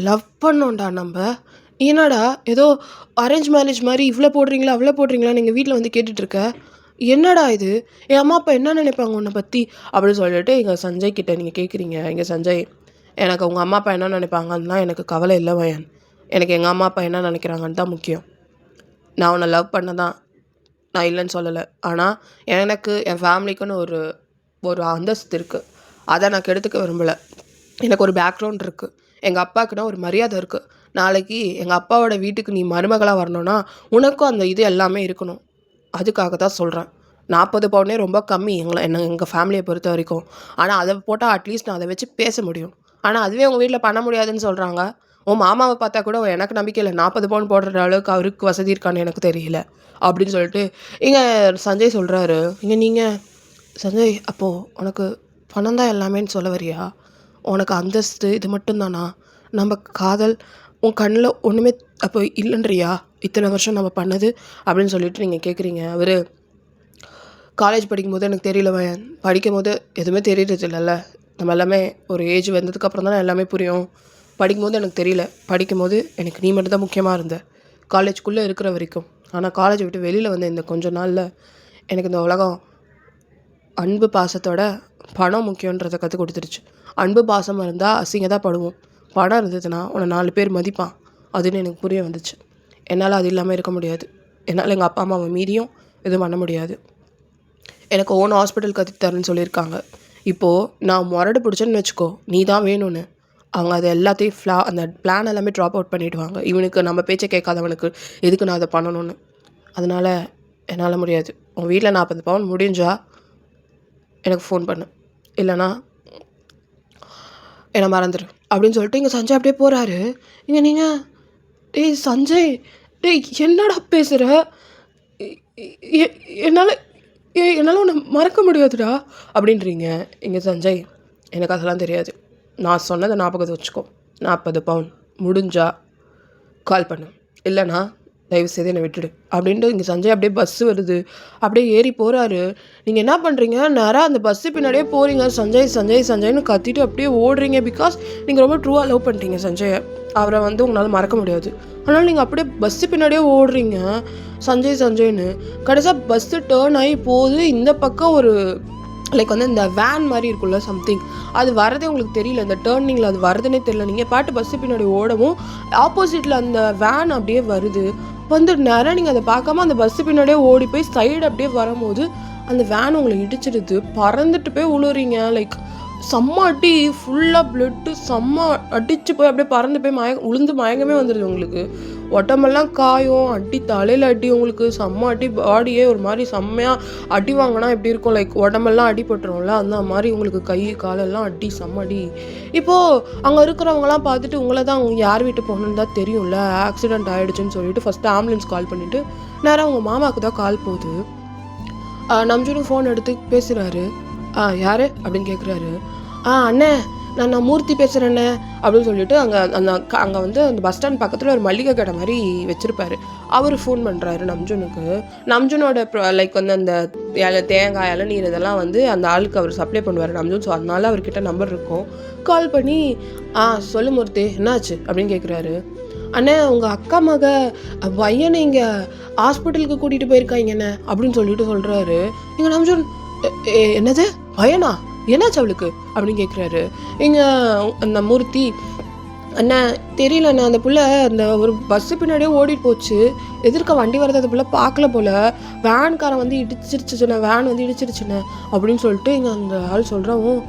லவ் பண்ணோண்டா நம்ம, என்னடா ஏதோ அரேஞ்ச் மேரேஜ் மாதிரி இவ்வளோ போடுறீங்களா அவ்வளோ போடுறீங்களான்னு எங்கள் வீட்டில் வந்து கேட்டுட்ருக்க. என்னடா இது? என் அம்மா அப்பா என்ன நினைப்பாங்க உன்னை பற்றி அப்படின்னு சொல்லிட்டு எங்கள் சஞ்சய் கிட்ட நீங்கள் கேட்குறீங்க. எங்கள் சஞ்சய், எனக்கு உங்கள் அம்மா அப்பா என்ன நினைப்பாங்கன்னா எனக்கு கவலை இல்லை வயன். எனக்கு எங்கள் அம்மா அப்பா என்ன நினைக்கிறாங்கன்னு தான் முக்கியம். நான் உன்னை லவ் பண்ண தான், நான் இல்லைன்னு சொல்லலை. ஆனால் எனக்கு என் ஃபேமிலிக்குன்னு ஒரு ஒரு அந்தஸ்து இருக்குது. அதை நான் கெடுத்துக்க விரும்பலை. எனக்கு ஒரு பேக்ரவுண்ட் இருக்குது. எங்கள் அப்பாவுக்குன்னா ஒரு மரியாதை இருக்குது. நாளைக்கு எங்கள் அப்பாவோட வீட்டுக்கு நீ மருமகளாக வரணும்னா உனக்கும் அந்த இது எல்லாமே இருக்கணும். அதுக்காக தான் சொல்கிறேன். 40 பவுனே ரொம்ப கம்மி எங்கள் ஃபேமிலியை பொறுத்த வரைக்கும். ஆனால் அதை போட்டால் அட்லீஸ்ட் நான் அதை வச்சு பேச முடியும். ஆனால் அதுவே உங்கள் வீட்டில் பண்ண முடியாதுன்னு சொல்கிறாங்க. உன் மாமாவை பார்த்தா கூட எனக்கு நம்பிக்கை இல்லை. 40 பவுன் போடுற அளவுக்கு அவருக்கு வசதி இருக்கான்னு எனக்கு தெரியல அப்படின்னு சொல்லிட்டு இங்கே சஞ்சய் சொல்கிறாரு. இங்கே நீங்கள் சஞ்சய், அப்போது உனக்கு பணம் தான் எல்லாமேன்னு சொல்ல வரியா? உனக்கு அந்தஸ்து இது மட்டும்தானா? நம்ம காதல் உன் கண்ணில் ஒன்றுமே அப்போ இல்லைன்றியா? இத்தனை வருஷம் நம்ம பண்ணது அப்படின்னு சொல்லிட்டு நீங்கள் கேட்குறீங்க. அவர் காலேஜ் படிக்கும்போது எனக்கு தெரியல வயன். படிக்கும்போது எதுவுமே தெரியறது இல்லைல்ல. நம்ம எல்லாமே ஒரு ஏஜ் வந்ததுக்கப்புறம் தானே எல்லாமே புரியும். படிக்கும்போது எனக்கு தெரியல. படிக்கும்போது எனக்கு நீ மட்டும் தான் முக்கியமாக இருந்த, காலேஜ்குள்ளே இருக்கிற வரைக்கும். ஆனால் காலேஜை விட்டு வெளியில் வந்த இந்த கொஞ்ச நாளில் எனக்கு இந்த உலகம் அன்பு பாசத்தோட பணம் முக்கியன்றதை கற்றுக் கொடுத்துருச்சு. அன்பு பாசமாக இருந்தால் அசிங்க தான் படுவோம். பணம் இருந்ததுன்னா உன்னை 4 பேர் மதிப்பான். அதுன்னு எனக்கு புரிய வந்துச்சு. என்னால் அது இல்லாமல் இருக்க முடியாது. என்னால் எங்கள் அப்பா அம்மாவை மீறியும் எதுவும் பண்ண முடியாது. எனக்கு ஓன் ஹாஸ்பிட்டல் கற்றுத் தரேன்னு சொல்லியிருக்காங்க. இப்போது நான் முரடு பிடிச்சேன்னு வச்சுக்கோ, நீ தான் வேணும்னு, அவங்க அது எல்லாத்தையும் அந்த பிளான் எல்லாமே ட்ராப் அவுட் பண்ணிவிடுவாங்க. இவனுக்கு நம்ம பேச்சை கேட்காதவனுக்கு எதுக்கு நான் அதை பண்ணணும்னு. அதனால் என்னால் முடியாது. உங்கள் வீட்டில் 40 பவுன் முடிஞ்சால் எனக்கு ஃபோன் பண்ணு, இல்லைனா என்னை மறந்துடு அப்படின்னு சொல்லிட்டு இங்கே சஞ்சய் அப்படியே போகிறாரு. இங்கே நீங்கள் டேய் சஞ்சய், டேய் என்னடா பேசுகிற? என்னால் என்னால் உன்னை மறக்க முடியாதுடா அப்படின்றீங்க. இங்கே சஞ்சய், எனக்கு அதெல்லாம் தெரியாது. நான் சொன்னதை ஞாபகத்தை வச்சுக்கோ. 40 பவுன் முடிஞ்சா கால் பண்ணு, இல்லைனா தயவுசெய்து என்னை விட்டுடு அப்படின்ட்டு இங்கே சஞ்சய் அப்படியே பஸ்ஸு வருது, அப்படியே ஏறி போகிறாரு. நீங்கள் என்ன பண்ணுறீங்க, நேராக அந்த பஸ்ஸு பின்னாடியே போகிறீங்க. சஞ்சய் சஞ்சய் சஞ்சய்னு கத்திட்டு அப்படியே ஓடுறீங்க. பிகாஸ் நீங்கள் ரொம்ப ட்ரூவாக லவ் பண்ணிட்டீங்க சஞ்சயை. அவரை வந்து உங்களால் மறக்க முடியாது. ஆனால் நீங்கள் அப்படியே பஸ்ஸு பின்னாடியே ஓடுறீங்க சஞ்சய் சஞ்சய்னு. கடைசியாக பஸ்ஸு டேர்ன் ஆகி போகுது. இந்த பக்கம் ஒரு லைக் வந்து இந்த வேன் மாதிரி இருக்குல்ல சம்திங், அது வரதே உங்களுக்கு தெரியல. இந்த டேர்னிங்கில் அது வரதுன்னே தெரியல. நீங்கள் பாட்டு பஸ்ஸு பின்னாடி ஓடவும் ஆப்போசிட்டில் அந்த வேன் அப்படியே வருது. வந்து நேரம் நீங்கள் அதை பார்க்காம அந்த பஸ்ஸு பின்னாடியே ஓடி போய் சைடு அப்படியே வரும்போது அந்த வேன் உங்களை இடிச்சிடுது. பறந்துட்டு போய் உழுறீங்க. லைக் செம்ம அடி, ஃபுல்லாக ப்ளட்டு, செம்ம அடித்து போய் அப்படியே பறந்து போய் உளுந்து மயங்கமே வந்துடுது உங்களுக்கு. உடம்பெல்லாம் காயம், அடி தலையில் அடி, உங்களுக்கு செம்ம அடி. பாடியே ஒரு மாதிரி செம்மையாக அடி வாங்கினா எப்படி இருக்கும், லைக் உடம்பெல்லாம் அடிபட்டுரும்ல, அந்த மாதிரி உங்களுக்கு கை காலெல்லாம் அடி, செம்ம அடி. இப்போது அங்கே இருக்கிறவங்களாம் பார்த்துட்டு உங்களை தான் அவங்க யார் வீட்டு போகணுன்னு தான் தெரியும்ல, ஆக்சிடென்ட் ஆகிடுச்சுன்னு சொல்லிட்டு ஃபஸ்ட்டு ஆம்புலன்ஸ் கால் பண்ணிவிட்டு நேராக அவங்க மாமாவுக்கு தான் கால் போகுது. நம்ஜுனும் ஃபோன் எடுத்து பேசுகிறாரு. யார் அப்படின்னு கேட்குறாரு. அண்ணே, நான் மூர்த்தி பேசுகிறேண்ணே அப்படின்னு சொல்லிட்டு அங்கே வந்து அந்த பஸ் ஸ்டாண்ட் பக்கத்தில் ஒரு மளிகை கடை மாதிரி வச்சுருப்பாரு. அவர் ஃபோன் பண்ணுறாரு நம்ஜுனுக்கு. நம்ஜுனோட லைக் வந்து அந்த தேங்காய் இளநீர் இதெல்லாம் வந்து அந்த ஆளுக்கு அவர் சப்ளை பண்ணுவார் நம்ஜுன். ஸோ அதனால அவர்கிட்ட நம்பர் இருக்கும். கால் பண்ணி சொல்லு மூர்த்தி, என்னாச்சு அப்படின்னு கேட்குறாரு. அண்ணே, உங்கள் அக்கா மக பையனை இங்கே ஹாஸ்பிட்டலுக்கு கூட்டிகிட்டு போயிருக்காங்கண்ணே அப்படின்னு சொல்லிட்டு சொல்கிறாரு. இங்கே நம்ஜுன், என்னது பையனா, என்னாச்சு அவளுக்கு அப்படின்னு கேட்குறாரு. இங்கே அந்த மூர்த்தி, அண்ணா தெரியலண்ணே, அந்த பிள்ளை அந்த ஒரு பஸ்ஸு பின்னாடியே ஓடிட்டு போச்சு. எதிர்க்க வண்டி வரது அந்த பிள்ளை பார்க்கல போல், வேன்காரன் வந்து இடிச்சிருச்சுண்ணே, வேன் வந்து இடிச்சிருச்சுண்ணே அப்படின்னு சொல்லிட்டு இங்கே அந்த ஆள் சொல்கிறவும்,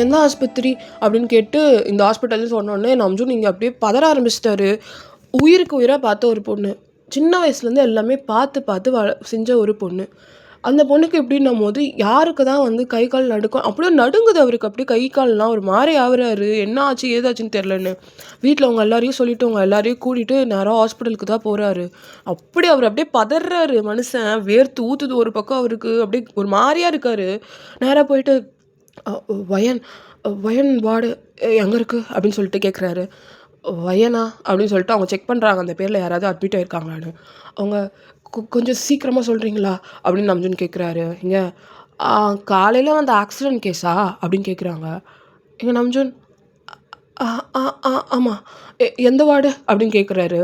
எந்த ஆஸ்பத்திரி அப்படின்னு கேட்டு இந்த ஹாஸ்பிட்டல்னு சொன்னோடனே நம்ஜுன் நீங்கள் அப்படியே பதற ஆரம்பிச்சிட்டாரு. உயிருக்கு உயிராக பார்த்த ஒரு பொண்ணு, சின்ன வயசுலேருந்து எல்லாமே பார்த்து பார்த்து செஞ்ச ஒரு பொண்ணு. அந்த பொண்ணுக்கு எப்படின்னும் போது யாருக்கு தான் வந்து கை கால் நடுக்கும், அப்படியே நடுங்குது அவருக்கு. அப்படியே கை கால்லாம் ஒரு மாதிரி ஆகுறாரு. என்ன ஆச்சு ஏதாச்சுன்னு தெரிலன்னு வீட்டில் அவங்க எல்லாரையும் சொல்லிவிட்டு அவங்க எல்லாரையும் கூட்டிகிட்டு நேராக ஹாஸ்பிட்டலுக்கு தான் போகிறாரு. அப்படி அவர் அப்படியே பதறாரு. மனுஷன் வேர்த்து ஊற்றுது ஒரு பக்கம். அவருக்கு அப்படியே ஒரு மாதிரியாக இருக்கார். நேராக போயிட்டு வயன் வயன் வார்டு எங்கே இருக்குது அப்படின்னு சொல்லிட்டு கேட்குறாரு. வயனா அப்படின்னு சொல்லிட்டு அவங்க செக் பண்ணுறாங்க அந்த பேரில் யாராவது அட்மிட் ஆகிருக்காங்களான்னு. அவங்க கொஞ்சம் சீக்கிரமாக சொல்கிறீங்களா அப்படின்னு நம்ஜுன் கேட்குறாரு. இங்கே காலையில் அந்த ஆக்சிடென்ட் கேஸா அப்படின்னு கேட்குறாங்க. எங்கள் நம்ஜுன், ஆ ஆ ஆ ஆமாம். எந்த வார்டு அப்படின்னு கேட்குறாரு.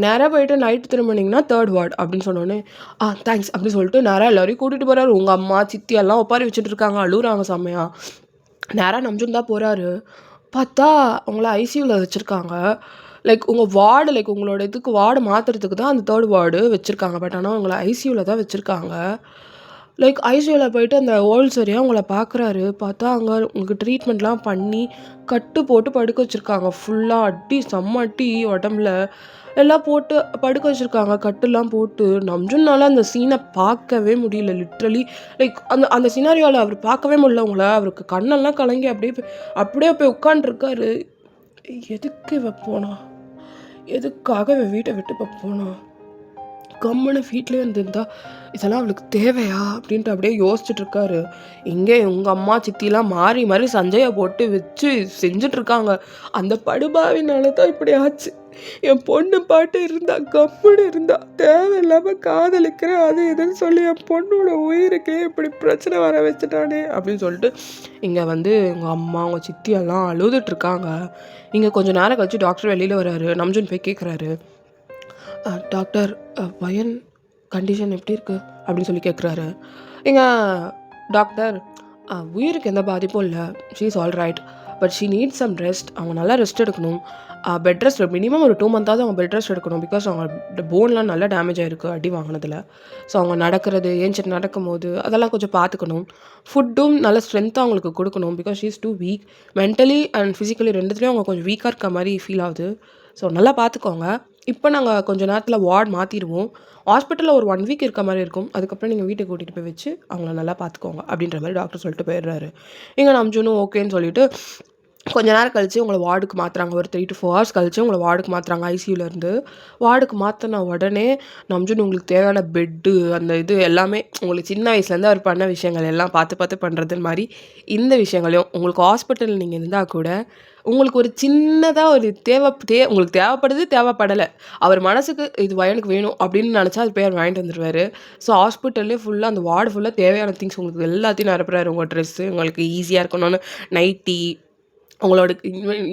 நேரா போயிட்டு நைட்டு திரும்புனீங்கன்னா 3 வார்டு அப்படின்னு சொன்னோனே, தேங்க்ஸ் அப்படின்னு சொல்லிட்டு நேரா எல்லாரையும் கூட்டிட்டு போறாரு. உங்க அம்மா, சித்தி எல்லாம் உட்கார வச்சுட்டு இருக்காங்க. அழுவுறாங்க செம்மையா. நேரா நம்ஜுன் தான் போறாரு. பார்த்தா அவங்கள ஐசியூல வச்சிருக்காங்க. லைக் உங்க வார்டு லைக் உங்களோட இதுக்கு வார்டு மாத்துறதுக்கு தான் அந்த 3 வார்டு வச்சிருக்காங்க. பட் ஆனா உங்கள ஐசியூல தான் வச்சிருக்காங்க. லைக் ஐசியூல போயிட்டு அந்த ஹோல்ஸ் வழியா உங்கள பார்க்குறாரு. பார்த்தா அங்க உங்களுக்கு ட்ரீட்மெண்ட்லாம் பண்ணி, கட்டு போட்டு படுக்க வச்சிருக்காங்க. ஃபுல்லா அடி செம்ம அடி உடம்புல. எல்லாம் போட்டு படுக்க வச்சிருக்காங்க. கட்டுலாம் போட்டு. நம்ஜுன்னால அந்த சீன பார்க்கவே முடியல. லிட்ரலி லைக் அந்த அந்த சினாரியோல அவரு பார்க்கவே முடியல உங்கள. அவருக்கு கண்ணெல்லாம் கலங்கி அப்படியே போய் உட்காண்ட்ருக்காரு. எதுக்கு இவ போனா? எதுக்காக இவ வீட்ட விட்டு இப்ப போனா? கம்முனு வீட்லயே இருந்திருந்தா, இதெல்லாம் அவளுக்கு தேவையா? அப்படின்ட்டு அப்படியே யோசிச்சுட்டு இருக்காரு. இங்கே உங்க அம்மா, சித்திலாம் மாறி மாறி சஞ்சய போட்டு வச்சு செஞ்சுட்டு இருக்காங்க. அந்த படுபாவினால தான் இப்படி ஆச்சு. என் பொண்ணு பாட்டு இருந்தா, கம்முனு இருந்தா. தேவையில்லாம காதலிக்கிறேன் அது இதுன்னு சொல்லி என் பொண்ணோட உயிருக்கே இப்படி பிரச்சனை வர வச்சுட்டானே அப்படின்னு சொல்லிட்டு இங்கே வந்து உங்கள் அம்மா, உங்கள் சித்தி எல்லாம் அழுதுட்டு இருக்காங்க. இங்கே கொஞ்சம் நேரம் கழிச்சு டாக்டர் வெளியில் வராரு. நம்ஜுன் போய் கேட்குறாரு, டாக்டர் பையன் கண்டிஷன் எப்படி இருக்குது அப்படின்னு சொல்லி கேட்குறாரு. எங்க டாக்டர் உயிருக்கு எந்த பாதிப்பும் இல்லை, she is all right, but she need some rest. அவங்க நல்லா ரெஸ்ட் எடுக்கணும். பெட் ரெஸ்ட் மினிமம் ஒரு 2 மந்த்தாவது அவங்க பெட் ரெஸ்ட் எடுக்கணும். பிகாஸ் அவங்க போன்லாம் நல்லா டேமேஜ் ஆகிருக்கு அடி வாங்கினதில். ஸோ அவங்க நடக்கிறது ஏஞ்சிட்டு நடக்கும்போது அதெல்லாம் கொஞ்சம் பார்த்துக்கணும். ஃபுட்டும் நல்ல ஸ்ட்ரென்த்தாக அவங்களுக்கு கொடுக்கணும். Because she is too weak. Mentally and physically ரெண்டுத்துலேயும் அவங்க கொஞ்சம் வீக்காக இருக்க மாதிரி ஃபீல் ஆகுது. ஸோ நல்லா பார்த்துக்கோங்க. இப்போ நாங்கள் கொஞ்சம் நேரத்தில் வார்டு மாற்றிடுவோம். ஹாஸ்பிட்டலில் ஒரு 1 வீக் இருக்க மாதிரி இருக்கும். அதுக்கப்புறம் நீங்கள் வீட்டுக்கு கூட்டிகிட்டு போய் வச்சு அவங்கள நல்லா பார்த்துக்கோங்க அப்படின்ற மாதிரி டாக்டர் சொல்லிட்டு போயிடுறாரு. இங்கே நம்ஜுனும் ஓகேன்னு சொல்லிட்டு கொஞ்ச நேரம் கழிச்சு உங்களை வார்டுக்கு மாற்றுறாங்க. ஒரு 3 to 4 ஹவர்ஸ் கழிச்சு உங்களை வார்டுக்கு மாற்றுறாங்க ஐசியூலேருந்து. வார்டுக்கு மாற்றின உடனே நம்ஜுன் உங்களுக்கு தேவையான பெட்டு அந்த இது எல்லாமே உங்களுக்கு சின்ன வயசுலேருந்து அவர் பண்ண விஷயங்கள் எல்லாம் பார்த்து பார்த்து பண்ணுறது மாதிரி இந்த விஷயங்களையும் உங்களுக்கு ஹாஸ்பிட்டல் நீங்கள் இருந்தால் கூட உங்களுக்கு ஒரு சின்னதாக ஒரு உங்களுக்கு தேவைப்படுது தேவைப்படலை, அவர் மனசுக்கு இது எனக்கு வேணும் அப்படின்னு நினச்சா அது போய் அவர் வாங்கிட்டு வந்துடுவார். ஸோ ஹாஸ்பிட்டல்லே ஃபுல்லாக அந்த வார்டு ஃபுல்லாக தேவையான திங்ஸ் உங்களுக்கு எல்லாத்தையும் நிரப்புறாரு. உங்கள் ட்ரெஸ்ஸு உங்களுக்கு ஈஸியாக இருக்கணும்னு நைட்டி, உங்களோட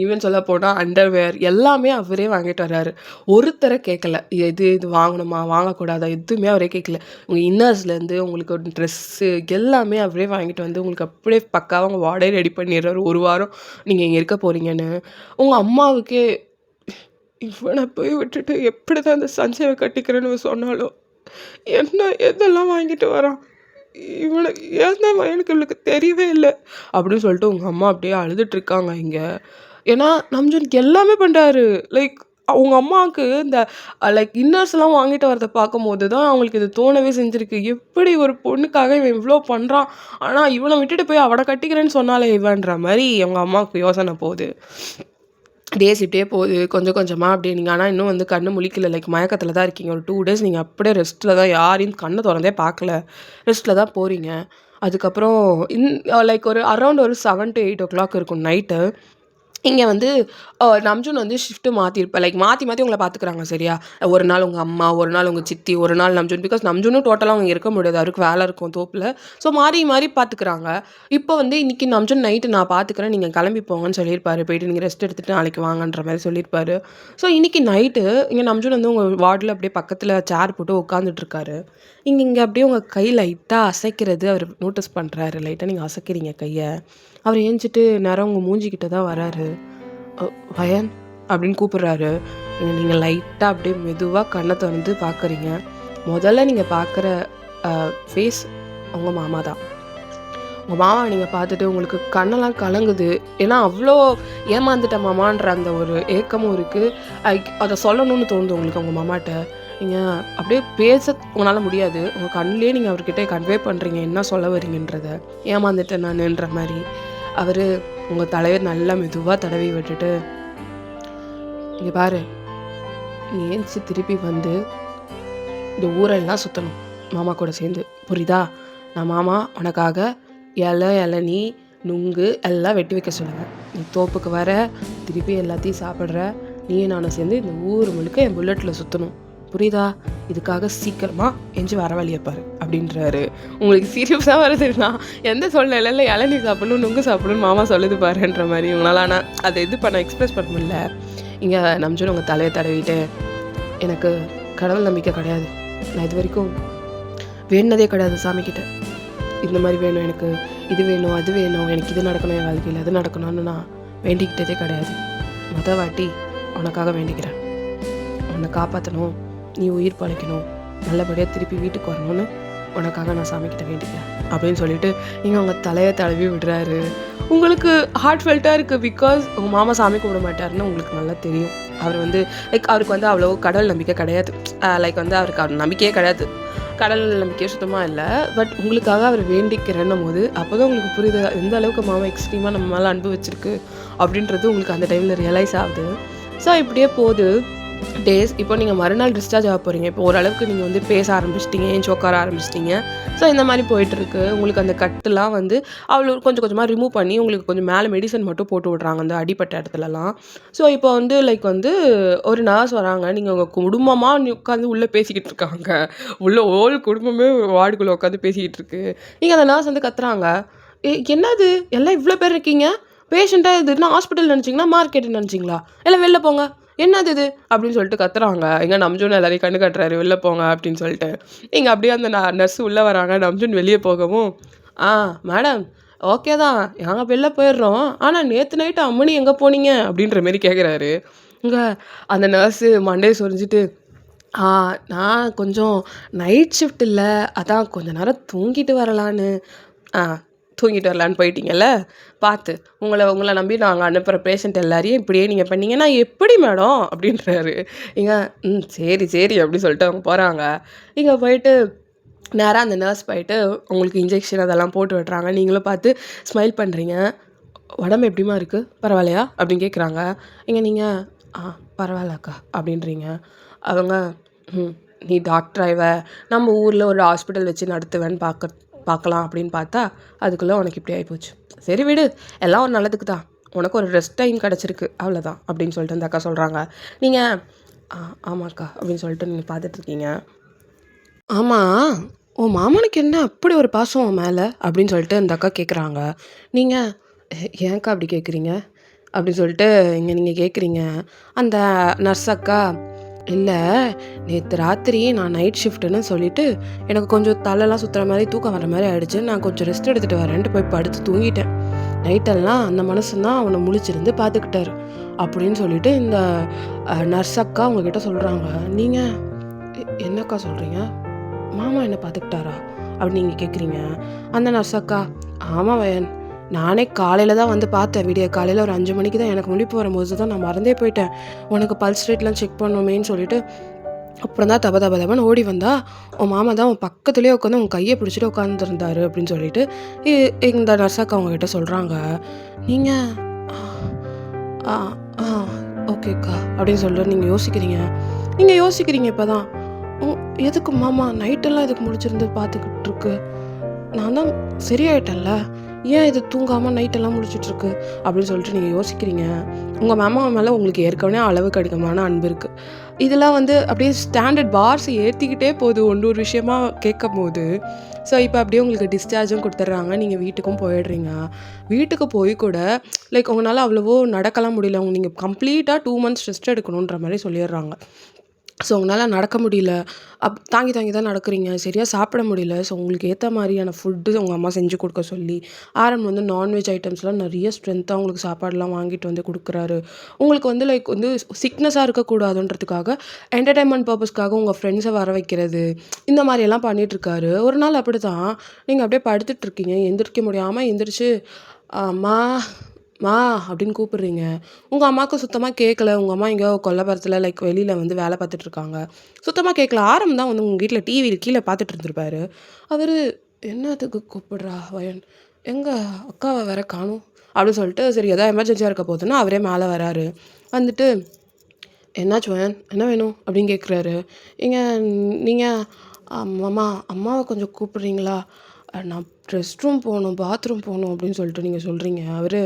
ஈவன் சொல்ல போனால் அண்டர்வேர் எல்லாமே அவரே வாங்கிட்டு வர்றாரு. ஒருத்தரை கேட்கல இது வாங்கணுமா வாங்கக்கூடாதா எதுவுமே அவரே கேட்கல. உங்கள் இன்னர்ஸ்லேருந்து உங்களுக்கு ஒரு ட்ரெஸ்ஸு எல்லாமே அவரே வாங்கிட்டு வந்து உங்களுக்கு அப்படியே பக்காவாக உங்கள் வார்டே ரெடி பண்ணிடுறாரு. 1 வாரம் நீங்கள் இங்கே இருக்க போகிறீங்கன்னு. உங்கள் அம்மாவுக்கே இவனை போய் விட்டுட்டு எப்படி தான் அந்த சஞ்சயை கட்டிக்கிறேன்னு சொன்னாலும் என்ன எதெல்லாம் வாங்கிட்டு வரான், இவனை ஏன் எனக்கு இவளுக்கு தெரியவே இல்லை அப்படின்னு சொல்லிட்டு உங்கள் அம்மா அப்படியே அழுதுட்ருக்காங்க இங்கே. ஏன்னா நம்ஜனுக்கு எல்லாமே பண்ணுறாரு. லைக் அவங்க அம்மாவுக்கு இந்த லைக் இன்னர்ஸ்லாம் வாங்கிட்டு வரதை பார்க்கும்போது தான் அவங்களுக்கு இது தோணவே செஞ்சுருக்கு. எப்படி ஒரு பொண்ணுக்காக இவன் இவ்வளோ பண்ணுறான், ஆனால் இவனை விட்டுட்டு போய் அவனை கட்டிக்கிறேன்னு சொன்னாலே இவன்ற மாதிரி அவங்க அம்மாவுக்கு யோசனை போகுது. டேஸ் இப்படியே போகுது கொஞ்சம் கொஞ்சமாக அப்படியே. நீங்கள் ஆனால் இன்னும் வந்து கண்ணு முழிக்கல, லைக் மயக்கத்தில் தான் இருக்கீங்க. ஒரு 2 டேஸ் நீங்கள் அப்படியே ரெஸ்ட்டில் தான், யாரையும் கண்ணை திறந்தே பார்க்கல, ரெஸ்ட்டில் தான் போகிறீங்க. அதுக்கப்புறம் லைக் ஒரு அரௌண்ட் ஒரு 7 to 8 o'clock இருக்கும் நைட்டு. இங்கே வந்து நம்ஜுன் வந்து ஷிஃப்ட்டு மாற்றிருப்பேன். லைக் மாற்றி மாற்றி உங்களை பார்த்துக்குறாங்க சரியா. ஒரு நாள் உங்கள் அம்மா, ஒரு நாள் உங்கள் சித்தி, ஒரு நாள் நம்ஜுன். பிகாஸ் நம்ஜுனும் டோட்டலாக அவங்க இருக்க முடியாது, அவருக்கு வேலை இருக்கும் தோப்பில். ஸோ மாறி மாறி பார்த்துக்குறாங்க. இப்போ வந்து இன்றைக்கி நம்ஜுன் நைட்டு நான் பார்த்துக்கிறேன், நீங்கள் கிளம்பி போங்கன்னு சொல்லியிருப்பாரு. போயிட்டு நீங்கள் ரெஸ்ட் எடுத்துகிட்டு நாளைக்கு வாங்கன்ற மாதிரி சொல்லியிருப்பாரு. ஸோ இன்றைக்கி நைட்டு இங்கே நம்ஜுன் வந்து உங்கள் வார்டில் அப்படியே பக்கத்தில் சேர் போட்டு உட்காந்துட்ருக்காரு. இங்கே அப்படியே உங்கள் கை லைட்டாக அசைக்கிறது அவர் நோட்டீஸ் பண்ணுறாரு. லைட்டாக நீங்கள் அசைக்கிறீங்க கையை. அவர் ஏஞ்சிட்டு நேரம் உங்கள் மூஞ்சிக்கிட்ட தான் வராரு. வயன் அப்படின்னு கூப்பிட்றாரு. நீங்கள் லைட்டாக அப்படியே மெதுவாக கண்ணை திறந்து பார்க்குறீங்க. முதல்ல நீங்கள் பார்க்குற ஃபேஸ் உங்கள் மாமா தான். உங்கள் மாமாவை நீங்கள் பார்த்துட்டு உங்களுக்கு கண்ணெல்லாம் கலங்குது. ஏன்னா அவ்வளோ ஏமாந்துட்ட மாமான்ற அந்த ஒரு ஏக்கமும் இருக்குது. அதை சொல்லணும்னு தோணுது உங்களுக்கு உங்கள் மாமாட்ட. நீங்கள் அப்படியே பேச உங்களால் முடியாது. உங்கள் கண்ணிலே நீங்கள் அவர்கிட்ட கன்வே பண்ணுறீங்க என்ன சொல்ல வரீங்கன்றத. ஏமாந்துட்டேன் நானுன்ற மாதிரி. அவர் உங்கள் தலைவர் நல்லா மெதுவாக தடவி விட்டுட்டு, இங்கே பாரு, நீ ஏஞ்சி திருப்பி வந்து இந்த ஊரெல்லாம் சுற்றணும் மாமா கூட சேர்ந்து, புரியுதா? நான் மாமா உனக்காக இளநீ நுங்கு எல்லாம் வெட்டி வைக்க சொல்லுவேன். நீ தோப்புக்கு வர திருப்பி எல்லாத்தையும் சாப்பிட்ற, நீயும் நானும் சேர்ந்து இந்த ஊர் முழுக்க என் புல்லட்டில் சுற்றணும், புரியுதா? இதுக்காக சீக்கிரமாக எஞ்சி வர வழியை பாரு அப்படின்றாரு. உங்களுக்கு சீரியஸாக வருதுன்னா எந்த சூழ்நிலையில் இளநீ சாப்பிடணும் நுங்கு சாப்பிடணும்னு மாமா சொல்லுது பாருன்ற மாதிரி உங்களால். ஆனால் அதை இது பண்ண எக்ஸ்பிரஸ் பண்ண முடியல. இங்கே நம்ஜன் உங்கள் தலையை தடவிட்டு, எனக்கு கடவுள் நம்பிக்கை கிடையாது, நான் இது வரைக்கும் வேணுனதே கிடையாது சாமிக்கிட்ட. இந்த மாதிரி வேணும், எனக்கு இது வேணும், அது வேணும், எனக்கு இது நடக்கணும், என் வாழ்க்கையில் அது நடக்கணும்னு நான் வேண்டிக்கிட்டதே கிடையாது. வாட்டி உனக்காக வேண்டிக்கிறேன். உன்னை காப்பாற்றணும், நீ உயிர் பழைக்கணும், நல்லபடியாக திருப்பி வீட்டுக்கு வரணும்னு உனக்காக நான் சாமிக்கிட்ட வேண்டிக்கிறேன் அப்படின்னு சொல்லிட்டு நீங்கள் உங்கள் தலையை தடவி விடுறாரு. உங்களுக்கு ஹார்ட் ஃபெல்ட்டாக இருக்குது. பிகாஸ் உங்கள் மாமா சாமி கும்பிட மாட்டாருன்னு உங்களுக்கு நல்லா தெரியும். அவர் லைக் அவருக்கு அவ்வளோ கடவுள் நம்பிக்கை கிடையாது. லைக் அவருக்கு நம்பிக்கையே கிடையாது, கடவுள் நம்பிக்கையே சுத்தமாக இல்லை. பட் உங்களுக்காக அவர் வேண்டிக்கிறேன்னும் போது அப்போ தான் உங்களுக்கு புரியுது எந்த அளவுக்கு மாமா எக்ஸ்ட்ரீமாக நம்ம மேலே அன்பு வச்சிருக்கு அப்படின்றது உங்களுக்கு அந்த டைமில் ரியலைஸ் ஆகுது. ஸோ இப்படியே போகுது டேஸ். இப்போ நீங்கள் மறுநாள் டிஸ்சார்ஜ் ஆக போகிறீங்க. இப்போ ஓரளவுக்கு நீங்கள் பேச ஆரம்பிச்சிட்டிங்க, ஏன் உட்கார ஆரம்பிச்சிட்டிங்க. ஸோ இந்த மாதிரி போயிட்டுருக்கு. உங்களுக்கு அந்த கட்டுலாம் அவ்வளோ கொஞ்சம் கொஞ்சமாக ரிமூவ் பண்ணி உங்களுக்கு கொஞ்சம் மேலே மெடிசன் மட்டும் போட்டு விட்றாங்க அந்த அடிப்பட்ட இடத்துலலாம். ஸோ இப்போ லைக் ஒரு நர்ஸ் வராங்க. நீங்கள் உங்கள் குடும்பமாக உட்காந்து உள்ளே பேசிக்கிட்டு இருக்காங்க. ஓல் குடும்பமே வார்டுக்குள்ளே உட்காந்து பேசிக்கிட்டு இருக்கு. நீங்கள் அந்த நர்ஸ் கத்துறாங்க, என்னது எல்லாம் இவ்வளோ பேர் இருக்கீங்க, பேஷண்ட்டாக இதுன்னா ஹாஸ்பிட்டல் நினச்சிங்களா மார்க்கெட்டு நினச்சிங்களா, எல்லாம் வெளில போங்க, என்னது இது அப்படின்னு சொல்லிட்டு கத்துறாங்க. எங்கே நம்ஜூன் எல்லாரையும் கண்ணு கட்டுறாரு, வெளில போங்க அப்படின்னு சொல்லிட்டு. இங்கே அப்படியே அந்த நர்ஸ் உள்ளே வராங்க. நம்ஜூன் வெளியே போகவும், மேடம் ஓகே தான், நாங்கள் வெளில போயிடுறோம், ஆனால் நேற்று நைட்டு அம்மனி எங்கே போனீங்க அப்படின்ற மாரி கேட்குறாரு. இங்கே அந்த நர்ஸு மண்டையை சொரிஞ்சிட்டு, நான் கொஞ்சம் நைட் ஷிஃப்ட் இல்லை, அதான் கொஞ்சம் நேரம் தூங்கிட்டு வரலான்னு. தூங்கிட்டு வரலான்னு போயிட்டீங்கல்ல, பார்த்து உங்களை நம்பி நாங்கள் அனுப்புகிற பேஷண்ட் எல்லாரையும் இப்படியே நீங்கள் பண்ணீங்கன்னா எப்படி மேடம் அப்படின்றாரு. இங்கே சரி சரி அப்படின்னு சொல்லிட்டு அவங்க போகிறாங்க. இங்கே போயிட்டு நேராக அந்த நர்ஸ் போயிட்டு உங்களுக்கு இன்ஜெக்ஷன் அதெல்லாம் போட்டு விட்றாங்க. நீங்களும் பார்த்து ஸ்மைல் பண்ணுறீங்க. உடம்பு எப்படிமா இருக்குது, பரவாயில்லையா அப்படின்னு கேட்குறாங்க. இங்கே நீங்கள் பரவாயில்லக்கா அப்படின்றீங்க. அவங்க நீ டாக்டராக நம்ம ஊரில் ஒரு ஹாஸ்பிட்டல் வச்சு நடத்துவேன்னு பார்க்கலாம் அப்படின்னு பார்த்தா அதுக்குள்ளே உனக்கு இப்படி ஆகிப்போச்சு. சரி விடு, எல்லாம் ஒரு நல்லதுக்கு தான், உனக்கு ஒரு ரெஸ்ட் டைம் கிடச்சிருக்கு அவ்வளோதான் அப்படின்னு சொல்லிட்டு அந்த அக்கா சொல்கிறாங்க. நீங்கள் ஆமாக்கா அப்படின்னு சொல்லிட்டு நீங்கள் பார்த்துட்ருக்கீங்க. ஆமாம், உன் மாமனுக்கு என்ன அப்படி ஒரு பாசம் உன் மேலே அப்படின்னு சொல்லிட்டு அந்த அக்கா கேட்குறாங்க. நீங்கள் ஏன்க்கா அப்படி கேட்குறீங்க அப்படின்னு சொல்லிட்டு இங்கே நீங்கள் கேட்குறீங்க. அந்த நர்ஸ் அக்கா, இல்லை நேற்று ராத்திரி நான் நைட் ஷிஃப்ட்டுன்னு சொல்லிவிட்டு எனக்கு கொஞ்சம் தலைலாம் சுற்றுற மாதிரி தூக்கம் வர மாதிரி ஆகிடுச்சு, நான் கொஞ்சம் ரெஸ்ட் எடுத்துகிட்டு வரேன்ட்டு போய் படுத்து தூங்கிட்டேன். நைட்டெல்லாம் அந்த மனுஷன்தான் அவனை முழிச்சிருந்து பார்த்துக்கிட்டாரு அப்படின்னு சொல்லிட்டு இந்த நர்ஸ் அக்கா உங்ககிட்ட சொல்கிறாங்க. நீங்கள் என்னக்கா சொல்கிறீங்க, மாமா என்ன பார்த்துக்கிட்டாரா அப்படின்னு நீங்கள் கேட்குறீங்க. அந்த நர்ஸ் அக்கா, ஆமாம் வயன், நானே காலையில் தான் பார்த்தேன். விடிய காலையில் ஒரு 5 மணிக்கு தான் எனக்கு முழிப்பு வரும்போது தான் நான் மறந்தே போயிட்டேன். உனக்கு பல்ஸ் ரேட்லாம் செக் பண்ணணுமேன்னு சொல்லிட்டு அப்புறம் தான் தபன்னு ஓடி வந்தா உன் மாமா தான் உன் பக்கத்துலேயே உட்காந்து உன் கையை பிடிச்சிட்டு உட்காந்துருந்தாரு அப்படின்னு சொல்லிட்டு இந்த நர்ஸாக்கா அவங்ககிட்ட சொல்கிறாங்க. நீங்கள் ஓகேக்கா அப்படின்னு சொல்லிட்டு நீங்கள் யோசிக்கிறீங்க இப்போ தான், எதுக்கு மாமா நைட்டெல்லாம் இதுக்கு முடிச்சிருந்து பார்த்துக்கிட்டு இருக்கு, நான் தான் சரியாயிட்டேன்ல, ஏன் இது தூங்காமல் நைட்டெல்லாம் முடிச்சிட்ருக்கு அப்படின்னு சொல்லிட்டு நீங்கள் யோசிக்கிறீங்க. உங்கள் மாமா மேலே உங்களுக்கு ஏற்கனவே அளவுக்கு அதிகமான அன்பு இருக்குது. இதெல்லாம் அப்படியே ஸ்டாண்டர்ட் பார்ஸ் ஏற்றிக்கிட்டே போகுது ஒரு விஷயமா கேட்கும் போது. ஸோ இப்போ அப்படியே உங்களுக்கு டிஸ்சார்ஜும் கொடுத்துட்றாங்க. நீங்கள் வீட்டுக்கும் போயிடுறீங்க. வீட்டுக்கு போய் கூட லைக் உங்களால் அவ்வளவோ நடக்கலாம் முடியல. நீங்கள் கம்ப்ளீட்டாக 2 months ரெஸ்ட் எடுக்கணுன்ற மாதிரி சொல்லிடுறாங்க. ஸோ உங்களால் நடக்க முடியல, தாங்கி தான் நடக்கிறீங்க, சரியாக சாப்பிட முடியல. ஸோ உங்களுக்கு ஏற்ற மாதிரியான ஃபுட்டு உங்கள் அம்மா செஞ்சு கொடுக்க சொல்லி ஆரம் நான்வெஜ் ஐட்டம்ஸ்லாம் நிறைய ஸ்ட்ரென்த்தாக உங்களுக்கு சாப்பாடெலாம் வாங்கிட்டு கொடுக்குறாரு. உங்களுக்கு லைக் சிக்னஸாக இருக்கக்கூடாதுன்றதுக்காக என்டர்டைன்மெண்ட் பர்பஸ்க்காக உங்கள் ஃப்ரெண்ட்ஸை வர வைக்கிறது, இந்த மாதிரியெல்லாம் பண்ணிகிட்ருக்காரு. ஒரு நாள் அப்படி தான் நீங்கள் அப்படியே படுத்துட்ருக்கீங்க, எந்திரிக்க முடியாமல் எந்திரிச்சு அம்மா அப்படின்னு கூப்பிடுறீங்க. உங்கள் அம்மாவுக்கு சுத்தமாக கேட்கல. உங்கள் அம்மா எங்கேயோ கொல்லைப்புறத்தில் லைக் வெளியில் வேலை பார்த்துட்ருக்காங்க. சுத்தமாக கேட்கல. ஆரம் தான் உங்கள் வீட்டில் டிவியில் கீழே பார்த்துட்டு இருந்திருப்பாரு. அவர் என்னத்துக்கு கூப்பிடுறா வயன், எங்கள் அக்காவை வேற காணும் அப்படின்னு சொல்லிட்டு சரி எதாவது எமர்ஜென்சியாக இருக்க போகுதுன்னா அவரே மேலே வராரு. வந்துட்டு என்னாச்சு வயன், என்ன வேணும் அப்படின்னு கேட்குறாரு. நீங்கள் அம்மாவை கொஞ்சம் கூப்பிட்றீங்களா, நான் ரெஸ்ட் ரூம் போகணும், பாத்ரூம் போகணும் அப்படின்னு சொல்லிட்டு நீங்கள் சொல்கிறீங்க. அவர்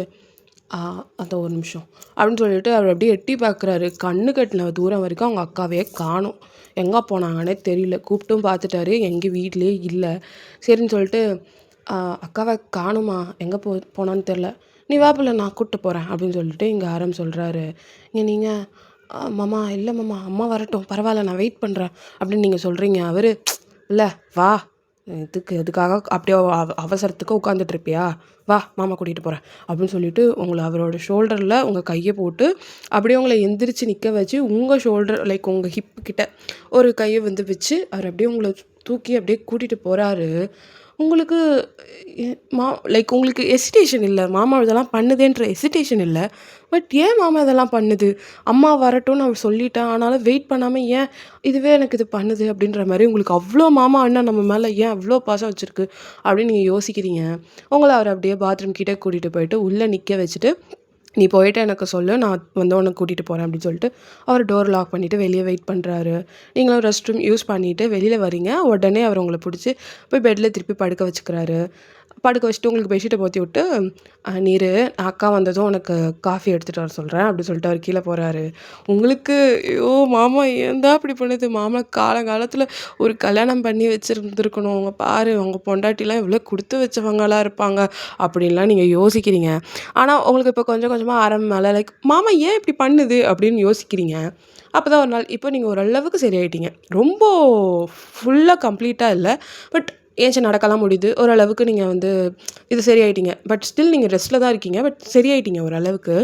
ஆ அந்த ஒரு நிமிஷம் அப்படின்னு சொல்லிட்டு அவர் அப்படியே எட்டி பார்க்குறாரு. கண்ணு கெட்டின தூரம் வரைக்கும் அவங்க அக்காவையே காணோம். எங்கே போனாங்கன்னே தெரியல. கூப்பிட்டும் பார்த்துட்டாரு. எங்கே வீட்லயே இல்ல. சரின்னு சொல்லிட்டு, "ஆ அக்காவ காணோம்மா. எங்கே போனான்னு தெரில. நீ வா புள்ள நான் கூட்டு போறேன்" அப்படின்னு சொல்லிட்டு இங்க ஆரம் சொல்றாரு. நீங்க மாமா இல்ல மாமா அம்மா வரட்டும் பரவாயில்ல நான் வெயிட் பண்றேன் அப்படின்னு நீங்க சொல்றீங்க. அவரு இல்ல வா எதுக்காக அப்படியே அவசரத்துக்கு உட்காந்துட்டு இருப்பியா? வா மாமா கூட்டிட்டு போறேன் அப்படின்னு சொல்லிட்டு உங்கள அவரோட ஷோல்டர்ல உங்க கைய போட்டு அப்படியே உங்கள எந்திரிச்சு நிக்க வச்சு, உங்க ஷோல்டர் லைக் உங்க ஹிப் கிட்ட ஒரு கைய வந்து வச்சு, அவர் அப்படியே உங்கள தூக்கி அப்படியே கூட்டிட்டு போறாரு. உங்களுக்கு எ மா லைக் உங்களுக்கு ஹெசிடேஷன் இல்ல. மாமா இதெல்லாம் பண்ணுதேன்ற ஹெசிடேஷன் இல்ல. பட் ஏன் மாமா இதெல்லாம் பண்ணுது? அம்மா வரட்டும்னு அவர் சொல்லிட்டேன். ஆனாலும் வெயிட் பண்ணாம ஏன் இதுவே எனக்கு இது பண்ணுது? அப்படின்ற மாரி உங்களுக்கு அவ்ளோ மாமா அண்ணன் நம்ம மேல ஏன் அவ்ளோ பாசம் வச்சிருக்கு? அப்படின்னு நீங்க யோசிக்கிறீங்க. உங்கள அவர் அப்படியே பாத்ரூம் கிட்ட கூட்டிட்டு போயிட்டு உள்ள நிக்க வச்சுட்டு, "நீ போயிட்டு எனக்கு சொல்லு. நான் வந்து உன்ன கூட்டிட்டு போறேன்" அப்படின்னு சொல்லிட்டு, அவர் டோர் லாக் பண்ணிட்டு வெளிய வெயிட் பண்றாரு. நீங்களும் ரெஸ்ட் ரூம் யூஸ் பண்ணிட்டு வெளியில வரீங்க. உடனே அவர் உங்கள புடிச்சு போய் பெட்ல திருப்பி படுக்க வச்சுக்கிறாரு. படுக்க வச்சுட்டு உங்களுக்கு பெட்ஷீட்ட போத்தி விட்டு, "நீ இரு, அக்கா வந்ததும் உனக்கு காஃபி எடுத்துட்டு வர சொல்றேன்" அப்படின்னு சொல்லிட்டு அவர் கீழ போறாரு. உங்களுக்கு ஐயோ! மாமா ஏன் தான் இப்படி பண்ணுது? மாமா காலங்காலத்துல ஒரு கல்யாணம் பண்ணி வச்சிருந்துருக்கணும். அவங்க பாரு உங்க பொண்டாட்டிலாம் எவ்வளோ குடுத்து வச்சவங்களா இருப்பாங்க அப்படின்லாம் நீங்க யோசிக்கிறீங்க. ஆனா உங்களுக்கு இப்போ கொஞ்சம் கொஞ்சமா மேல லைக் மாமா ஏன் இப்படி பண்ணுது? அப்படின்னு யோசிக்கிறீங்க. அப்பதான் ஒரு நாள் இப்போ நீங்க ஓரளவுக்கு சரியாயிட்டீங்க. ரொம்ப ஃபுல்லா கம்ப்ளீட்டா இல்ல. பட் ஏன்ச்சு நடக்கலாம் முடியுது. ஓரளவுக்கு நீங்க வந்து இது சரியாயிட்டீங்க. பட் ஸ்டில் நீங்க ரெஸ்ட்ல தான் இருக்கீங்க. பட் சரியாயிட்டீங்க ஓரளவுக்கு.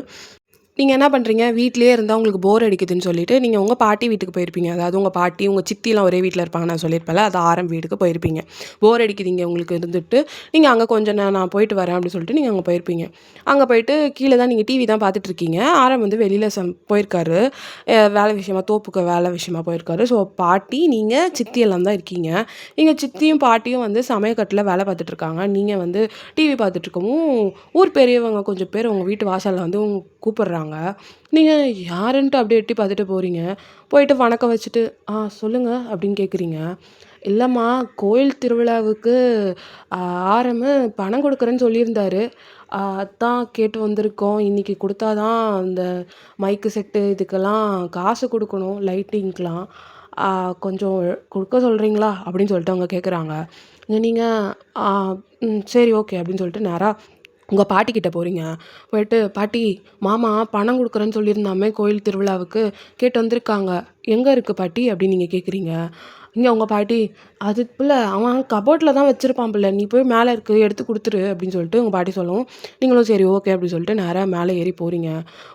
நீங்க என்ன பண்றீங்க? வீட்லயே இருந்தா உங்களுக்கு போர் அடிக்குதுன்னு சொல்லிட்டு, நீங்க உங்க பாட்டி வீட்டுக்கு போயிருப்பீங்க. அதாவது உங்க பாட்டி, உங்க சித்திலாம் ஒரே வீட்ல இருப்பாங்க நான் சொல்லியிருப்பேன்ல. அது ஆரம் வீட்டுக்கு போயிருப்பீங்க. போர் அடிக்குது இங்க உங்களுக்கு இருந்துட்டு, நீங்க அங்க கொஞ்சம் நான் போயிட்டு வரேன் அப்படின்னு சொல்லிட்டு நீங்க அங்க போயிருப்பீங்க. அங்க போயிட்டு கீழ தான் நீங்க டிவி தான் பார்த்துட்டு இருக்கீங்க. ஆரம் வந்து வெளியில போயிருக்காரு. வேலை விஷயமா, தோப்புக்கு வேலை விஷயமா போயிருக்காரு. ஸோ பாட்டி, நீங்க, சித்தி எல்லாம் தான் இருக்கீங்க. எங்க சித்தியும், பாட்டியும் வந்து சமையக்கட்டுல வேலை பார்த்துட்டு இருக்காங்க. நீங்க வந்து டிவி பார்த்துட்டு இருக்கவும், ஊர் பெரியவங்க கொஞ்சம் பேர் உங்க வீட்டு வாசல்ல வந்து கூப்பிடுறாங்க. நீங்க யாருன்ட்டு அப்படியே எட்டி பார்த்துட்டு போறீங்க. போயிட்டு வணக்கம் வச்சுட்டு, சொல்லுங்க" அப்படின்னு கேட்குறீங்க. "இல்லம்மா கோயில் திருவிழாவுக்கு அ ஆரமு பணம் குடுக்குறேன்னு சொல்லியிருந்தாரு. அதான் கேட்டு வந்திருக்கோம். இன்னைக்கு குடுத்தா தான் அந்த மைக்கு செட்டு இதுக்கெல்லாம் காசு குடுக்கணும், லைட்டிங்க்கலாம். ஆ கொஞ்சம் குடுக்க சொல்றீங்களா?" அப்படின்னு சொல்லிட்டு அவங்க கேட்குறாங்க. நீங்க "ஆ சரி ஓகே" அப்படின்னு சொல்லிட்டு நேரா உங்க பாட்டிக்கிட்ட போறீங்க. போயிட்டு, "பாட்டி, மாமா பணம் குடுக்குறேன்னு சொல்லியிருந்தாமே கோயில் திருவிழாவுக்கு, கேட்டு வந்திருக்காங்க. எங்க இருக்கு பாட்டி?" அப்படின்னு நீங்க கேட்குறீங்க. இங்க உங்க பாட்டி, "அது புள்ள அவன் கபோர்ட்ல தான் வச்சிருப்பான் புள்ள. நீ போய் மேல இருக்கு எடுத்து குடுத்துரு" அப்படின்னு சொல்லிட்டு உங்க பாட்டி சொல்லவும், நீங்களும் சரி ஓகே அப்படின்னு சொல்லிட்டு நேரா மேல ஏறி போறீங்க.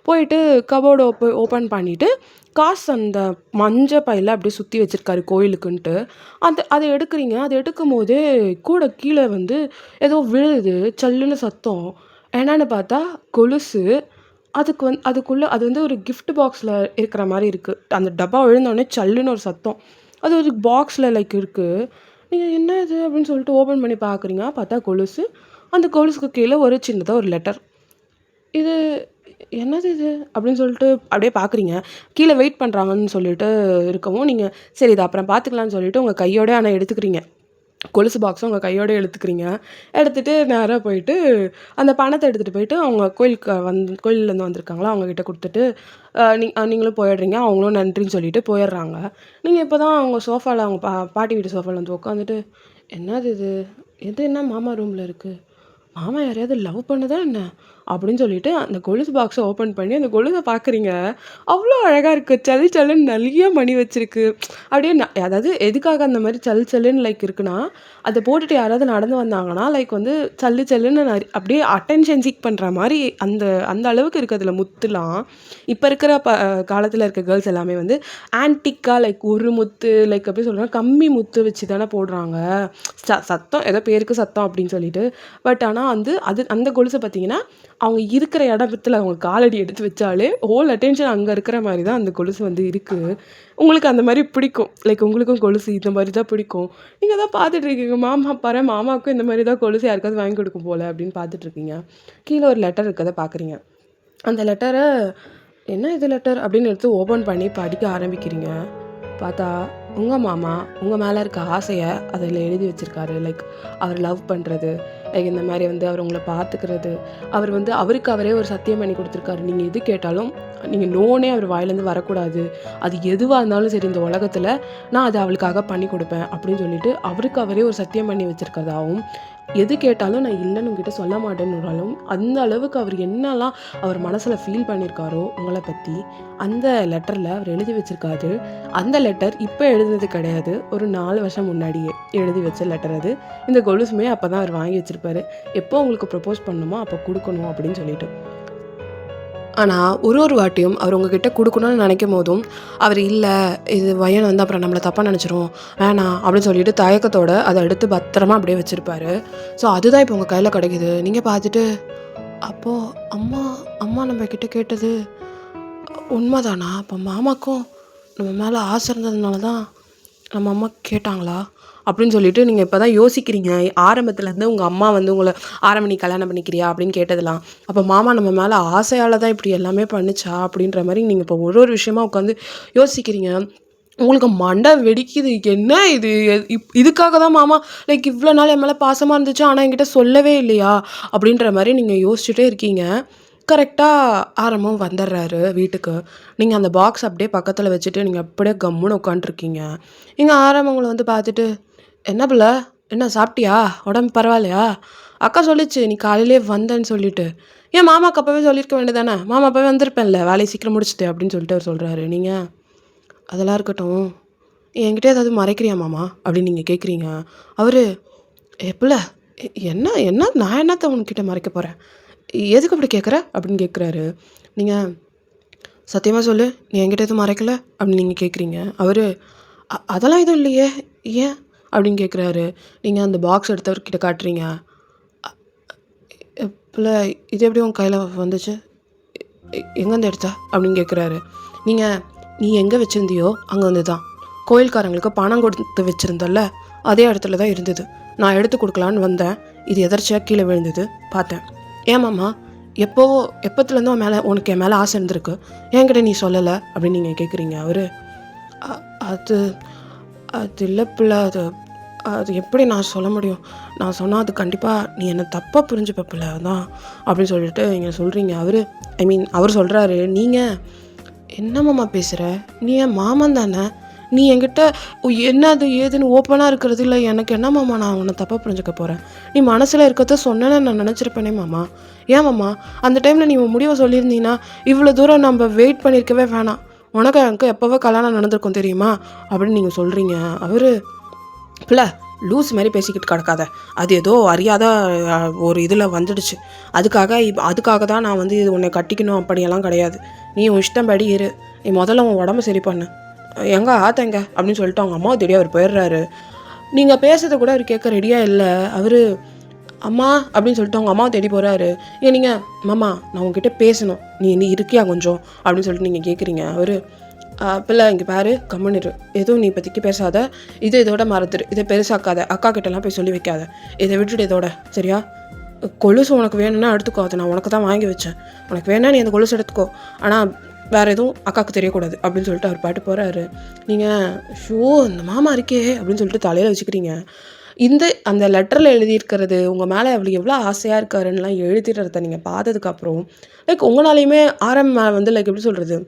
போயிட்டு கபோர்ட ஓப்பன் பண்ணிட்டு, காசு அந்த மஞ்ச பையில அப்படியே சுத்தி வச்சிருக்காரு கோயிலுக்குன்ட்டு. அத எடுக்குறீங்க. அத எடுக்கும்போதே கூட கீழ வந்து ஏதோ விழுது. சல்லுன்னு சத்தம். என்னன்னு பார்த்தா கொலுசு. அதுக்குள்ள அது வந்து ஒரு கிஃப்ட் பாக்ஸ்ல இருக்கிற மாரி இருக்கு. அந்த டப்பா விழுந்தோனே சல்லுன்னு ஒரு சத்தம். அது ஒரு பாக்ஸ்ல லைக் இருக்கு. நீங்க "என்ன இது?" அப்படின்னு சொல்லிட்டு ஓப்பன் பண்ணி பார்க்குறீங்க. பார்த்தா கொலுசு. அந்த கொலுசுக்கு கீழ ஒரு சின்னதா ஒரு லெட்டர். இது என்னது இது? அப்படின்னு சொல்லிட்டு அப்படியே பார்க்குறீங்க. கீழ வெயிட் பண்றாங்கன்னு சொல்லிட்டு இருக்கவும், நீங்க சரி இத அப்புறம் பார்த்துக்கலாம்ன்னு சொல்லிட்டு உங்க கையோட ஆனா எடுத்துக்கிறீங்க. கொலுசு பாக்ஸ உங்க கையோட எடுத்துக்கிறீங்க. எடுத்துட்டு நேரா போயிட்டு, அந்த பணத்த எடுத்துட்டு போயிட்டு அவங்க கோயிலுக்கு கோயில்லருந்து வந்திருக்காங்களா, அவங்க கிட்ட குடுத்துட்டு, நீங்களும் போயிடுறீங்க. அவங்களும் நன்றின்னு சொல்லிட்டு போயிடுறாங்க. நீங்க இப்ப தான் அவங்க சோஃபால அவங்க பாட்டி வீட்டு சோஃபால வந்து உட்காந்துட்டு, "என்னது இது? இது என்ன மாமா ரூம்ல இருக்கு? மாமா யாரையாவது லவ் பண்ணுதா என்ன?" அப்படின்னு சொல்லிட்டு அந்த கொலுசு பாக்ஸ ஓப்பன் பண்ணி அந்த கொலுச பார்க்குறீங்க. அவ்ளோ அழகா இருக்கு. சல்லு சல்லுன்னு நெறைய மணி வச்சிருக்கு. அப்படியே அதாவது எதுக்காக அந்த மாரி சல் சல்லுன்னு லைக் இருக்குன்னா, அத போட்டுட்டு யாராவது நடந்து வந்தாங்கன்னா, லைக் வந்து சல்லு சல்லுன்னு அப்படியே அட்டென்ஷன் சீக் பண்ற மாரி அந்த அந்த அளவுக்கு இருக்கு அதுல முத்துலாம். இப்ப இருக்கிற காலத்துல இருக்க கேர்ள்ஸ் எல்லாமே வந்து ஆன்டிக்கா லைக் ஒரு முத்து லைக் எப்படி சொல்றேன்னா, கம்மி முத்து வச்சு தானே போடுறாங்க. சத்தம் ஏதோ பேருக்கு சத்தம் அப்படின்னு சொல்லிட்டு. பட் ஆனா வந்து அந்த கொலுச பார்த்தீங்கன்னா, அவங்க இருக்கிற இடத்துல அவங்க காலடி எடுத்து வச்சாலே ஹோல் அட்டென்ஷன் அங்க இருக்கிற மாரி தான் அந்த கொலுசு வந்து இருக்கு. உங்களுக்கு அந்த மாரி பிடிக்கும். லைக் உங்களுக்கும் கொலுசு இந்த மாரி தான் பிடிக்கும். நீங்க தான் பார்த்துட்டு இருக்கீங்க. மாமா பாரேன் மாமாவுக்கும் இந்த மாரி தான் கொலுசு யாருக்காவது வாங்கி கொடுக்கும் போல அப்படின்னு பார்த்துட்டு இருக்கீங்க. கீழ ஒரு லெட்டர் இருக்கத பார்க்குறீங்க. அந்த லெட்டர "என்ன இது லெட்டர்?" அப்படின்னு எடுத்து ஓப்பன் பண்ணி படிக்க ஆரம்பிக்கிறீங்க. பார்த்தா உங்கள் மாமா உங்கள் மேலே இருக்க ஆசையை அதில் எழுதி வச்சுருக்காரு. லைக் அவர் லவ் பண்ணுறது, லைக் இந்த மாதிரி வந்து அவர் உங்களை பார்த்துக்கிறது, அவர் வந்து அவருக்கு அவரே ஒரு சத்தியம் பண்ணி கொடுத்துருக்காரு. நீங்கள் எது கேட்டாலும் நீங்கள் நோனே அவர் வாயிலேருந்து வரக்கூடாது, அது எதுவாக இருந்தாலும் சரி இந்த உலகத்தில் நான் அதை அவளுக்காக பண்ணி கொடுப்பேன் அப்படின்னு சொல்லிட்டு அவருக்கு அவரே ஒரு சத்தியம் பண்ணி வச்சுருக்கதாகவும், எது கேட்டாலும் நான் இல்லைன்னு உங்ககிட்ட சொல்ல மாட்டேன்னுறாலும் அந்த அளவுக்கு அவர் என்னெல்லாம் அவர் மனசில் ஃபீல் பண்ணியிருக்காரோ உங்களை பற்றி அந்த லெட்டரில் அவர் எழுதி வச்சுருக்காரு. அந்த லெட்டர் இப்போ எழுதுனது கிடையாது, ஒரு 4 வருஷம் முன்னாடியே எழுதி வச்ச லெட்டர் அது. இந்த கொலுசுமே அப்போ தான் அவர் வாங்கி வச்சுருப்பாரு, எப்போ உங்களுக்கு ப்ரப்போஸ் பண்ணணுமோ அப்போ கொடுக்கணும் அப்படின்னு சொல்லிட்டு. ஆனால் ஒரு வாட்டியும் அவர் உங்ககிட்ட கொடுக்கணும்னு நினைக்கும் போதும் அவர் இல்லை, இது வயன் வந்து அப்புறம் நம்மளை தப்பாக நினச்சிரும், வேணாம் அப்படின்னு சொல்லிட்டு தயக்கத்தோடு அதை எடுத்து பத்திரமா அப்படியே வச்சுருப்பாரு. ஸோ அதுதான் இப்போ உங்கள் கையில் கிடைக்குது. நீங்கள் பார்த்துட்டு அப்போது அம்மா அம்மா நம்ம கிட்ட கேட்டது உண்மைதானா? அப்போ மாமாக்கும் நம்ம மேலே ஆசை இருந்ததுனால தான் நம்ம அம்மா கேட்டாங்களா அப்படின்னு சொல்லிட்டு நீங்கள் இப்போ தான் யோசிக்கிறீங்க. ஆரம்பத்துலேருந்து உங்கள் அம்மா வந்து உங்களை நீ கல்யாணம் பண்ணிக்கிறியா அப்படின்னு கேட்டதெல்லாம் அப்போ மாமா நம்ம மேலே ஆசையால் தான் இப்படி எல்லாமே பண்ணுச்சா அப்படின்ற மாதிரி நீங்கள் இப்போ ஒரு விஷயமா உட்காந்து யோசிக்கிறீங்க. உங்களுக்கு மண்டை வெடிக்குது. என்ன இது? இதுக்காக தான் மாமா லைக் இவ்வளோ நாள் என் மேலே பாசமாக இருந்துச்சு ஆனால் என்கிட்ட சொல்லவே இல்லையா அப்படின்ற மாதிரி நீங்கள் யோசிச்சுட்டே இருக்கீங்க. கரெக்டாக ஆரம்பம் வந்துடுறாரு வீட்டுக்கு. நீங்கள் அந்த பாக்ஸ் அப்படியே பக்கத்தில் வச்சுட்டு நீங்கள் அப்படியே கம்முன்னு உட்காண்ட்ருக்கீங்க. எங்கள் ஆரம்பங்களை வந்து பார்த்துட்டு, என்ன பிள்ளை, என்ன சாப்பிட்டியா, உடம்பு பரவாயில்லையா, அக்கா சொல்லிச்சு நீ காலையிலே வந்தேன்னு சொல்லிட்டு, ஏன் மாமாக்கு அப்போவே சொல்லியிருக்க வேண்டியதானே, மாமா அப்போவே வந்திருப்பேன்ல வேலையை சீக்கிரம் முடிச்சுட்டு அப்படின்னு சொல்லிட்டு அவர் சொல்கிறாரு. நீங்கள் அதெல்லாம் இருக்கட்டும், என்கிட்ட ஏதாவது மறைக்கிறியா மாமா அப்படின்னு நீங்கள் கேட்குறீங்க. அவர் பிள்ள என்ன என்ன நான் என்னத்த உன்கிட்ட மறைக்க போகிறேன், எதுக்கு அப்படி கேட்குற அப்படின்னு கேட்குறாரு. நீங்கள் சத்தியமாக சொல்லு, நீ என்கிட்ட எதுவும் மறைக்கல அப்படின்னு நீங்கள் கேட்குறீங்க. அவர் அதெல்லாம் எதுவும் இல்லையே, ஏன் அப்படின்னு கேட்குறாரு. நீங்கள் அந்த பாக்ஸ் எடுத்தவர்கிட்ட காட்டுறீங்க. பிள்ளை இது எப்படி உன் கையில் வந்துச்சு, எங்கேருந்து எடுத்தா அப்படின்னு கேட்குறாரு. நீ எங்கே வச்சுருந்தியோ அங்கே வந்து தான் கோயில்காரங்களுக்கு பணம் கொடுத்து வச்சுருந்தல்ல அதே இடத்துல தான் இருந்தது. நான் எடுத்து கொடுக்கலான்னு வந்தேன், இது எதர்ச்சியாக கீழே விழுந்தது பார்த்தேன். ஏமாம்மா எப்போத்துலேருந்து உனக்கு என் மேலே ஆசை இருந்திருக்கு, என்கிட்ட நீ சொல்லலை அப்படின்னு நீங்கள் கேட்குறீங்க. அவர் அது அது இல்லை பிள்ளை, அது எப்படி நான் சொல்ல முடியும், நான் சொன்னால் அது கண்டிப்பாக நீ என்னை தப்பாக புரிஞ்சுப்ப பிள்ளை தான் அப்படின்னு சொல்லிட்டு நீங்கள் சொல்கிறீங்க. அவர் சொல்கிறாரு, நீங்கள் என்னம்மா பேசுகிற, நீ என் மாமன் தானே, நீ என்கிட்ட என்னது ஏதுன்னு ஓப்பனாக இருக்கிறது இல்லை, எனக்கு என்ன மாமா நான் உன்னை தப்பாக புரிஞ்சுக்க போகிறேன், நீ மனசில் இருக்கிறத சொன்னேன்னு நான் நினச்சிருப்பேனே மாமா, ஏன் மாமா அந்த டைமில் நீ முடிவை சொல்லியிருந்தீங்கன்னா இவ்வளோ தூரம் நம்ம வெயிட் பண்ணியிருக்கவே வேணாம், உனக்கு எனக்கு எப்போவோ கல்யாணம் நடந்திருக்கும் தெரியுமா அப்படின்னு நீங்கள் சொல்கிறீங்க. அவர் பிள்ளை லூஸ் மாதிரி பேசிக்கிட்டு கிடக்காத, அது ஏதோ அறியாத ஒரு இதில் வந்துடுச்சு, அதுக்காக தான் நான் வந்து இது உன்னை கட்டிக்கணும் அப்படியெல்லாம் கிடையாது, நீ உன் இஷ்டம்படி இரு, நீ முதல்ல உன் உடம்பு சரி பண்ணு, எங்கே ஆத்தங்க அப்படின்னு சொல்லிட்டு அவங்க அம்மாவை தேடி அவர் போயிடுறாரு. நீங்கள் பேசுறதை கூட அவர் கேட்க ரெடியாக இல்லை. அவர் அம்மா அப்படின்னு சொல்லிட்டு அவங்க அம்மாவை தேடி போகிறாரு. நீங்கள் மாமா நான் உங்ககிட்ட பேசணும், நீ இருக்கியா கொஞ்சம் அப்படின்னு சொல்லிட்டு நீங்கள் கேட்குறீங்க. அவர் பிள்ளை இங்கே பாரு, கம்முனிரு, எதுவும் நீ இப்போதைக்கு பேசாத, இதோட மறந்துடு, இதை பெருசாக்காத, அக்கா கிட்டலாம் போய் சொல்லி வைக்காத, இதை விட்டுட்டு இதோட சரியா, கொலுசு உனக்கு வேணும்னா எடுத்துக்கோ, அதை நான் உனக்கு தான் வாங்கி வச்சேன், உனக்கு வேணா நீ அந்த கொலுசு எடுத்துக்கோ, ஆனால் வேறு எதுவும் அக்காவுக்கு தெரியக்கூடாது அப்படின்னு சொல்லிட்டு அவர் பாட்டு போகிறாரு. நீங்கள் இந்த மாமா இருக்கே அப்படின்னு சொல்லிட்டு தலையில் வச்சுக்கிறீங்க. அந்த லெட்டரில் எழுதியிருக்கிறது உங்கள் மேலே எவ்வளோ ஆசையாக இருக்காருன்னெலாம் எழுதிடுறத நீங்கள் பார்த்ததுக்கப்புறம் லைக் உங்களாலையுமே வந்து லைக் எப்படி சொல்கிறது,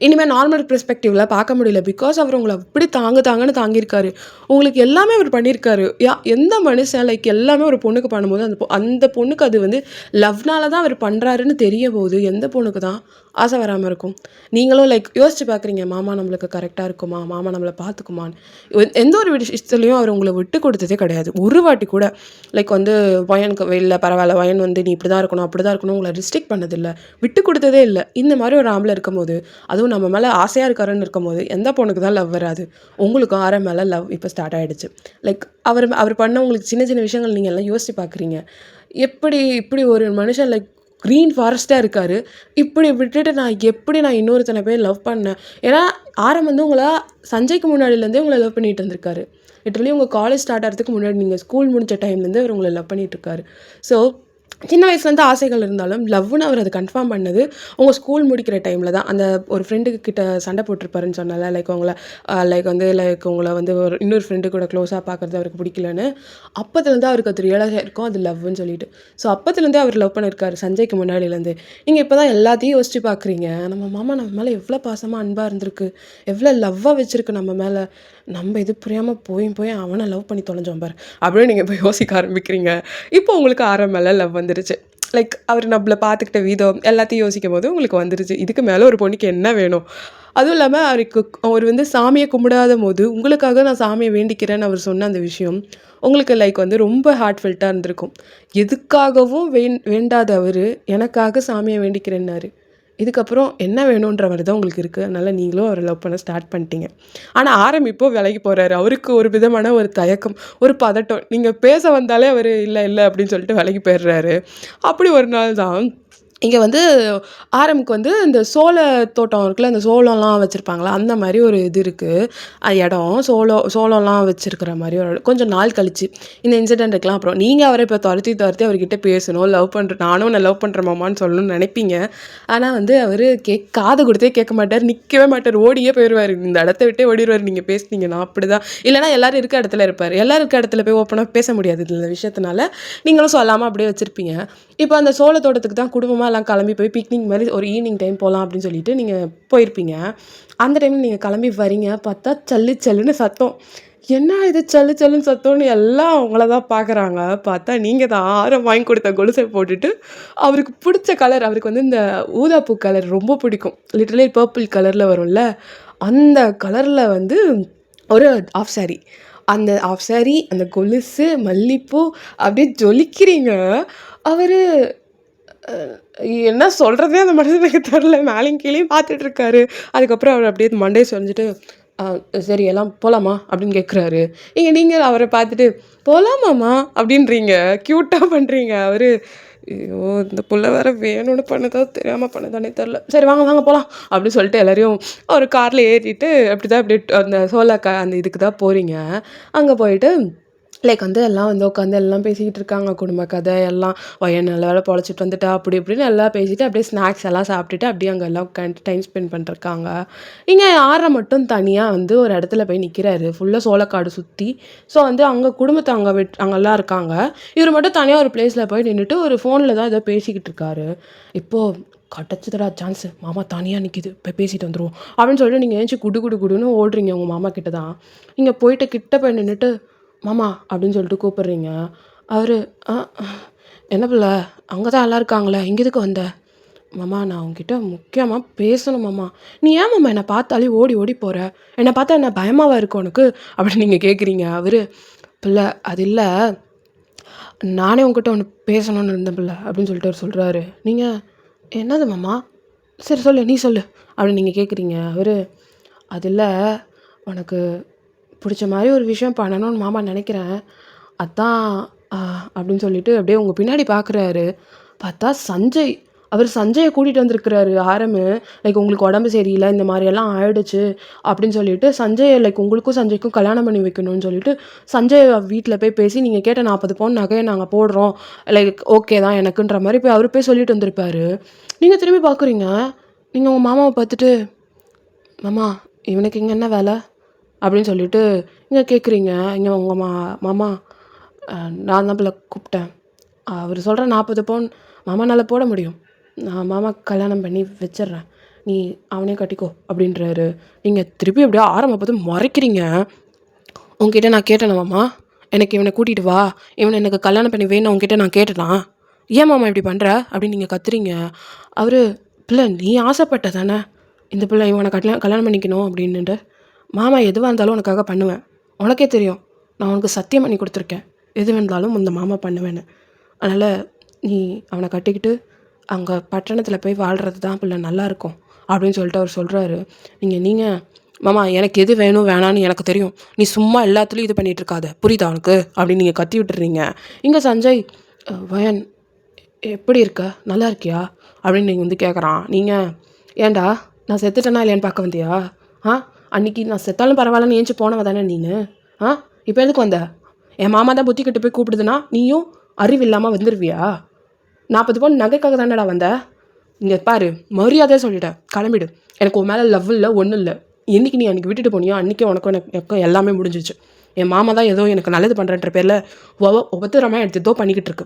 இனிமேல் நார்மல் பெர்ஸ்பெக்டிவில் பார்க்க முடியல. பிகாஸ் அவர் உங்களை அப்படி தாங்கன்னு தாங்கியிருக்காரு, உங்களுக்கு எல்லாமே அவர் பண்ணியிருக்காரு. எந்த மனுஷன் லைக் எல்லாமே ஒரு பொண்ணுக்கு பண்ணும்போது அந்த பொண்ணுக்கு அது வந்து லவ்னால தான் அவர் பண்ணுறாருன்னு தெரிய போது எந்த பொண்ணுக்கு தான் ஆசை வராமல் இருக்கும். நீங்களும் லைக் யோசிச்சு பார்க்குறீங்க, மாமா நம்மளுக்கு கரெக்டாக இருக்குமா, மாமா நம்மளை பார்த்துக்குமான்னு. எந்த ஒரு விஷயத்துலையும் அவர் உங்களை விட்டு கொடுத்ததே கிடையாது ஒரு வாட்டி கூட. லைக் வந்து வயனுக்கு இல்லை பரவாயில்ல, வயன் வந்து நீ இப்படி தான் இருக்கணும் அப்படி தான் இருக்கணும் உங்களை ரிஸ்ட்ரிக்ட் பண்ணதில்லை, விட்டு கொடுத்ததே இல்லை. இந்த மாதிரி ஒரு ஆம்பளை இருக்கும்போது, அதுவும் நம்ம மேலே ஆசையாக இருக்காருன்னு இருக்கும்போது எந்த பொண்ணுக்கு தான் லவ் வராது. உங்களுக்கும் ஆரம் மேலே லவ் இப்போ ஸ்டார்ட் ஆகிடுச்சு. லைக் அவர் பண்ண உங்களுக்கு சின்ன சின்ன விஷயங்கள் நீங்கள் எல்லாம் யோசிச்சு பார்க்குறீங்க. இப்படி ஒரு மனுஷன் லைக் க்ரீன் ஃபாரஸ்ட்டாக இருக்கார், இப்படி விட்டுட்டு நான் இன்னொருத்தனை போய் லவ் பண்ணேன். ஏன்னா ஆரம் வந்து உங்களை சஞ்சய்க்கு முன்னாடியிலேருந்தே உங்களை லவ் பண்ணிட்டு இருந்திருக்காரு. லிட்டரலி உங்கள் காலேஜ் ஸ்டார்ட் ஆகிறதுக்கு முன்னாடி நீங்கள் ஸ்கூல் முடிஞ்ச டைம்லேருந்து அவர் உங்களை லவ் பண்ணிகிட்ருக்காரு. ஸோ சின்ன வயசுலேருந்து ஆசைகள் இருந்தாலும் லவ்வுன்னு அவர் அது கன்ஃபார்ம் பண்ணது உங்கள் ஸ்கூல் முடிக்கிற டைமில் தான். அந்த ஒரு ஃப்ரெண்டு கிட்ட சண்டை போட்டிருப்பாருன்னு சொன்னல, லைக் உங்களை லைக் உங்களை வந்து ஒரு இன்னொரு ஃப்ரெண்டு கூட க்ளோஸாக பார்க்குறது அவருக்கு பிடிக்கலன்னு. அப்போத்துலேருந்து அவருக்கு அது ரியலைஸ் ஆயிருக்கும் அது லவ்வுன்னு சொல்லிட்டு. ஸோ அப்போத்துலேருந்தே அவர் லவ் பண்ணியிருக்காரு சஞ்சய்க்கு முன்னாடியிலேருந்து. நீங்கள் இப்போ தான் எல்லாத்தையும் யோசிச்சு பார்க்குறீங்க. நம்ம மாமா நம்ம மேலே எவ்வளோ பாசமாக அன்பாக இருந்திருக்கு, எவ்வளோ லவ்வாக வச்சுருக்கு நம்ம மேலே. நம்ம இது புரியாமல் போய் அவனை லவ் பண்ணி தொலைஞ்சோம் பாரு அப்படின்னு நீங்கள் இப்போ யோசிக்க ஆரம்பிக்கிறீங்க. இப்போ உங்களுக்கு மேலே லவ் வந்துருச்சு. லைக் அவர் நம்மள பார்த்துக்கிட்ட விதம் எல்லாத்தையும் யோசிக்கும் போது உங்களுக்கு வந்துருச்சு. இதுக்கு மேலே ஒரு பொண்ணுக்கு என்ன வேணும்? அதுவும் இல்லாமல் அவர் வந்து சாமியை கும்பிடாத போது உங்களுக்காக நான் சாமியை வேண்டிக்கிறேன்னு அவர் சொன்ன அந்த விஷயம் உங்களுக்கு லைக் வந்து ரொம்ப ஹார்ட்ஃபெல்ட்டாக இருந்திருக்கும். எதுக்காகவும் வேண்டாத அவர் எனக்காக சாமியை வேண்டிக்கிறேன்னாரு. இதுக்கப்புறம் என்ன வேணுன்ற மாதிரி தான் உங்களுக்கு இருக்குது. அதனால் நீங்களும் அவரை லவ் பண்ண ஸ்டார்ட் பண்ணிட்டீங்க. ஆனால் இப்போ விலகி போகிறாரு. அவருக்கு ஒரு விதமான ஒரு தயக்கம், ஒரு பதட்டம். நீங்கள் பேச வந்தாலே அவர் இல்லை இல்லை அப்படின்னு சொல்லிட்டு விலகி போயிடுறாரு. அப்படி ஒரு நாள் தான் இங்கே வந்து ஆரம்க்கு வந்து இந்த சோள தோட்டம் இருக்குல்ல, இந்த சோளம்லாம் வச்சுருப்பாங்களா அந்த மாதிரி ஒரு இது இருக்குது. இடம் சோளம்லாம் வச்சுருக்கிற மாதிரி ஒரு கொஞ்சம் நாள் கழிச்சு இந்த இன்சிடென்ட் இருக்கலாம். அப்புறம் நீங்கள் அவரை இப்போ துரத்தி அவர்கிட்ட பேசணும், நானும் உன்னை லவ் பண்ணுறேன் மாமான்னு சொல்லணும்னு நினைப்பீங்க. ஆனால் வந்து அவர் காது கொடுத்தே கேட்க மாட்டார், நிற்கவே மாட்டார், ஓடியே போயிடுவார். இந்த இடத்த விட்டே ஓடிடுவார் நீங்கள் பேசுனீங்கன்னா. அப்படி தான். இல்லைனா எல்லோரும் இருக்க இடத்துல இருப்பார். எல்லோரும் இருக்க இடத்துல போய் ஓப்பனாக பேச முடியாது இந்த விஷயத்தினால. நீங்களும் சொல்லாமல் அப்படியே வச்சுருப்பீங்க. இப்போ அந்த சோள தோட்டத்துக்கு தான் குடும்பமாக எல்லாம் கிளம்பி போய் பிக்னிக் மாதிரி ஒரு ஈவினிங் டைம் போகலாம் அப்படின்னு சொல்லிட்டு நீங்கள் போயிருப்பீங்க. அந்த டைமில் நீங்கள் கிளம்பி வரீங்க, பார்த்தா சல்லு சல்லுன்னு சத்தம். என்ன இது சல்லு சல்லுன்னு சத்தம்னு எல்லாம் அவங்கள தான் பார்க்குறாங்க. பார்த்தா நீங்கள் தான் ஆரம் வாங்கி கொடுத்த கொலுசை போட்டுட்டு அவருக்கு பிடிச்ச கலர், அவருக்கு வந்து இந்த ஊதாப்பூ கலர் ரொம்ப பிடிக்கும், லிட்டரலி பர்பிள் கலரில் வரும்ல அந்த கலரில் வந்து ஒரு ஆஃப் சாரி, அந்த ஆஃப் சாரி, அந்த கொலுசு, மல்லிப்பூ அப்படியே ஜொலிக்கிறீங்க. அவர் என்ன சொல்கிறதே அந்த மனுஷனுக்கு தெரில. மேலேயும் கீழேயும் பார்த்துட்ருக்காரு. அதுக்கப்புறம் அவர் அப்படியே மண்டையை சொரிஞ்சிட்டு சரி எல்லாம் போகலாமா அப்படின்னு கேட்குறாரு. நீங்கள் அவரை பார்த்துட்டு போகலாமாம்மா அப்படின்றீங்க, க்யூட்டாக பண்ணுறீங்க. அவர் ஐயோ இந்த புள்ள வேறு வேணும்னு பண்ணதோ தெரியாமல் பண்ணதானே தெரில, சரி வாங்க வாங்க போகலாம் அப்படின்னு சொல்லிட்டு எல்லோரையும் ஒரு காரில் ஏறிட்டு அப்படி தான் அப்படியே அந்த அந்த இதுக்கு தான் போகிறீங்க. அங்கே போயிட்டு லைக் வந்து எல்லாம் வந்து உட்காந்து எல்லாம் பேசிக்கிட்டு இருக்காங்க, குடும்ப கதை எல்லாம். பையன் நல்ல வேலை பொழைச்சிட்டு வந்துட்டா அப்படி இப்படின்னு எல்லாம் பேசிட்டு அப்படியே ஸ்நாக்ஸ் எல்லாம் சாப்பிட்டுட்டு அப்படியே அங்கே எல்லாம் உட்காந்து டைம் ஸ்பெண்ட் பண்ணிருக்காங்க. இங்கே மட்டும் தனியாக வந்து ஒரு இடத்துல போய் நிற்கிறாரு, ஃபுல்லாக சோளக்காடு சுற்றி. ஸோ வந்து அங்கே குடும்பத்தை அங்கெல்லாம் இருக்காங்க. இவர் மட்டும் தனியாக ஒரு பிளேஸில் போய் நின்றுட்டு ஒரு ஃபோனில் தான் ஏதோ பேசிக்கிட்டு இருக்காரு. இப்போது கிடச்சிதடா சான்ஸு, மாமா தனியாக நிற்கிது, போய் பேசிட்டு வந்துடுவோம் அப்படின்னு சொல்லிட்டு நீங்கள் ஏஞ்சி குடுன்னு ஓடுறீங்க உங்கள் மாமா கிட்ட தான். இங்கே போயிட்டு கிட்ட போய் நின்றுட்டு மாமா அப்படின்னு சொல்லிட்டு கூப்பிட்றீங்க. அவர் என்ன பிள்ளை அங்கே தான் எல்லாம் இருக்காங்களே, இங்கே எதுக்கு வந்த? மாமா நான் உங்ககிட்ட முக்கியமாக பேசணும் மாமா. நீ ஏன் மாமா என்னை பார்த்தாலே ஓடி ஓடி போகிற? என்னை பார்த்தா என்ன பயமாவா இருக்கு உனக்கு அப்படின்னு நீங்கள் கேட்குறீங்க. அவர் பிள்ளை அது இல்லை, நானே உங்ககிட்ட ஒன்று பேசணும்னு இருந்தேன் பிள்ளை அப்படின்னு சொல்லிட்டு அவர் சொல்கிறாரு. நீங்கள் என்னது மாமா? சரி சொல்லு, நீ சொல்லு அப்படின்னு நீங்கள் கேட்குறீங்க. அவர் அது இல்லை, உனக்கு பிடிச்ச மாதிரி ஒரு விஷயம் பண்ணணும்னு மாமா நினைக்கிறேன், அதான் அப்படின்னு சொல்லிட்டு அப்படியே உங்கள் பின்னாடி பார்க்குறாரு. பார்த்தா சஞ்சய், அவர் சஞ்சயை கூட்டிகிட்டு வந்திருக்கிறாரு. லைக் உங்களுக்கு உடம்பு சரியில்லை, இந்த மாதிரியெல்லாம் ஆயிடுச்சு அப்படின்னு சொல்லிட்டு சஞ்சய் லைக் உங்களுக்கும் சஞ்சய்க்கும் கல்யாணம் பண்ணி வைக்கணும்னு சொல்லிட்டு சஞ்சய் வீட்டில் போய் பேசி நீங்கள் கேட்ட 40 பவுன் நகையை நாங்கள் போடுறோம், லைக் ஓகே தான் எனக்குன்ற மாதிரி போய் அவர் போய் சொல்லிட்டு வந்திருப்பாரு. நீங்கள் திரும்பி பார்க்குறீங்க. நீங்கள் உங்கள் மாமாவை பார்த்துட்டு மாமா இவனுக்கு இங்கே என்ன வேலை அப்படின்னு சொல்லிட்டு இங்கே கேட்குறீங்க. இங்கே உங்கள் மாமா நான் தான் பிள்ளை கூப்பிட்டேன், அவர் சொல்கிற 40 பவுன் மாமானால் போட முடியும், நான் மாமா கல்யாணம் பண்ணி வச்சிட்றேன், நீ அவனே கட்டிக்கோ அப்படின்றாரு. நீங்கள் திருப்பி அப்படியே பார்த்து மறைக்கிறீங்க. உங்ககிட்ட நான் கேட்டேன் மாமா, எனக்கு இவனை கூட்டிகிட்டு வா, இவனை எனக்கு கல்யாணம் பண்ணி வேணும் உங்ககிட்ட நான் கேட்டேனா, ஏன் மாமா இப்படி பண்ணுற அப்படின்னு நீங்கள் கத்துறீங்க. அவர் பிள்ளை நீ ஆசைப்பட்ட தானே இந்த பிள்ளை இவனை கல்யாணம் பண்ணிக்கணும் அப்படின்னுட்டு, மாமா எதுவாக இருந்தாலும் உனக்காக பண்ணுவேன், உனக்கே தெரியும் நான் உனக்கு சத்தியம் பண்ணி கொடுத்துருக்கேன், எது வேண்டாலும் இந்த மாமா பண்ணுவேன்னு, அதனால் நீ அவனை கட்டிக்கிட்டு அங்கே பட்டணத்தில் போய் வாழ்கிறது தான் பிள்ளை நல்லாயிருக்கும் அப்படின்னு சொல்லிட்டு அவர் சொல்கிறாரு. நீங்கள் மாமா எனக்கு எது வேணும் வேணான்னு எனக்கு தெரியும், நீ சும்மா எல்லாத்துலேயும் இது பண்ணிகிட்ருக்காத, புரியுதா அவனுக்கு அப்படின்னு நீங்கள் கத்தி விட்டுறீங்க. இங்கே சஞ்சய் வயன் எப்படி இருக்க, நல்லா இருக்கியா அப்படின்னு நீங்கள் வந்து கேட்குறான். நீங்கள் ஏன்டா நான் செத்துட்டேனா இல்லையான்னு பார்க்க வந்தியா? அன்றைக்கி நான் செத்தாலும் பரவாயில்லன்னு ஏஞ்சி போனவ தானே நீனு? இப்போ எதுக்கு வந்த? என் மாமா தான் புத்தி கட்டு போய் கூப்பிடுதுன்னா நீயும் அறிவு இல்லாமல் வந்துடுவியா? 40 பவுன் நகைக்காக தானடா வந்த? இங்கே பாரு, மரியாதையாக சொல்லிட்டேன், கிளம்பிடு. எனக்கு உன் மேலே லவ் இல்லை, ஒன்றும் இல்லை. என்னைக்கு நீ அன்றைக்கி விட்டுட்டு போனியோ அன்றைக்கி எனக்கும் எல்லாமே முடிஞ்சிச்சு. என் மாமா தான் ஏதோ எனக்கு நல்லது பண்ணுறன்ற பேரில் ஒவ்வொருத்தரமாக எடுத்து ஏதோ பண்ணிக்கிட்டு இருக்கு.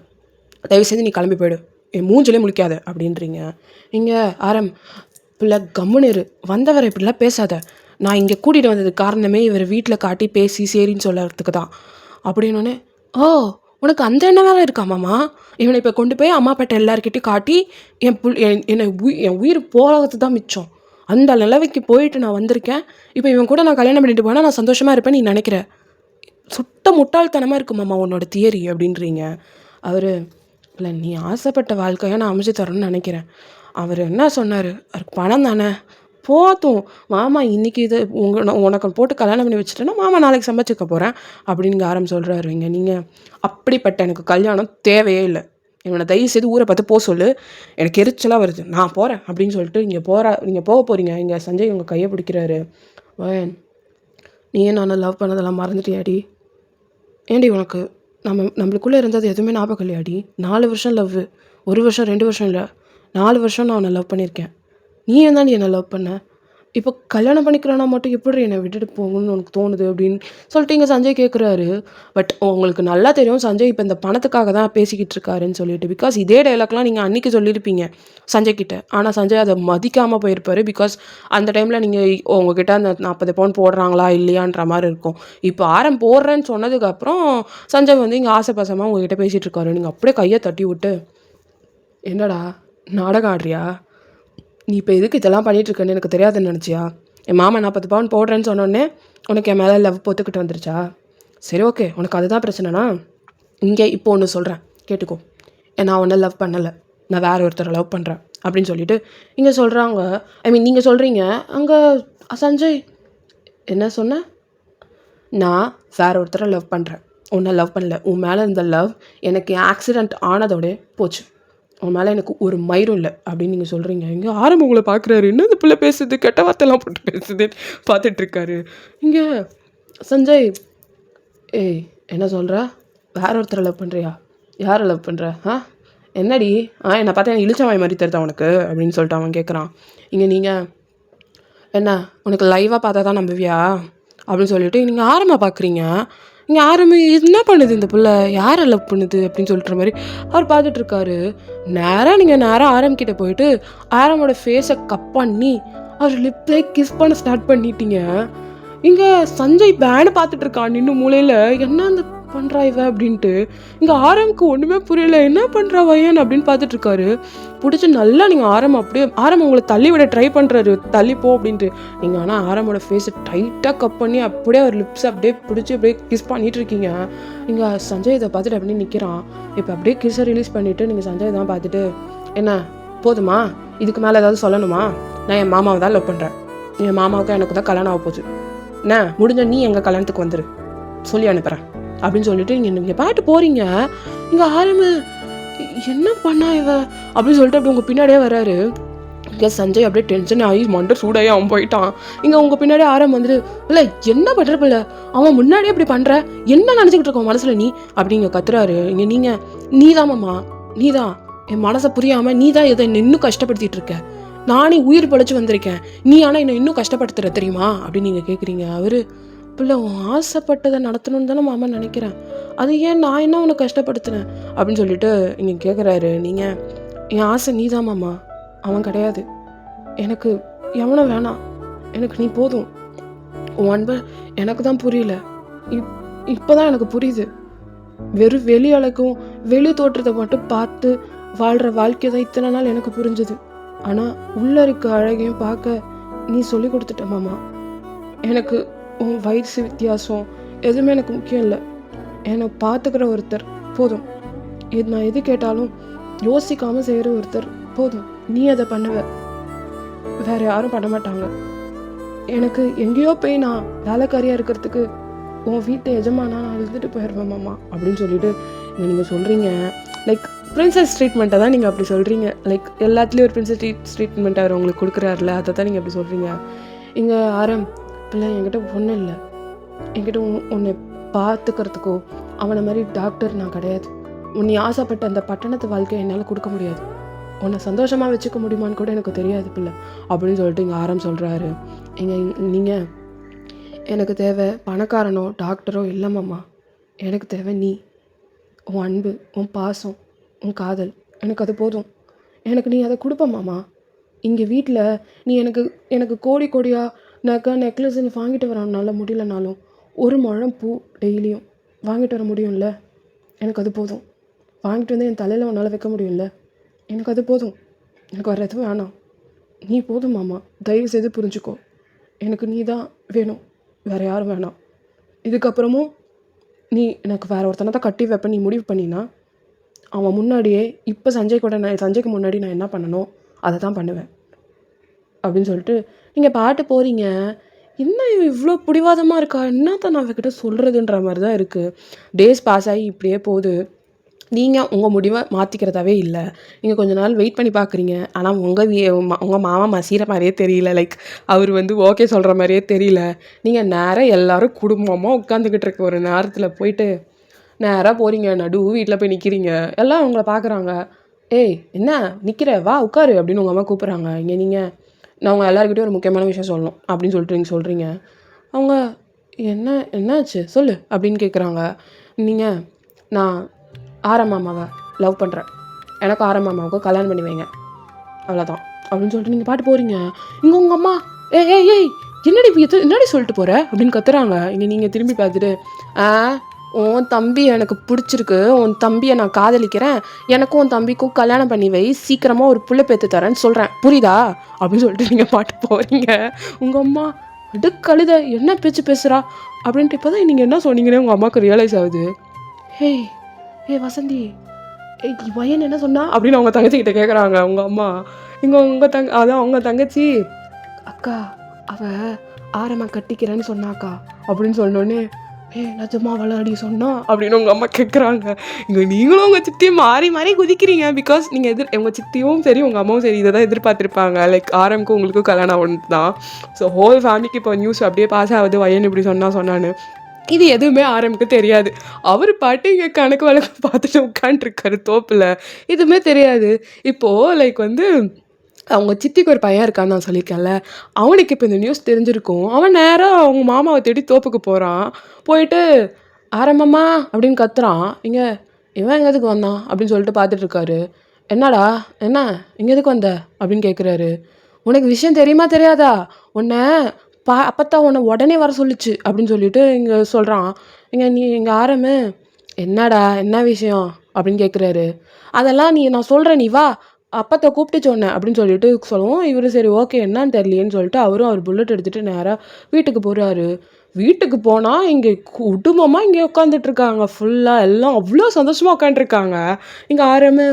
தயவுசெய்து நீ கிளம்பி போயிடு, என் மூஞ்சிலே முழிக்காத அப்படின்றீங்க. இங்கே ஆரம் பிள்ளை கம்முன்னு இரு, வந்தவரை இப்படிலாம் பேசாத. நான் இங்கே கூட்டிகிட்டு வந்ததுக்கு காரணமே இவர் வீட்டில் காட்டி பேசி சரின்னு சொல்லறதுக்கு தான் அப்படின்னோடனே, ஓ உனக்கு அந்த எண்ணம் வேலை இருக்கா மாமா? இவனை இப்போ கொண்டு போய் அம்மா அப்பாட்ட எல்லாருக்கிட்டையும் காட்டி என் உயிர் போகிறது தான் மிச்சம். அந்த நிலவைக்கு போயிட்டு நான் வந்திருக்கேன். இப்போ இவன் கூட நான் கல்யாணம் பண்ணிட்டு போனால் நான் சந்தோஷமாக இருப்பேன் நீ நினைக்கிற? சுட்ட முட்டாள்தனமாக இருக்கு மாமா உன்னோட தியரி அப்படின்றீங்க. அவர் இல்லை, நீ ஆசைப்பட்ட வாழ்க்கையை நான் அமைச்சு தரணும்னு நினைக்கிறேன். அவர் என்ன சொன்னார்? அவருக்கு பணம் தானே போதும். மாமா இன்றைக்கி இது உனக்கு போட்டு கல்யாணம் பண்ணி வச்சுட்டேன்னா மாமா நாளைக்கு சம்பாதிச்சுக்க போகிறேன் அப்படின்னு ஆரம்பி சொல்கிறாரு. இங்கே நீங்கள் அப்படிப்பட்ட எனக்கு கல்யாணம் தேவையே இல்லை. இவனை தயவு செய்து ஊரை பார்த்து போக சொல்லு, எனக்கு எரிச்சலாக வருது, நான் போகிறேன் அப்படின்னு சொல்லிட்டு நீங்கள் போக போகிறீங்க. இங்கே சஞ்சய் உங்கள் கையை பிடிக்கிறாரு. வயன், நீ ஏன் நான் லவ் பண்ணதெல்லாம் மறந்துட்டியாடி? ஏண்டி உனக்கு நம்மளுக்குள்ளே இருந்தது எதுவுமே ஞாபகம் இல்லையாடி? 4 வருஷம் லவ், 1 வருஷம் 2 வருஷம் இல்லை, 4 வருஷம் நான் உன்னை லவ் பண்ணியிருக்கேன். நீ தாண்டி என்னை லவ் பண்ண. இப்போ கல்யாணம் பண்ணிக்கிறேன்னா மட்டும் எப்படி என்னை விட்டுட்டு போகணும்னு உனக்கு தோணுது அப்படின்னு சொல்லிட்டு இங்கே சஞ்சய் கேட்குறாரு. பட் உங்களுக்கு நல்லா தெரியும் சஞ்சய் இப்போ இந்த பணத்துக்காக தான் பேசிக்கிட்டு இருக்காருன்னு சொல்லிட்டு. பிகாஸ் இதே டைலாக்லாம் நீங்கள் அன்றைக்கி சொல்லியிருப்பீங்க சஞ்சய் கிட்ட. ஆனால் சஞ்சய் அதை மதிக்காமல் போயிருப்பார். பிகாஸ் அந்த டைமில் நீங்கள் உங்ககிட்ட அந்த 40 பவுன் போடுறாங்களா இல்லையான்ற மாதிரி இருக்கும். இப்போ ஆரம் போடுறேன்னு சொன்னதுக்கப்புறம் சஞ்சய் வந்து இங்கே ஆசைப்பாசமாக உங்ககிட்ட பேசிகிட்டு இருக்காரு. நீங்கள் அப்படியே கையை தட்டி விட்டு, என்னடா நாடகம் ஆடுறியா? நீ இப்போ எதுக்கு இதெல்லாம் பண்ணிகிட்ருக்கேன்னு எனக்கு தெரியாதுன்னு நினச்சியா? என் மாமா 40 பவுன் போடுறேன்னு சொன்னோடனே உனக்கு என் மேலே லவ் பொத்துக்கிட்டு வந்துருச்சா? சரி, ஓகே, உனக்கு அதுதான் பிரச்சனைனா இங்கே இப்போ ஒன்று சொல்கிறேன் கேட்டுக்கோ. நான் ஒன்றும் லவ் பண்ணலை, நான் வேறு ஒருத்தரை லவ் பண்ணுறேன் அப்படின்னு சொல்லிட்டு இங்கே சொல்கிறாங்க. நீங்கள் சொல்கிறீங்க. அங்கே சஞ்சய் என்ன சொன்ன? நான் வேறு ஒருத்தரை லவ் பண்ணுறேன், உன்னை லவ் பண்ணல. உன் மேலே இருந்த லவ் எனக்கு ஆக்சிடெண்ட் ஆனதோட போச்சு. உன் மேலே எனக்கு ஒரு மயிரும் இல்லை அப்படின்னு நீங்கள் சொல்கிறீங்க. இங்கே ஆரம்பம் உங்களை பார்க்குறாரு. என்ன இந்த பிள்ளை பேசுது, கெட்ட வார்த்தைலாம் போட்டு பேசுதுன்னு பார்த்துட்ருக்காரு. இங்கே சஞ்சய், ஏய் என்ன சொல்கிற? வேற ஒருத்தரை லவ் பண்ணுறியா? யாரை லவ் பண்ணுற? என்னடி? என்னை பார்த்தா எனக்கு இழிச்சவாய் மாதிரி தெரியுதா உனக்கு அப்படின்னு சொல்லிட்டு அவன் கேட்குறான். இங்கே நீங்கள் என்ன உனக்கு லைவாக பார்த்தா தான் நம்புவியா அப்படின்னு சொல்லிட்டு நீங்கள் ஆரம்பமாக பார்க்குறீங்க. இங்கே ஆரம்பி என்ன பண்ணுது இந்த பிள்ளை, யாரை லவ் பண்ணுது அப்படின்னு சொல்லிட்டுற மாதிரி அவர் பார்த்துட்ருக்காரு. நேராக ஆரம்பிக்கிட்ட போயிட்டு ஆரம்போட ஃபேஸை கப் பண்ணி அவர் லிப்லே கிஸ் பண்ண ஸ்டார்ட் பண்ணிட்டீங்க. இங்கே சஞ்சய் பேனை பார்த்துட்ருக்கான் நின்று மூலையில். என்ன அந்த பண்ணுறா இவ அப்படின்ட்டு. இங்கே ஆரம்புக்கு ஒன்றுமே புரியல, என்ன பண்ணுறா வையன் அப்படின்னு பார்த்துட்ருக்காரு. பிடிச்சி நல்லா நீங்கள் ஆரம்பம் உங்களை தள்ளி விட ட்ரை பண்ணுறாரு, தள்ளிப்போ அப்படின்ட்டு. நீங்கள் ஆனால் ஆரம்போட ஃபேஸை டைட்டாக கப் பண்ணி அப்படியே அவர் லிப்ஸ் அப்படியே பிடிச்சி அப்படியே கிஸ் பண்ணிகிட்டு இருக்கீங்க. இங்கே சஞ்சய் இதை பார்த்துட்டு அப்படியே நிற்கிறான். இப்போ அப்படியே கிஸ்ஸை ரிலீஸ் பண்ணிவிட்டு நீங்கள் சஞ்சய் தான் பார்த்துட்டு, என்ன போதுமா, இதுக்கு மேலே ஏதாவது சொல்லணுமா? நான் என் மாமாவை தான் லவ் பண்ணுறேன், என் மாமாவுக்கும் எனக்கு தான் கல்யாணம் ஆக போச்சு. என்ன முடிஞ்ச நீ எங்கள் கல்யாணத்துக்கு வந்துரு, சொல்லி அனுப்புகிறேன் அப்படின்னு சொல்லிட்டு நீங்கள் பாட்டு போகிறீங்க. இங்கே ஆரம்பு என்ன பண்ணா இவ அப்படின்னு சொல்லிட்டு அப்படி உங்கள் பின்னாடியே வராரு. இங்கே சஞ்சய் அப்படியே டென்ஷன் ஆகி மண்டை சூடாகி அவன் போயிட்டான். இங்கே உங்கள் பின்னாடியே ஆரம்பு வந்துட்டு, இல்லை என்ன பண்ணுற பிள்ளை, அவன் முன்னாடியே இப்படி பண்ணுற, என்ன நினச்சிக்கிட்டு இருக்கோம் மனசில் நீ அப்படிங்க கத்துறாரு. இங்கே நீங்கள் நீ தான் மாமா, நீ தான் என் மனசை புரியாமல் நீ தான் எதை என்னை இன்னும் கஷ்டப்படுத்திட்டு இருக்க. நானே உயிர் பழைச்சி வந்திருக்கேன், நீ ஆனால் என்னை இன்னும் கஷ்டப்படுத்துற தெரியுமா அப்படின்னு நீங்கள் கேட்குறீங்க. அவர் பிள்ளை உன் ஆசைப்பட்டதை நடத்தணும்னு தானே மாமா நினைக்கிறேன், அது ஏன் நான் என்ன உன்னை கஷ்டப்படுத்தினேன் அப்படின்னு சொல்லிட்டு இங்கே கேட்குறாரு. நீங்கள் என் ஆசை நீ தான் மாமா, அவன் கிடையாது. எனக்கு எவனும் வேணாம், எனக்கு நீ போதும். உன் அன்பை எனக்கு தான் புரியல, இப்போ தான் எனக்கு புரியுது. வெறும் வெளி அழகும் வெளி தோற்றத்தை மட்டும் பார்த்து வாழ்கிற வாழ்க்கை தான் இத்தனை நாள் எனக்கு புரிஞ்சுது. ஆனால் உள்ள இருக்க அழகையும் பார்க்க நீ சொல்லி கொடுத்துட்ட மாமா. எனக்கு உன் வயசு வித்தியாசம் எதுவுமே எனக்கு முக்கியம் இல்லை, என்னை பார்த்துக்கிற ஒருத்தர் போதும். நான் எது கேட்டாலும் யோசிக்காமல் செய்கிற ஒருத்தர் போதும். நீ அதை பண்ணுவ, வேற யாரும் பண்ண மாட்டாங்க. எனக்கு எங்கேயோ போய் நான் வேலைக்காரியாக இருக்கிறதுக்கு உன் வீட்டை எஜமானா நான் எழுதிட்டு போயிடுவேன் மாமா அப்படின்னு சொல்லிட்டு நீங்கள் சொல்கிறீங்க. லைக் பிரின்சஸ் ட்ரீட்மெண்ட்டை தான் நீங்கள் அப்படி சொல்கிறீங்க. லைக் எல்லாத்துலேயும் ஒரு பிரின்சஸ் ட்ரீட்மெண்ட் அவர் உங்களுக்கு கொடுக்குறாருல, அதை தான் நீங்கள் அப்படி சொல்கிறீங்க. இங்கே பிள்ளை என்கிட்ட ஒன்றும் இல்லை, என்கிட்ட உன்னை பார்த்துக்கிறதுக்கோ அவனை மாதிரி டாக்டர் நான் கிடையாது. நீ ஆசைப்பட்ட அந்த பட்டணத்து வாழ்க்கையை என்னால் கொடுக்க முடியாது. உன்னை சந்தோஷமாக வச்சுக்க முடியுமான்னு கூட எனக்கு தெரியாது பிள்ளை அப்படின்னு சொல்லிட்டு இங்கே ஆரம் சொல்கிறாரு. நீங்கள் எனக்கு தேவை பணக்காரனோ டாக்டரோ இல்லைம்மாம்மா. எனக்கு தேவை நீ, உன் அன்பு, உன் பாசம், உன் காதல். எனக்கு அது போதும். எனக்கு நீ அதை கொடுப்பம்மாம்மா. இங்கே வீட்டில் நீ எனக்கு எனக்கு கோடி கோடியாக நகை நெக்லஸ் நீ வாங்கிட்டு வரனால முடியலனாலும் 1 முழம் பூ டெய்லியும் வாங்கிட்டு வர முடியும்ல. எனக்கு அது போதும். வாங்கிட்டு வந்து என் தலையில் உன்னால் வைக்க முடியும்ல. எனக்கு அது போதும். எனக்கு வேறு எதுவும் வேணாம். நீ போதும் மாமா. தயவு செய்து புரிஞ்சுக்கோ. எனக்கு நீ தான் வேணும், வேறு யாரும் வேணாம். இதுக்கப்புறமும் நீ எனக்கு வேறு ஒருத்தனை தான் கட்டி வைப்ப நீ முடிவு பண்ணினா, அவன் முன்னாடியே இப்போ சஞ்சய்க்கு முன்னாடி நான் என்ன பண்ணணும் அதை தான் பண்ணுவேன் அப்படின்னு சொல்லிட்டு நீங்கள் பாட்டு போகிறீங்க. என்ன இவ்வளோ பிடிவாதமாக இருக்கா, என்னத்தான் நான் அவகிட்ட சொல்கிறதுன்ற மாதிரி தான் இருக்குது. டேஸ் பாஸ் ஆகி இப்படியே போகுது. நீங்கள் உங்கள் முடிவை மாற்றிக்கிறதாவே இல்லை. நீங்கள் கொஞ்ச நாள் வெயிட் பண்ணி பார்க்குறீங்க. ஆனால் உங்கள் மாமா மசீர மாதிரியே தெரியல. லைக் அவர் வந்து ஓகே சொல்கிற மாதிரியே தெரியல. நீங்கள் நேராக எல்லோரும் குடும்பமாக உட்காந்துக்கிட்டு இருக்க ஒரு நேரத்தில் போயிட்டு நேராக போகிறீங்க, வீட்டில் போய் நிற்கிறீங்க. எல்லாம் உங்களை பார்க்குறாங்க. ஏய் என்ன நிற்கிற, வா உட்காரு அப்படின்னு உங்கள் அம்மா கூப்பிட்றாங்க. நீங்கள் நான் உங்கள் எல்லாருக்கிட்டையும் ஒரு முக்கியமான விஷயம் சொல்லணும் அப்படின்னு சொல்லிட்டு நீங்கள் சொல்கிறீங்க. அவங்க என்னாச்சு சொல்லு அப்படின்னு கேட்குறாங்க. நீங்கள் நான் ஆரம் மாமாவை லவ் பண்ணுறேன், எனக்கு ஆரம் மாமாவுக்கு கல்யாணம் பண்ணி வைங்க, அவ்வளோதான் அப்படின்னு சொல்லிட்டு நீங்கள் பாட்டு போகிறீங்க. இங்கே உங்கள் அம்மா ஏய் என்னடி என்னடி சொல்லிட்டு போகிற அப்படின்னு கத்துறாங்க. இங்கே நீங்கள் திரும்பி பார்த்துட்டு உன் தம்பி எனக்கு பிடிச்சிருக்கு, உன் தம்பியை நான் காதலிக்கிறேன், எனக்கும் உன் தம்பிக்கும் கல்யாணம் பண்ணி வை, சீக்கிரமாக ஒரு புள்ள பேத்து தரேன்னு சொல்கிறேன், புரியுதா அப்படின்னு சொல்லிட்டு நீங்கள் பாட்டு போகிறீங்க. உங்கள் அம்மா கழுத என்ன பேச்சு பேசுகிறா அப்படின்ட்டு இப்போ தான் நீங்கள் என்ன சொன்னீங்கன்னே உங்கள் அம்மாவுக்கு ரியலைஸ் ஆகுது. ஏய் வசந்தி, பையன் என்ன சொன்னா அப்படின்னு அவங்க தங்கச்சிக்கிட்ட கேட்குறாங்க உங்கள் அம்மா. இங்கே அதான் அவங்க தங்கச்சி, அக்கா அவள் ஆரமாக கட்டிக்கிறேன்னு சொன்னாக்கா அப்படின்னு சொன்னோடனே நிஜமா விளையாடி சொன்னா அப்படின்னு உங்கள் அம்மா கேட்குறாங்க. இங்கே நீங்களும் உங்கள் சித்தியும் மாறி குதிக்கிறீங்க. பிகாஸ் நீங்கள் உங்கள் சித்தியும் சரி உங்கள் அம்மாவும் சரி இதை தான் எதிர்பார்த்துருப்பாங்க. லைக் ஆரம்க்கும் உங்களுக்கும் கல்யாணம் ஒன்று தான். ஸோ ஹோல் ஃபேமிலிக்கு இப்போ நியூஸ் அப்படியே பாஸ் ஆகுது, வயன் இப்படி சொன்னான்னு. இது எதுவுமே ஆரம்புக்கு தெரியாது. அவர் பாட்டு இங்கே கணக்கு வழக்கு பார்த்துட்டு உட்காண்ட்ருக்காரு தோப்பில், எதுவுமே தெரியாது. இப்போது லைக் வந்து அவங்க சித்திக்கு ஒரு பையன் இருக்கான்னு நான் சொல்லியிருக்கேன்ல, அவனுக்கு இப்போ இந்த நியூஸ் தெரிஞ்சிருக்கும். அவன் நேராக அவங்க மாமாவை தேடி தோப்புக்கு போகிறான். போயிட்டு ஆரம்பம்மா அப்படின்னு கத்துறான். இவன் எங்கே எதுக்கு வந்தான் அப்படின்னு சொல்லிட்டு பார்த்துட்ருக்காரு. என்னடா என்ன இங்கே எதுக்கு வந்த அப்படின்னு கேட்குறாரு. உனக்கு விஷயம் தெரியுமா தெரியாதா, உன்னை அப்பத்தான் உன்னை உடனே வர சொல்லிச்சு அப்படின்னு சொல்லிட்டு இங்கே சொல்கிறான். இங்கே ஆரம்பு என்னடா என்ன விஷயம் அப்படின்னு கேட்குறாரு. அதெல்லாம் நான் சொல்கிறேன், நீ வா, அப்பத்தை கூப்பிட்டு சொன்னேன் அப்படின்னு சொல்லிட்டு சொல்லுவோம். இவர் சரி ஓகே என்னன்னு தெரியலையேன்னு சொல்லிட்டு அவர் புல்லட் எடுத்துகிட்டு நேராக வீட்டுக்கு போகிறாரு. வீட்டுக்கு போனால் இங்கே குடும்பமாக இங்கே உட்காந்துட்ருக்காங்க ஃபுல்லாக, எல்லாம் அவ்வளோ சந்தோஷமாக உட்காந்துருக்காங்க. இங்கே ஆரம்பு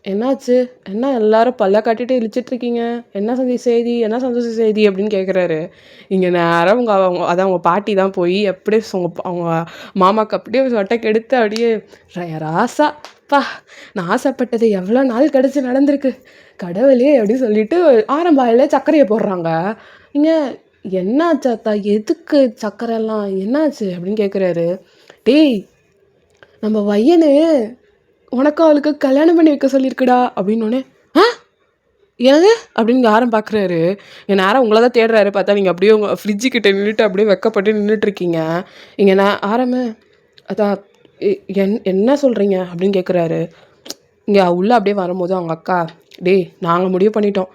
என்னாச்சு, என்ன எல்லாரும் பல்ல காட்டிட்டு இழிச்சிட்ருக்கீங்க, என்ன சந்தோஷ செய்தி அப்படின்னு கேட்குறாரு. இங்கே நேரம் அதான் அவங்க பாட்டி தான் போய் அப்படியே அவங்க மாமாவுக்கு அப்படியே சொட்டைக்கு எடுத்து அப்படியே ராசா பா நான் ஆசைப்பட்டது எவ்வளோ நாள் கழிச்சு நடந்திருக்கு கடவுளே அப்படின்னு சொல்லிட்டு ஆரம்பாயில் சர்க்கரையை போடுறாங்க. இங்கே என்னாச்சாத்தா, எதுக்கு சர்க்கரைலாம் என்னாச்சு அப்படின்னு கேட்குறாரு. டேய் நம்ம பையனு உனக்கு அவளுக்கு கல்யாணம் பண்ணி வைக்க சொல்லியிருக்குடா அப்படின்னோடனே என்னது அப்படின்னு யாரும் பார்க்குறாரு. என் நேரம் உங்களை தான் தேடுறாரு. பார்த்தா நீங்கள் அப்படியே உங்கள் ஃப்ரிட்ஜுக்கிட்ட நின்றுட்டு அப்படியே வெக்கப்பட்டு நின்றுட்டுருக்கீங்க. இங்கே நான் அதான் என்ன சொல்கிறீங்க அப்படின்னு கேட்குறாரு. இங்கே உள்ளே அப்படியே வரும்போது அவங்க அக்கா, டேய் நாங்கள் முடிவு பண்ணிட்டோம்,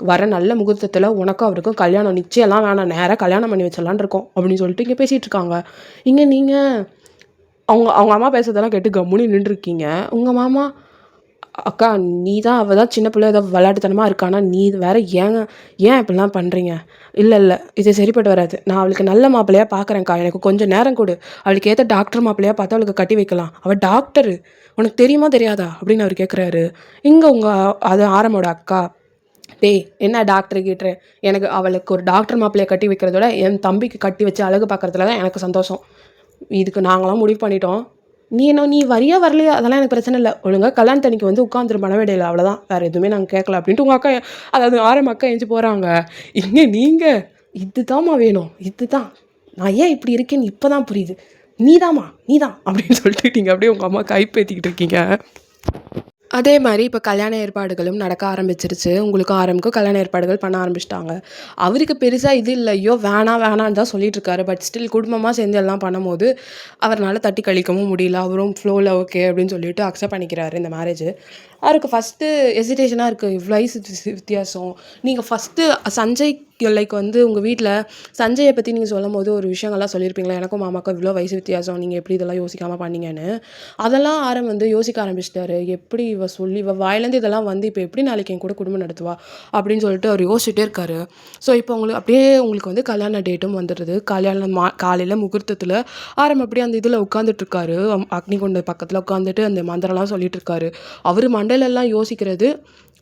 வர நல்ல முகூர்த்தத்தில் உனக்கும் அவருக்கும் கல்யாணம் நிச்சயம்லாம் வேணாம், நேராக கல்யாணம் பண்ணி வச்சிடலான் இருக்கோம் அப்படின்னு சொல்லிட்டு இங்கே பேசிகிட்டு இருக்காங்க. இங்கே நீங்கள் அவங்க அம்மா பேசுறதெல்லாம் கேட்டு கம்முன்னு நின்றுருக்கீங்க. உங்கள் மாமா, அக்கா நீ தான் அவள் தான் சின்ன பிள்ளை ஏதோ விளையாட்டுத்தனமாக இருக்கானா, நீ வேறு ஏன் இப்படிலாம் பண்ணுறீங்க, இல்லை இது சரிப்பட்டு வராது, நான் அவளுக்கு நல்ல மாப்பிள்ளையாக பார்க்குறேன்க்கா, எனக்கு கொஞ்சம் நேரம் கொடு, அவளுக்கு ஏற்ற டாக்டர் மாப்பிள்ளையாக பார்த்து அவளுக்கு கட்டி வைக்கலாம், அவள் டாக்டரு, உனக்கு தெரியுமா தெரியாதா அப்படின்னு அவர் கேட்குறாரு. இங்கே அது ஆரம்போட அக்கா, டேய் என்ன டாக்டர் கேட்டுரு, எனக்கு அவளுக்கு ஒரு டாக்டர் மாப்பிள்ளையை கட்டி வைக்கிறதோட என் தம்பிக்கு கட்டி வச்சு அழகு பார்க்குறதுல தான் எனக்கு சந்தோஷம், இதுக்கு நாங்களாம் முடிவு பண்ணிட்டோம், நீ வரியா வரலையா அதெல்லாம் எனக்கு பிரச்சனை இல்லை, ஒழுங்காக கல்யாணத்தன்னைக்கு வந்து உட்காந்துரு மனவேடையில், அவ்வளோதான், வேறு எதுவுமே நாங்கள் கேட்கல அப்படின்ட்டு உங்கள் அக்கா, அதாவது ஆரம் அக்கா எழுந்து போகிறாங்க. இங்கே நீங்கள் இதுதாம்மா வேணும், இதுதான் நான் ஏன் இப்படி இருக்கேன்னு இப்போ தான் புரியுது, நீதாம்மா நீதான் அப்படின்னு சொல்லிட்டு நீங்கள் அப்படியே உங்கள் அம்மா கைப்பேற்றிக்கிட்டு இருக்கீங்க. அதே மாதிரி இப்போ கல்யாண ஏற்பாடுகளும் நடக்க ஆரம்பிச்சிருச்சு. உங்களுக்கும் ஆரம்புக்கும் கல்யாண ஏற்பாடுகள் பண்ண ஆரம்பிச்சிட்டாங்க. அவருக்கு பெருசாக இது இல்லை, ஐயோ வேணாம் வேணான்னு தான் சொல்லிட்டு இருக்காரு. பட் ஸ்டில் குடும்பமாக சேர்ந்து எல்லாம் பண்ணும்போது அவரால் தட்டி கழிக்கவும் முடியல. அவரும் ஃப்ளோவில் ஓகே அப்படின்னு சொல்லிட்டு அக்செப்ட் பண்ணிக்கிறாரு இந்த மேரேஜ். அவருக்கு ஃபஸ்ட்டு ஹெசிடேஷனாக இருக்குது, இவ்வளோ வயசு வித்தியாசம். நீங்கள் ஃபஸ்ட்டு சஞ்சய் லைக் வந்து உங்கள் வீட்டில் சஞ்சயை பற்றி நீங்கள் சொல்லும் போது ஒரு விஷயங்கள்லாம் சொல்லியிருப்பீங்களா, எனக்கும் மாமாக்கும் இவ்வளோ வயசு வித்தியாசம், நீங்கள் எப்படி இதெல்லாம் யோசிக்காமல் பண்ணீங்கன்னு. அதெல்லாம் வந்து யோசிக்க ஆரம்பிச்சிட்டாரு. எப்படி சொல்லி வாயிலேருந்து இதெல்லாம் வந்து இப்போ எப்படி நாளைக்கு என் கூட குடும்பம் நடத்துவா அப்படின்னு சொல்லிட்டு அவர் யோசிச்சுட்டே இருக்காரு. ஸோ இப்போ உங்களுக்கு வந்து கல்யாண டேட்டும் வந்துடுது. கல்யாணம் காலையில் முகூர்த்தத்தில் அப்படியே அந்த இதில் உட்காந்துட்டு இருக்காரு. அக்னிகுண்ட பக்கத்தில் உட்காந்துட்டு அந்த மந்திரம்லாம் சொல்லிட்டு இருக்காரு. அவர் மண்டையிலெல்லாம் யோசிக்கிறது,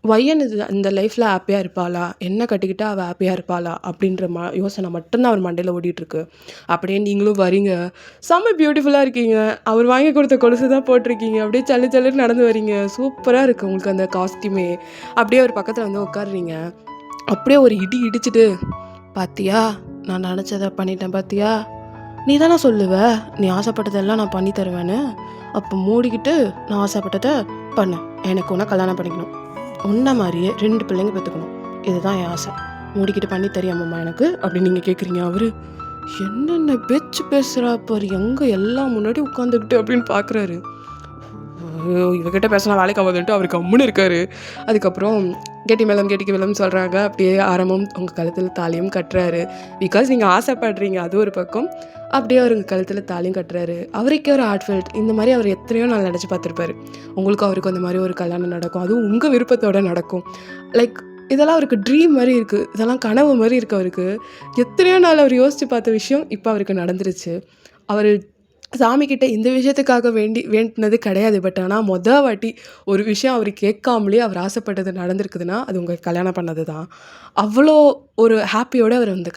வையன் இந்த லைஃப்பில் ஹாப்பியாக இருப்பாளா, என்ன கட்டிக்கிட்டா அவள் ஹாப்பியாக இருப்பாளா அப்படின்ற யோசனை மட்டும்தான் அவர் மண்டையில் ஓடிட்டுருக்கு. அப்படியே நீங்களும் வரீங்க, செம்ம பியூட்டிஃபுல்லாக இருக்கீங்க. அவர் வாங்கி கொடுத்த கொலுசு தான் போட்டிருக்கீங்க. அப்படியே சல்லு சல்லுன்னு நடந்து வரீங்க. சூப்பராக இருக்குது உங்களுக்கு அந்த காஸ்டியூமே. அப்படியே ஒரு பக்கத்தில் வந்து உட்காடுறீங்க. அப்படியே ஒரு இடி இடிச்சிட்டு, பாத்தியா நான் நினச்சதை பண்ணிட்டேன் பாத்தியா, நீ தானே சொல்லுவ நீ ஆசைப்பட்டதெல்லாம் நான் பண்ணி தருவேன்னு. அப்போ மூடிக்கிட்டு நான் ஆசைப்பட்டதை பண்ணு, எனக்கு ஒன்றா கல்யாணம் பண்ணிக்கணும், உன்ன மாதிரியே 2 பிள்ளைங்க பெற்றுக்கணும், இதுதான் என் ஆசை, மூடிக்கிட்டு பண்ணி தெரியாமம்மா எனக்கு அப்படின்னு நீங்கள் கேட்குறீங்க. அவர் என்னென்ன பேச்சு பேசுகிறா பாரு, எங்கே எல்லாம் முன்னாடி உட்காந்துக்கிட்டு அப்படின்னு பார்க்குறாரு. இவகிட்ட பேசினா வேலைக்கு ஆகுதுன்ட்டு அவர் கம்முன்னு இருக்காரு. அதுக்கப்புறம் கெட்டிக்கு மேலம் சொல்கிறாங்க. அப்படியே ஆரம்பம் உங்கள் கழுத்தில் தாலியும் கட்டுறாரு. பிகாஸ் நீங்கள் ஆசைப்படுறீங்க அது ஒரு பக்கம். அப்படியே அவர் உங்கள் கழுத்தில் தாலியும் கட்டுறாரு. அவருக்கே ஒரு ஹார்ட்ஃபெல்ட். இந்த மாதிரி அவர் எத்தனையோ நாள் நினச்சி பார்த்துருப்பாரு உங்களுக்கும் அவருக்கும் அந்த மாதிரி ஒரு கல்யாணம் நடக்கும், அதுவும் உங்கள் விருப்பத்தோடு நடக்கும். லைக் இதெல்லாம் அவருக்கு ட்ரீம் மாதிரி இருக்குது, இதெல்லாம் கனவு மாதிரி இருக்குது அவருக்கு. எத்தனையோ நாள் அவர் யோசித்து பார்த்த விஷயம் இப்போ அவருக்கு நடந்துருச்சு. அவர் சாமிக்கிட்ட இந்த விஷயத்துக்காக வேண்டினது கிடையாது. பட் ஆனால் வாட்டி ஒரு விஷயம் அவர் கேட்காமலே அவர் ஆசைப்பட்டது நடந்திருக்குதுன்னா அது உங்கள் கல்யாணம் பண்ணது தான். அவ்வளோ ஒரு ஹாப்பியோடு அவர் வந்து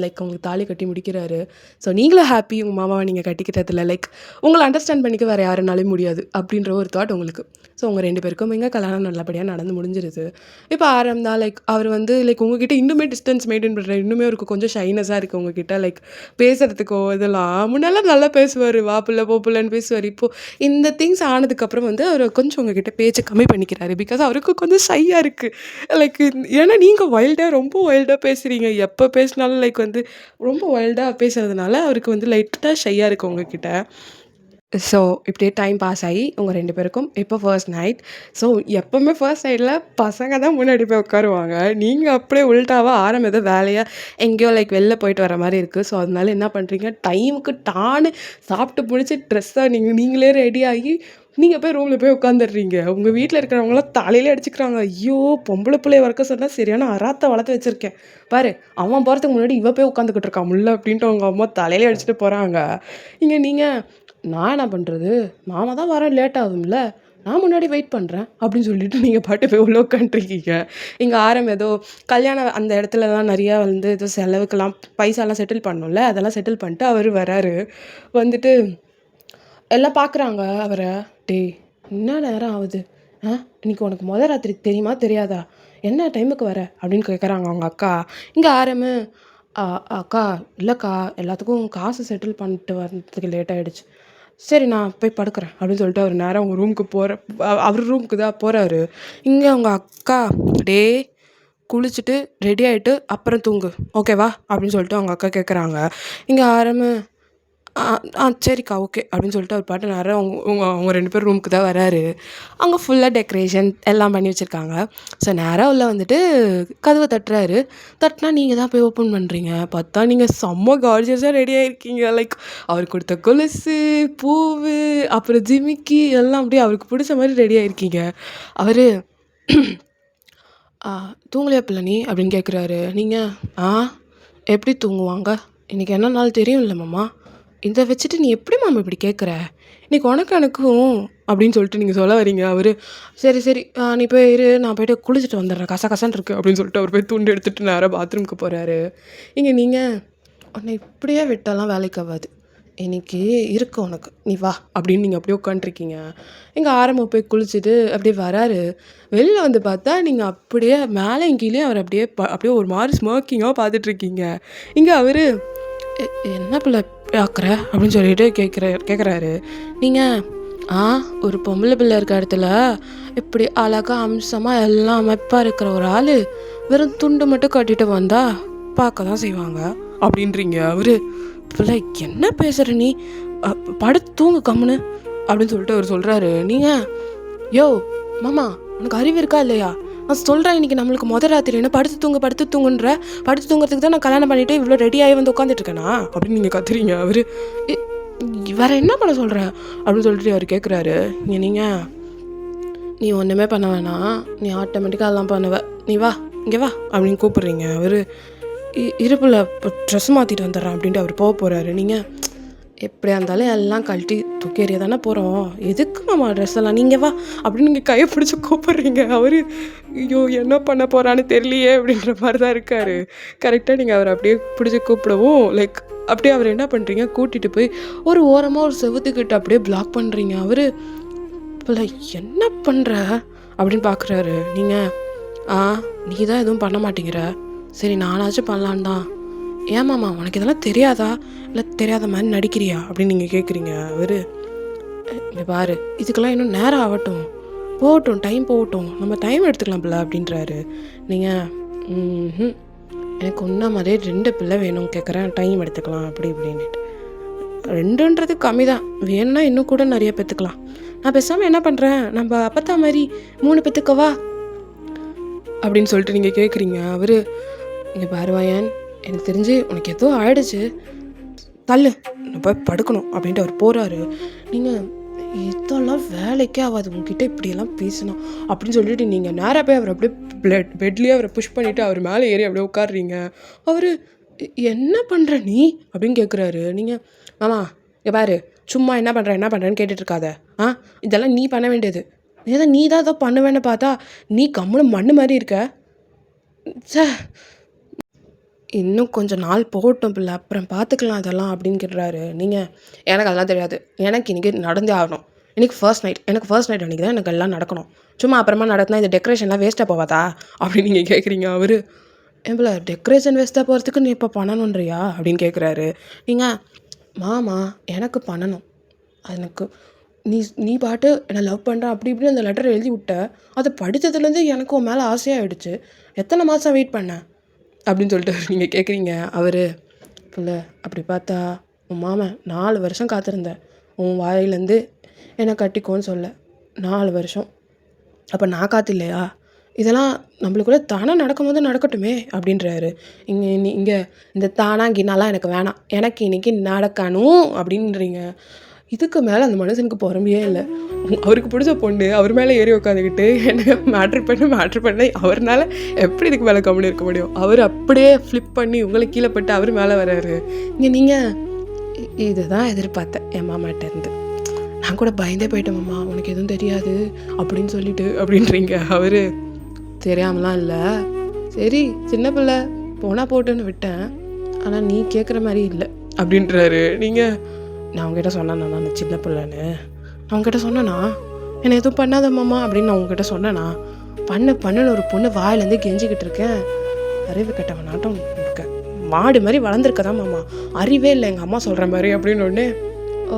லைக் உங்களுக்கு தாலி கட்டி முடிக்கிறாரு. ஸோ நீங்களும் ஹாப்பி, உங்கள் மாமாவை நீங்கள் கட்டிக்கிட்டதில்ல. லைக் உங்களை அண்டர்ஸ்டாண்ட் பண்ணிக்க வேறு யாருனாலும் முடியாது அப்படின்ற ஒரு தாட் உங்களுக்கு. ஸோ உங்கள் 2 பேருக்கும் இங்கே கல்யாணம் நல்லபடியாக நடந்து முடிஞ்சிருது. இப்போ தான் லைக் அவர் வந்து லைக் உங்ககிட்ட இன்னுமே டிஸ்டன்ஸ் மெயின்டைன் பண்ணுறாரு. இன்னுமே அவருக்கு கொஞ்சம் ஷைனஸாக இருக்குது உங்ககிட்ட. லைக் பேசுகிறதுக்கோ இதெல்லாம் முன்னெல்லாம் நல்லா பேசுவார், வா பிள்ளை போ பிள்ளைன்னு பேசுவார். இப்போது இந்த திங்ஸ் ஆனதுக்கப்புறம் வந்து அவர் கொஞ்சம் உங்ககிட்ட பேச்சை கம்மி பண்ணிக்கிறாரு. பிகாஸ் அவருக்கு கொஞ்சம் ஷையாக இருக்குது. லைக் ஏன்னா நீங்கள் ரொம்ப வைல்டாக பேசுகிறீங்க. எப்போ பேசினாலும் லைக் வந்து ரொம்ப வைல்டாக பேசுகிறதுனால அவருக்கு வந்து லைட்டாக ஷையாக இருக்குது உங்ககிட்ட. ஸோ இப்படியே டைம் பாஸ் ஆகி உங்கள் 2 பேருக்கும் இப்போ ஃபர்ஸ்ட் நைட். ஸோ எப்போவுமே ஃபர்ஸ்ட் நைட்டில் பசங்க தான் முன்னாடி போய் உட்காருவாங்க. நீங்கள் அப்படியே உள்டாவாக ஏதோ வேலையாக எங்கேயோ லைக் வெளில போயிட்டு வர மாதிரி இருக்குது. ஸோ அதனால என்ன பண்ணுறீங்க, டைமுக்கு டான்னு சாப்பிட்டு பிடிச்சி ட்ரெஸ்ஸாக நீங்களே ரெடி ஆகி நீங்கள் போய் ரூமில் போய் உட்காந்துடுறீங்க. உங்கள் வீட்டில் இருக்கிறவங்களாம் தலையிலே அடிச்சுக்கிறாங்க. ஐயோ பொம்பளை பிள்ளைய வளர்க்க சொன்னால் சரியான அராத்தை வளர்த்து வச்சுருக்கேன் பாரு, அவன் போகிறதுக்கு முன்னாடி இவ போய் உட்காந்துக்கிட்டு இருக்கான் முல்லை அப்படின்ட்டு அவங்க அம்மா தலையிலே அடிச்சுட்டு போகிறாங்க. இங்கே நீங்கள் நான் என்ன பண்ணுறது, மாமா தான் வரேன் லேட் ஆகும்ல, நான் முன்னாடி வெயிட் பண்ணுறேன் அப்படின்னு சொல்லிட்டு நீங்கள் பாட்டு போய் உள்ள உட்காந்துருக்கீங்க. இங்கே ஏதோ கல்யாணம் அந்த இடத்துலலாம் நிறையா வந்து ஏதோ செலவுக்கெல்லாம் பைசாலாம் செட்டில் பண்ணணும்ல, அதெல்லாம் செட்டில் பண்ணிட்டு அவர் வராரு. வந்துட்டு எல்லாம் பார்க்குறாங்க அவரை. டேய் என்ன நேரம் ஆகுது, இன்னைக்கு உனக்கு ராத்திரி தெரியுமா தெரியாதா, என்ன டைமுக்கு வர அப்படின்னு கேட்குறாங்க அவங்க அக்கா. இங்கே அக்கா இல்லைக்கா எல்லாத்துக்கும் காசு செட்டில் பண்ணிட்டு வரதுக்கு லேட் ஆகிடுச்சு, சரி நான் போய் படுக்கிறேன் அப்படின்னு சொல்லிட்டு அவர் நேரம் அவங்க ரூமுக்கு அவர் ரூமுக்கு தான் போகிறாரு. இங்கே அவங்க அக்கா டே குளிச்சுட்டு ரெடி ஆகிட்டு அப்புறம் தூங்கு ஓகேவா அப்படின்னு சொல்லிட்டு அவங்க அக்கா கேட்குறாங்க. இங்கே சரிக்கா ஓகே அப்படின்னு சொல்லிட்டு அவர் பாட்டு நேரம் அவங்க 2 பேர் ரூமுக்கு தான் வராரு. அங்கே ஃபுல்லாக டெக்கரேஷன் எல்லாம் பண்ணி வச்சுருக்காங்க. ஸோ நேரம் உள்ள வந்துட்டு கதவை தட்டுறாரு. தட்டினா நீங்கள் தான் போய் ஓப்பன் பண்ணுறீங்க. பார்த்தா நீங்கள் செம்ம கார்ஜியஸாக ரெடி ஆகிருக்கீங்க. லைக் அவர் கொடுத்த கொலுசு, பூவு, அப்புறம் ஜிமிக்கி எல்லாம் அப்படியே அவருக்கு பிடிச்ச மாதிரி ரெடி ஆகிருக்கீங்க. அவர் தூங்கலையா பிள்ளை நீ அப்படின்னு கேட்குறாரு. நீங்கள் எப்படி தூங்குவாங்க, இன்றைக்கி என்ன நாள் தெரியும் இல்லை மாமா, இதை வச்சுட்டு நீ எப்படி மாமா இப்படி கேட்குற, இன்றைக்கி எனக்கும் அப்படின்னு சொல்லிட்டு நீங்கள் சொல்ல வரீங்க. அவர் சரி நீ போய் இரு, நான் போய்ட்டு குளிச்சுட்டு வந்துடுறேன், கசகசன்னு இருக்குது அப்படின்னு சொல்லிட்டு அவர் போய் துண்டு எடுத்துகிட்டு நேராக பாத்ரூமுக்கு போகிறாரு. இங்கே நீங்கள் உன்னை இப்படியே விட்டாலாம் வேலைக்கு ஆகாது, இன்றைக்கி இருக்கு உனக்கு, நீ வா அப்படின்னு நீங்கள் அப்படியே உட்காண்ட்ருக்கீங்க. இங்கே போய் குளிச்சுட்டு அப்படியே வராரு. வெளியில் வந்து பார்த்தா நீங்கள் அப்படியே மேலே கீழே அவர் அப்படியே ஒரு மாதிரி ஸ்மோக்கிங்காக பார்த்துட்ருக்கீங்க. இங்கே அவர் என்ன பிள்ளை ஆக்குற அப்படின்னு சொல்லிட்டு கேட்குறாரு. நீங்கள் ஒரு பொம்பளை பிள்ளை இருக்க இடத்துல இப்படி அழகாக அம்சமாக எல்லாம் அமைப்பாக இருக்கிற ஒரு ஆள் வெறும் துண்டு மட்டும் கட்டிட்டு வந்தா பார்க்க தான் செய்வாங்க அப்படின்றீங்க. அவர் பிள்ளை என்ன பேசுகிற நீ, படுத்து தூங்கு கம்முன்னு அப்படின்னு சொல்லிட்டு அவர் சொல்கிறாரு. நீங்கள் யோ மாமா உனக்கு அறிவு இருக்கா இல்லையா, நான் சொல்கிறேன் இன்றைக்கி நம்மளுக்கு ராத்திரி என்ன படுத்து தூங்குன்ற, படுத்து தூங்குறதுக்கு தான் நான் கல்யாணம் பண்ணிவிட்டு இவ்வளோ ரெடியாகி வந்து உட்காந்துட்ருக்கேனா அப்படின்னு நீங்கள் கத்துறீங்க. அவர் வேறு என்ன பண்ண சொல்கிறேன் அப்படின்னு சொல்லிட்டு அவர் கேட்குறாரு. நீ ஒன்றுமே பண்ண வேணாம், நீ ஆட்டோமேட்டிக்காக அதெல்லாம் பண்ணுவ, நீ வா இங்கே வா அப்படின்னு கூப்பிட்றீங்க. அவர் இருப்பில் இப்போ ட்ரெஸ் மாற்றிட்டு வந்துடுறேன் அப்படின்ட்டு அவர் போகிறாரு. நீங்கள் எப்படியா இருந்தாலும் எல்லாம் கழட்டி தூக்கி எறிய தானே போகிறோம், எதுக்கு மாமா ட்ரெஸ் எல்லாம், நீங்கள் வா அப்படின்னு நீங்கள் கையை பிடிச்சி கூப்பிட்றீங்க. அவர் ஐயோ என்ன பண்ண போகிறான்னு தெரியலையே அப்படின்ற மாதிரி தான் இருக்கார். கரெக்டாக நீங்கள் அவர் அப்படியே பிடிச்சி கூப்பிடவும் அப்படியே அவர் என்ன பண்ணுறீங்க, கூட்டிகிட்டு போய் ஒரு ஓரமாக ஒரு செவுத்துக்கிட்ட அப்படியே பிளாக் பண்ணுறீங்க. அவர் இப்போ என்ன பண்ணுற அப்படின்னு பார்க்குறாரு. நீங்கள் நீ தான் எதுவும் பண்ண மாட்டேங்கிற, சரி நானாச்சும் பண்ணலான் தான், ஏமாம்மா உனக்கு இதெல்லாம் தெரியாதா, இல்லை தெரியாத மாதிரி நடிக்கிறியா அப்படின்னு நீங்கள் கேட்குறீங்க. அவர் இங்கே பாரு இதுக்கெல்லாம் இன்னும் நேரம் ஆகட்டும், போகட்டும், டைம் போகட்டும், நம்ம டைம் எடுத்துக்கலாம்ல அப்படின்றாரு. நீங்கள் எனக்கு ஒன்றா மாதிரியே 2 பிள்ளை வேணும் கேட்குறேன், டைம் எடுத்துக்கலாம் அப்படி இப்படின்னுட்டு. 2ன்றது கம்மி தான், வேணும்னா இன்னும் கூட நிறைய பெற்றுக்கலாம். நான் பேசாமல் என்ன பண்ணுறேன், நம்ம அப்பத்தா மாதிரி 3 பெற்றுக்கவா அப்படின்னு சொல்லிட்டு நீங்கள் கேட்குறீங்க. அவர் இங்கே பாருவாயன் எனக்கு தெரிஞ்சு உனக்கு ஏதோ ஆயிடுச்சு, தள்ளு நான் போய் படுக்கணும் அப்படின்ட்டு அவர் போகிறாரு. நீங்கள் இதெல்லாம் வேலைக்கே ஆகாது உங்ககிட்ட இப்படியெல்லாம் பேசணும் அப்படின்னு சொல்லிட்டு நீங்கள் நேராக போய் அவர் அப்படியே பெட்லேயே அவரை புஷ் பண்ணிவிட்டு அவர் மேலே ஏறி அப்படியே உட்காடுறீங்க. அவர் என்ன பண்ணுற நீ அப்படின்னு கேட்குறாரு. நீங்கள் மாமா இங்கே பாரு சும்மா என்ன பண்ணுறேன்னு கேட்டுட்ருக்காத, இதெல்லாம் நீ பண்ண வேண்டியது, நீ தான் ஏதோ பண்ணுவேன்னு பார்த்தா நீ கம்முன்னு மண்ணு மாதிரி இருக்க, இன்னும் கொஞ்சம் நாள் போகட்டும் பிள்ளை அப்புறம் பார்த்துக்கலாம் அதெல்லாம் அப்படின்னு கேட்டுறாரு. நீங்கள் எனக்கு அதெல்லாம் தெரியாது, எனக்கு இன்றைக்கி நடந்தே ஆகணும், எனக்கு ஃபர்ஸ்ட் நைட் அன்றைக்கி தான் எனக்கு எல்லாம் நடக்கணும், சும்மா அப்புறமா நடத்தினா இந்த டெக்கரேஷன்லாம் வேஸ்ட்டாக போவாதா அப்படின்னு நீங்கள் கேட்குறீங்க. அவர் ஏம்பிள்ள டெக்கரேஷன் வேஸ்ட்டாக போகிறதுக்கு நீ இப்போ பண்ணணுன்றியா அப்படின்னு கேட்குறாரு. நீங்கள் மாமா எனக்கு பண்ணணும், எனக்கு நீ பாட்டு என்னை லவ் பண்ணுறேன் அப்படி இப்படின்னு அந்த லெட்டர் எழுதி விட்ட, அதை படித்ததுலேருந்து எனக்கு உன் மேலே ஆசையாகிடுச்சு, எத்தனை மாதம் வெயிட் பண்ணேன் அப்படின்னு சொல்லிட்டு நீங்கள் கேட்குறீங்க. அவர் இல்லை அப்படி பார்த்தா உன் மாமன் 4 வருஷம் காத்திருந்தேன் உன் வாயிலேருந்து என்னை கட்டிக்கோன்னு சொல்ல, 4 வருஷம், அப்போ நான் காத்து இல்லையா, இதெல்லாம் நம்மளுக்குள்ளே தானாக நடக்கும்போது நடக்கட்டுமே அப்படின்றாரு. இங்கே இந்த தானாங்கினாலாம் எனக்கு வேணாம், எனக்கு இன்றைக்கி நடக்கணும் அப்படின்றீங்க. இதுக்கு மேலே அந்த மனுஷனுக்கு பொறுமையே இல்லை. அவருக்கு பிடிச்ச பொண்ணு அவர் மேலே ஏறி உட்காந்துக்கிட்டு என்ன மேட்ரு பண்ண அவர்னால எப்படி இதுக்கு மேலே கம்முன்னு இருக்க முடியும், அவர் அப்படியே ஃப்ளிப் பண்ணி உங்களை கீழே பட்டு அவர் மேலே வர்றாரு. நீங்கள் இதுதான் எதிர்பார்த்தேன் என் மாமாட்டேருந்து, நான் கூட பயந்தே போயிட்டேன் மாமா உனக்கு எதுவும் தெரியாது அப்படின்னு சொல்லிட்டு அப்படின்றீங்க. அவர் தெரியாமலாம் இல்லை, சரி சின்ன பிள்ளை போனால் போட்டுன்னு விட்டேன், ஆனால் நீ கேட்குற மாதிரி இல்லை அப்படின்றாரு. நீங்கள் நான் உங்ககிட்ட சொன்னேண்ணா நான் சின்ன பிள்ளைன்னு, நான் உங்ககிட்ட சொன்னேண்ணா என்னை எதுவும் பண்ணாத மாமா அப்படின்னு நான் உங்ககிட்ட சொன்னேண்ணா, பண்ணுன்னு ஒரு பொண்ணு வாயிலேருந்து கெஞ்சிக்கிட்டு இருக்கேன், அறிவு கெட்டவனாட்டம் இருக்க மாடு மாதிரி வளர்ந்துருக்கதான் மாமா, அறிவே இல்லை எங்கள் அம்மா சொல்கிற மாதிரி அப்படின்னு ஒன்று. ஓ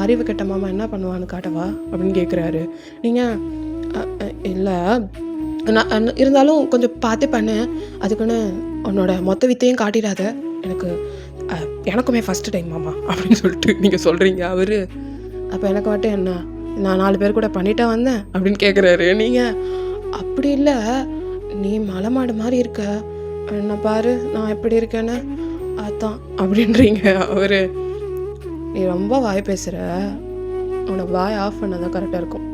அறிவு கெட்ட மாமா என்ன பண்ணுவான்னு காட்டவா அப்படின்னு கேட்குறாரு. நீங்கள் இல்லை நான் இருந்தாலும் கொஞ்சம் பார்த்து பண்ணு, அதுக்குன்னு உன்னோட மொத்த வித்தையும் காட்டிடாத, எனக்குமே ஃபஸ்ட்டு டைம் மாமா அப்படின்னு சொல்லிட்டு நீங்கள் சொல்கிறீங்க. அவர் அப்போ எனக்கு மட்டும் என்ன, நான் 4 பேர் கூட பண்ணிட்டே வந்தேன் அப்படின்னு கேட்குறாரு. நீங்கள் அப்படி இல்லை, நீ மலை மாடு மாதிரி இருக்க, என்ன பாரு நான் எப்படி இருக்கேன்னு அதான் அப்படின்றீங்க. அவர் நீ ரொம்ப வாய் பேசுகிற, உனக்கு வாய் ஆஃப் பண்ணால் தான் கரெக்டாக இருக்கும்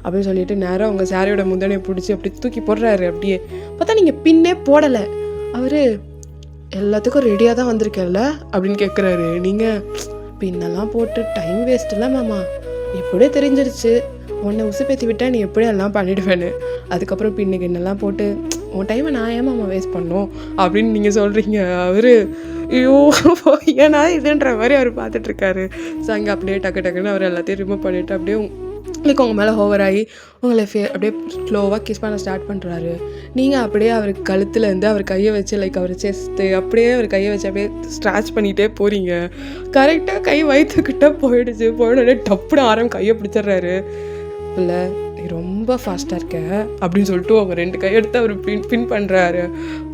அப்படின்னு சொல்லிட்டு நேராக உங்கள் சாரியோட முந்தானையை பிடிச்சி அப்படி தூக்கி போடுறாரு. அப்படியே பார்த்தா நீங்கள் பின்னே போடலை. அவர் எல்லாத்துக்கும் ரெடியாக தான் வந்திருக்கேன்ல அப்படின்னு கேட்குறாரு. நீங்கள் பின்னெல்லாம் போட்டு டைம் வேஸ்ட் இல்லை மாமா, எப்படியே தெரிஞ்சிருச்சு உன்னை உசுப்பேற்றி விட்டா நீ எப்படியும் எல்லாம் பண்ணிவிடுவேன்னு, அதுக்கப்புறம் பின்னுக்கு என்னெல்லாம் போட்டு உன் டைமை நான் ஏன் மாமா வேஸ்ட் பண்ணோம் அப்படின்னு நீங்கள் சொல்கிறீங்க. அவர் ஐயோ ஏன்னா இதுன்ற மாதிரி அவர் பார்த்துட்ருக்காரு. ஸோ அங்கே அப்படியே டக்குன்னு அவர் எல்லாத்தையும் ரிமூவ் பண்ணிவிட்டு அப்படியே லைக் உங்கள் மேலே ஓவர் ஆகி உங்களை அப்படியே ஸ்லோவாக கிஸ் பண்ண ஸ்டார்ட் பண்ணுறாரு. நீங்கள் அப்படியே அவருக்கு கழுத்துலேருந்து அவர் கையை வச்சு லைக் அவர் செஸ்ட்டு அப்படியே அவர் கையை வச்சு அப்படியே ஸ்க்ராட்ச் பண்ணிகிட்டே போகிறீங்க. கரெக்டாக கை வயிற்றுக்கிட்ட போயிடுச்சு. போயிடனே டப்புன்னு ஆரம் கையை பிடிச்சிடுறாரு. இல்லை நீ ரொம்ப ஃபாஸ்ட்டாக இருக்க அப்படின்னு சொல்லிட்டு அவங்க 2 கையெடுத்து அவர் பின் பண்ணுறாரு.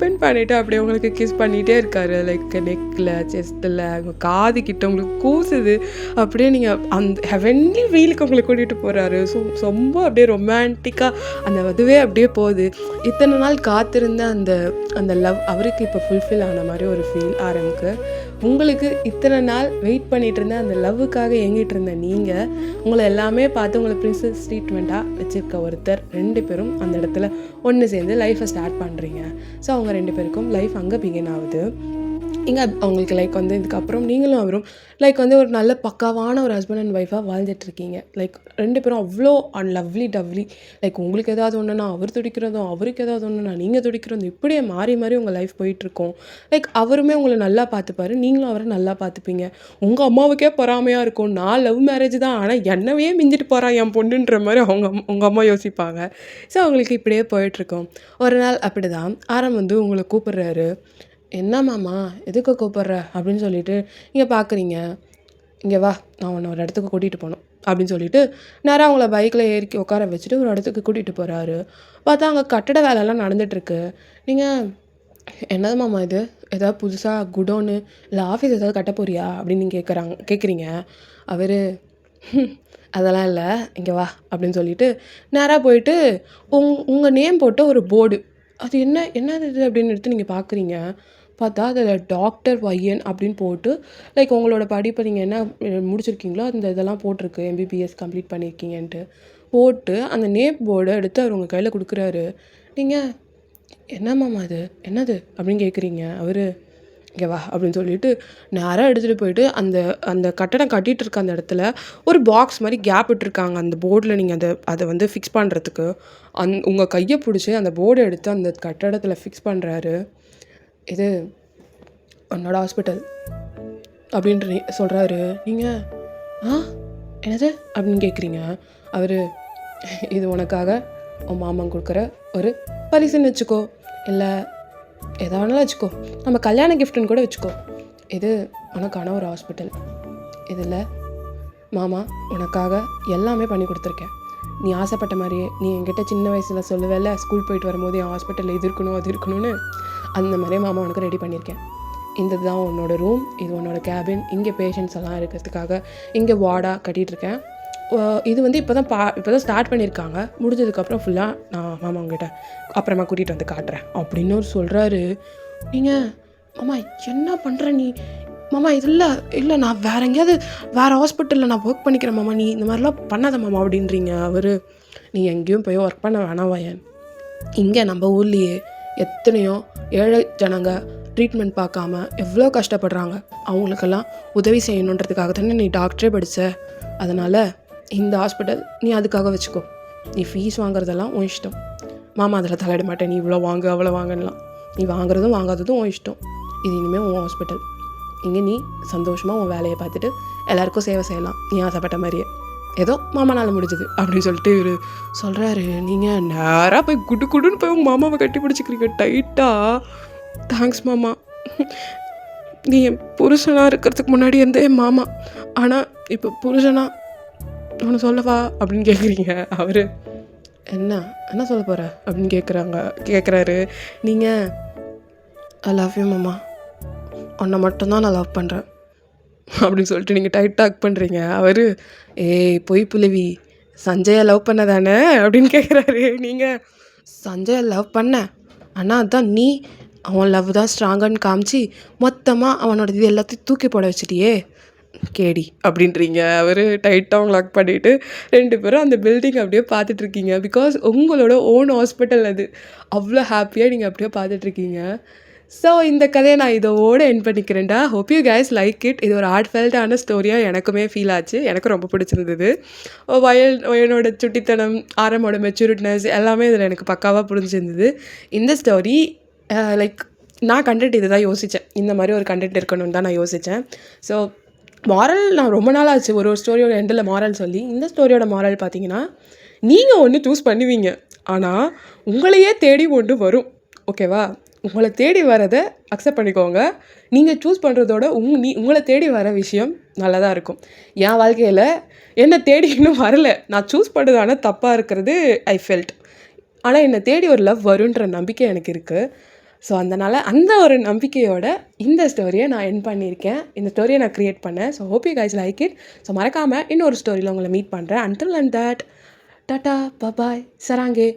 பின் பண்ணிவிட்டு அப்படியே உங்களுக்கு கிஸ் பண்ணிகிட்டே இருக்காரு. லைக் நெக்கில், செஸ்ட்டில், உங்கள் காது கிட்ட உங்களுக்கு கூசுது. அப்படியே நீங்கள் அந்த ஹெவன்லி வெயிலுக்கு உங்களை கூட்டிகிட்டு போகிறாரு. ரொம்ப அப்படியே ரொமான்டிக்காக அந்த இதுவே அப்படியே போகுது. இத்தனை நாள் காத்திருந்த அந்த லவ் அவருக்கு இப்போ ஃபுல்ஃபில் ஆன மாதிரி ஒரு ஃபீல் ஆரம்பிக்கு. உங்களுக்கு இத்தனை நாள் வெயிட் பண்ணிகிட்டு இருந்த அந்த லவ்வுக்காக ஏங்கிட்டு இருந்த நீங்கள் உங்களை எல்லாமே பார்த்து உங்களை பிரின்சஸ் ட்ரீட்மெண்ட்டாக வச்சுருக்க ஒருத்தர் 2 பேரும் அந்த இடத்துல ஒன்று சேர்ந்து லைஃப்பை ஸ்டார்ட் பண்ணுறீங்க. ஸோ அவங்க 2 பேருக்கும் லைஃப் அங்கே பிகின் ஆகுது. இங்கே அவங்களுக்கு லைக் இதுக்கப்புறம் நீங்களும் அவரும் லைக் ஒரு நல்ல பக்காவான ஒரு ஹஸ்பண்ட் அண்ட் ஒய்ஃபாக வாழ்ந்துட்டுருக்கீங்க. லைக் 2 பேரும் அவ்வளோ லவ்லி டவ்லி. லைக் உங்களுக்கு ஏதாவது ஒன்றுனா அவர் துடிக்கிறதும், அவருக்கு ஏதாவது ஒன்றுனா நீங்கள் துடிக்கிறதும், இப்படியே மாறி மாறி உங்கள் லைஃப் போயிட்டுருக்கோம். லைக் அவருமே உங்களை நல்லா பார்த்துப்பாரு, நீங்களும் அவரை நல்லா பார்த்துப்பீங்க. உங்கள் அம்மாவுக்கே பொறாமையாக இருக்கும். நான் லவ் மேரேஜ் தான், ஆனால் என்னவே மிஞ்சிட்டு போகிறான் என் பொண்ணுன்ற மாதிரி உங்கள் அம்மா யோசிப்பாங்க. ஸோ அவங்களுக்கு இப்படியே போயிட்டுருக்கோம். ஒரு நாள் அப்படி தான் ஆரம் உங்களை கூப்பிட்றாரு. என்ன மாமா எதுக்கு கூப்பிட்ற அப்படின்னு சொல்லிட்டு இங்கே பார்க்குறீங்க. இங்கே வா, நான் உன்னை ஒரு இடத்துக்கு கூட்டிகிட்டு போகணும் அப்படின்னு சொல்லிட்டு நேராக அவங்கள பைக்கில் ஏறி உட்கார வச்சுட்டு ஒரு இடத்துக்கு கூட்டிகிட்டு போகிறாரு. பார்த்தா அங்கே கட்டட வேலைலாம் நடந்துகிட்ருக்கு. நீங்கள் என்னது மாமா இது, ஏதாவது புதுசாக குடோனு இல்லை ஆஃபீஸ் ஏதாவது கட்ட போறியா அப்படின்னு நீங்கள் கேட்குறீங்க. அவர் அதெல்லாம் இல்லை, இங்கே வா அப்படின்னு சொல்லிட்டு நேராக போயிட்டு உங்கள் நேம் போட்ட ஒரு போர்டு, அது என்னது இது அப்படின்னு எடுத்து நீங்கள் பார்க்குறீங்க. பார்த்தா அதில் டாக்டர் வையன் அப்படின்னு போட்டு லைக் உங்களோட படிப்பை நீங்கள் என்ன முடிச்சிருக்கீங்களோ அந்த இதெல்லாம் போட்டிருக்கு, எம்பிபிஎஸ் கம்ப்ளீட் பண்ணியிருக்கீங்கன்ட்டு போட்டு அந்த நேம் போர்டை எடுத்து அவர் உங்கள் கையில் கொடுக்குறாரு. நீங்கள் என்ன மாமா அது என்னது அப்படின்னு கேட்குறீங்க. அவர் இங்கே வா அப்படின்னு சொல்லிட்டு நேராக எடுத்துகிட்டு போயிட்டு அந்த கட்டடம் கட்டிகிட்டு இருக்க அந்த இடத்துல ஒரு பாக்ஸ் மாதிரி கேப் விட்டுருக்காங்க அந்த போர்டில். நீங்கள் அதை ஃபிக்ஸ் பண்ணுறதுக்கு உங்கள் கையை பிடிச்சி அந்த போர்டை எடுத்து அந்த கட்டடத்தில் ஃபிக்ஸ் பண்ணுறாரு. இது உன்னோட ஹாஸ்பிட்டல் அப்படின்ட்டு சொல்கிறாரு. நீங்கள் என்னது அப்படின்னு கேட்குறீங்க. அவர் இது உனக்காக உன் மாமன் கொடுக்குற ஒரு பரிசுன்னு வச்சுக்கோ, இல்லை எதா வேணாலும் வச்சுக்கோ, நம்ம கல்யாண கிஃப்ட்டுன்னு கூட வச்சுக்கோ. இது உனக்கான ஒரு ஹாஸ்பிட்டல். இதில் மாமா உனக்காக எல்லாமே பண்ணி கொடுத்துருக்கேன். நீ ஆசைப்பட்ட மாதிரியே நீ என்கிட்ட சின்ன வயசில் சொல்லுவேல ஸ்கூல் போயிட்டு வரும்போது என் ஹாஸ்பிட்டலில் இது இருக்கணும் அது இருக்கணும்னு, அந்த மாதிரியே மாமா உனக்கு ரெடி பண்ணியிருக்கேன். இந்த தான் உன்னோட ரூம், இது உன்னோட கேபின், இங்கே பேஷண்ட்ஸ் எல்லாம் இருக்கிறதுக்காக இங்கே வார்டாக கட்டிகிட்ருக்கேன். இது இப்போ தான் ஸ்டார்ட் பண்ணியிருக்காங்க. முடிஞ்சதுக்கப்புறம் ஃபுல்லாக நான் மாமா உங்ககிட்ட அப்புறமா கூட்டிகிட்டு வந்து காட்டுறேன் அப்படின்னு ஒரு சொல்கிறாரு. நீங்கள் மாமா என்ன பண்ணுற நீ மாமா, இது இல்லை நான் வேறு எங்கேயாவது வேறு ஹாஸ்பிட்டலில் நான் ஒர்க் பண்ணிக்கிறேன் மாமா, நீ இந்த மாதிரிலாம் பண்ணாத மாமா அப்படின்றீங்க. அவர் நீ எங்கேயும் போய் ஒர்க் பண்ண வேணாம் வயன், இங்கே நம்ம ஊர்லேயே எத்தனையோ ஏழை ஜனங்க ட்ரீட்மெண்ட் பார்க்காம எவ்வளோ கஷ்டப்படுறாங்க. அவங்களுக்கெல்லாம் உதவி செய்யணுன்றதுக்காக தானே நீ டாக்டரே படித்த. அதனால் இந்த ஹாஸ்பிட்டல் நீ அதுக்காக வச்சுக்கோ. நீ ஃபீஸ் வாங்குறதெல்லாம் உன் இஷ்டம் மாமா, அதில் தலையிட மாட்டேன். நீ இவ்வளோ வாங்கு அவ்வளோ வாங்கலாம், நீ வாங்குறதும் வாங்காததும் உன் இஷ்டம். இது இனிமேல் உன் ஹாஸ்பிட்டல். இங்கே நீ சந்தோஷமாக உன் வேலையை பார்த்துட்டு எல்லாருக்கும் சேவை செய்யலாம், நீ ஆசைப்பட்ட மாதிரியே. ஏதோ மாமானால் முடிஞ்சது அப்படின்னு சொல்லிட்டு இவர் சொல்கிறாரு. நீங்கள் நேராக போய் குடுன்னு போய் உங்கள் மாமாவை கட்டி பிடிச்சிக்கிறீங்க டைட்டாக. தேங்க்ஸ் மாமா, நீ என் புருஷனாக இருக்கிறதுக்கு முன்னாடி இருந்தே மாமா, ஆனால் இப்போ புருஷனா ஒன்று சொல்லவா அப்படின்னு கேட்குறீங்க. அவர் என்ன சொல்ல போகிற அப்படின்னு கேட்குறாரு. நீங்கள் ஐ லவ் யூ மாமா, உன்னை மட்டும்தான் நான் லவ் பண்ணுறேன் அப்படின்னு சொல்லிட்டு நீங்கள் டைட் டாக் பண்ணுறீங்க. அவர் பொய் புலவி, சஞ்சயை லவ் பண்ண தானே அப்படின்னு கேட்குறாரு. நீங்கள் சஞ்சயை லவ் பண்ண, ஆனால் அதான் நீ அவன் லவ் தான் ஸ்ட்ராங்கன்னு காமிச்சு மொத்தமாக அவனோட இது எல்லாத்தையும் தூக்கி போட வச்சிட்டியே கேடி அப்படின்றீங்க. அவர் டைட்டாக அவங்க லாக் பண்ணிவிட்டு 2 பேரும் அந்த பில்டிங் அப்படியே பார்த்துட்ருக்கீங்க. பிகாஸ் உங்களோட ஓன் ஹாஸ்பிட்டல் அது, அவ்வளோ ஹாப்பியாக நீங்கள் அப்படியே பார்த்துட்ருக்கீங்க. ஸோ இந்த கதையை நான் இதோடு என் பண்ணிக்கிறேன்டா. Hope you guys like it. இது ஒரு ஹார்ட்ஃபெல்ட்டான ஸ்டோரியாக எனக்குமே ஃபீல் ஆச்சு. எனக்கு ரொம்ப பிடிச்சிருந்தது. வயனோட சுட்டித்தனம், ஆரமோட மெச்சூரிட்னஸ் எல்லாமே இதில் எனக்கு பக்காவாக புரிஞ்சிருந்தது. இந்த ஸ்டோரி லைக் நான் கண்டென்ட் இது தான் யோசித்தேன், இந்த மாதிரி ஒரு கண்டென்ட் இருக்கணும்னு தான் நான் யோசித்தேன். ஸோ மாரல் நான் ரொம்ப நாள் ஆச்சு ஒரு ஸ்டோரியோட எண்டில் மாரல் சொல்லி. இந்த ஸ்டோரியோட மாரல் பார்த்தீங்கன்னா, நீங்கள் ஒன்று சூஸ் பண்ணுவீங்க. ஆனால் உங்களையே தேடி ஒன்று வரும். ஓகேவா? உங்களை தேடி வரதை அக்செப்ட் பண்ணிக்கோங்க. நீங்கள் சூஸ் பண்ணுறதோட உங்களை தேடி வர விஷயம் நல்லதாக இருக்கும். என் வாழ்க்கையில் என்னை தேடி இன்னும் வரல. நான் சூஸ் பண்ணுறது ஆனால் தப்பாக இருக்கிறது ஐ ஃபெல்ட். ஆனால் என்னை தேடி ஒரு லவ் வருன்ற நம்பிக்கை எனக்கு இருக்குது. ஸோ அதனால் அந்த ஒரு நம்பிக்கையோட இந்த ஸ்டோரியை நான் எண்ட் பண்ணியிருக்கேன். இந்த ஸ்டோரியை நான் க்ரியேட் பண்ணேன். So hope you guys like it. So மறக்காமல் இன்னொரு ஸ்டோரியில் உங்களை மீட் பண்ணுறேன். Until and that tata bye bye சராங்கே.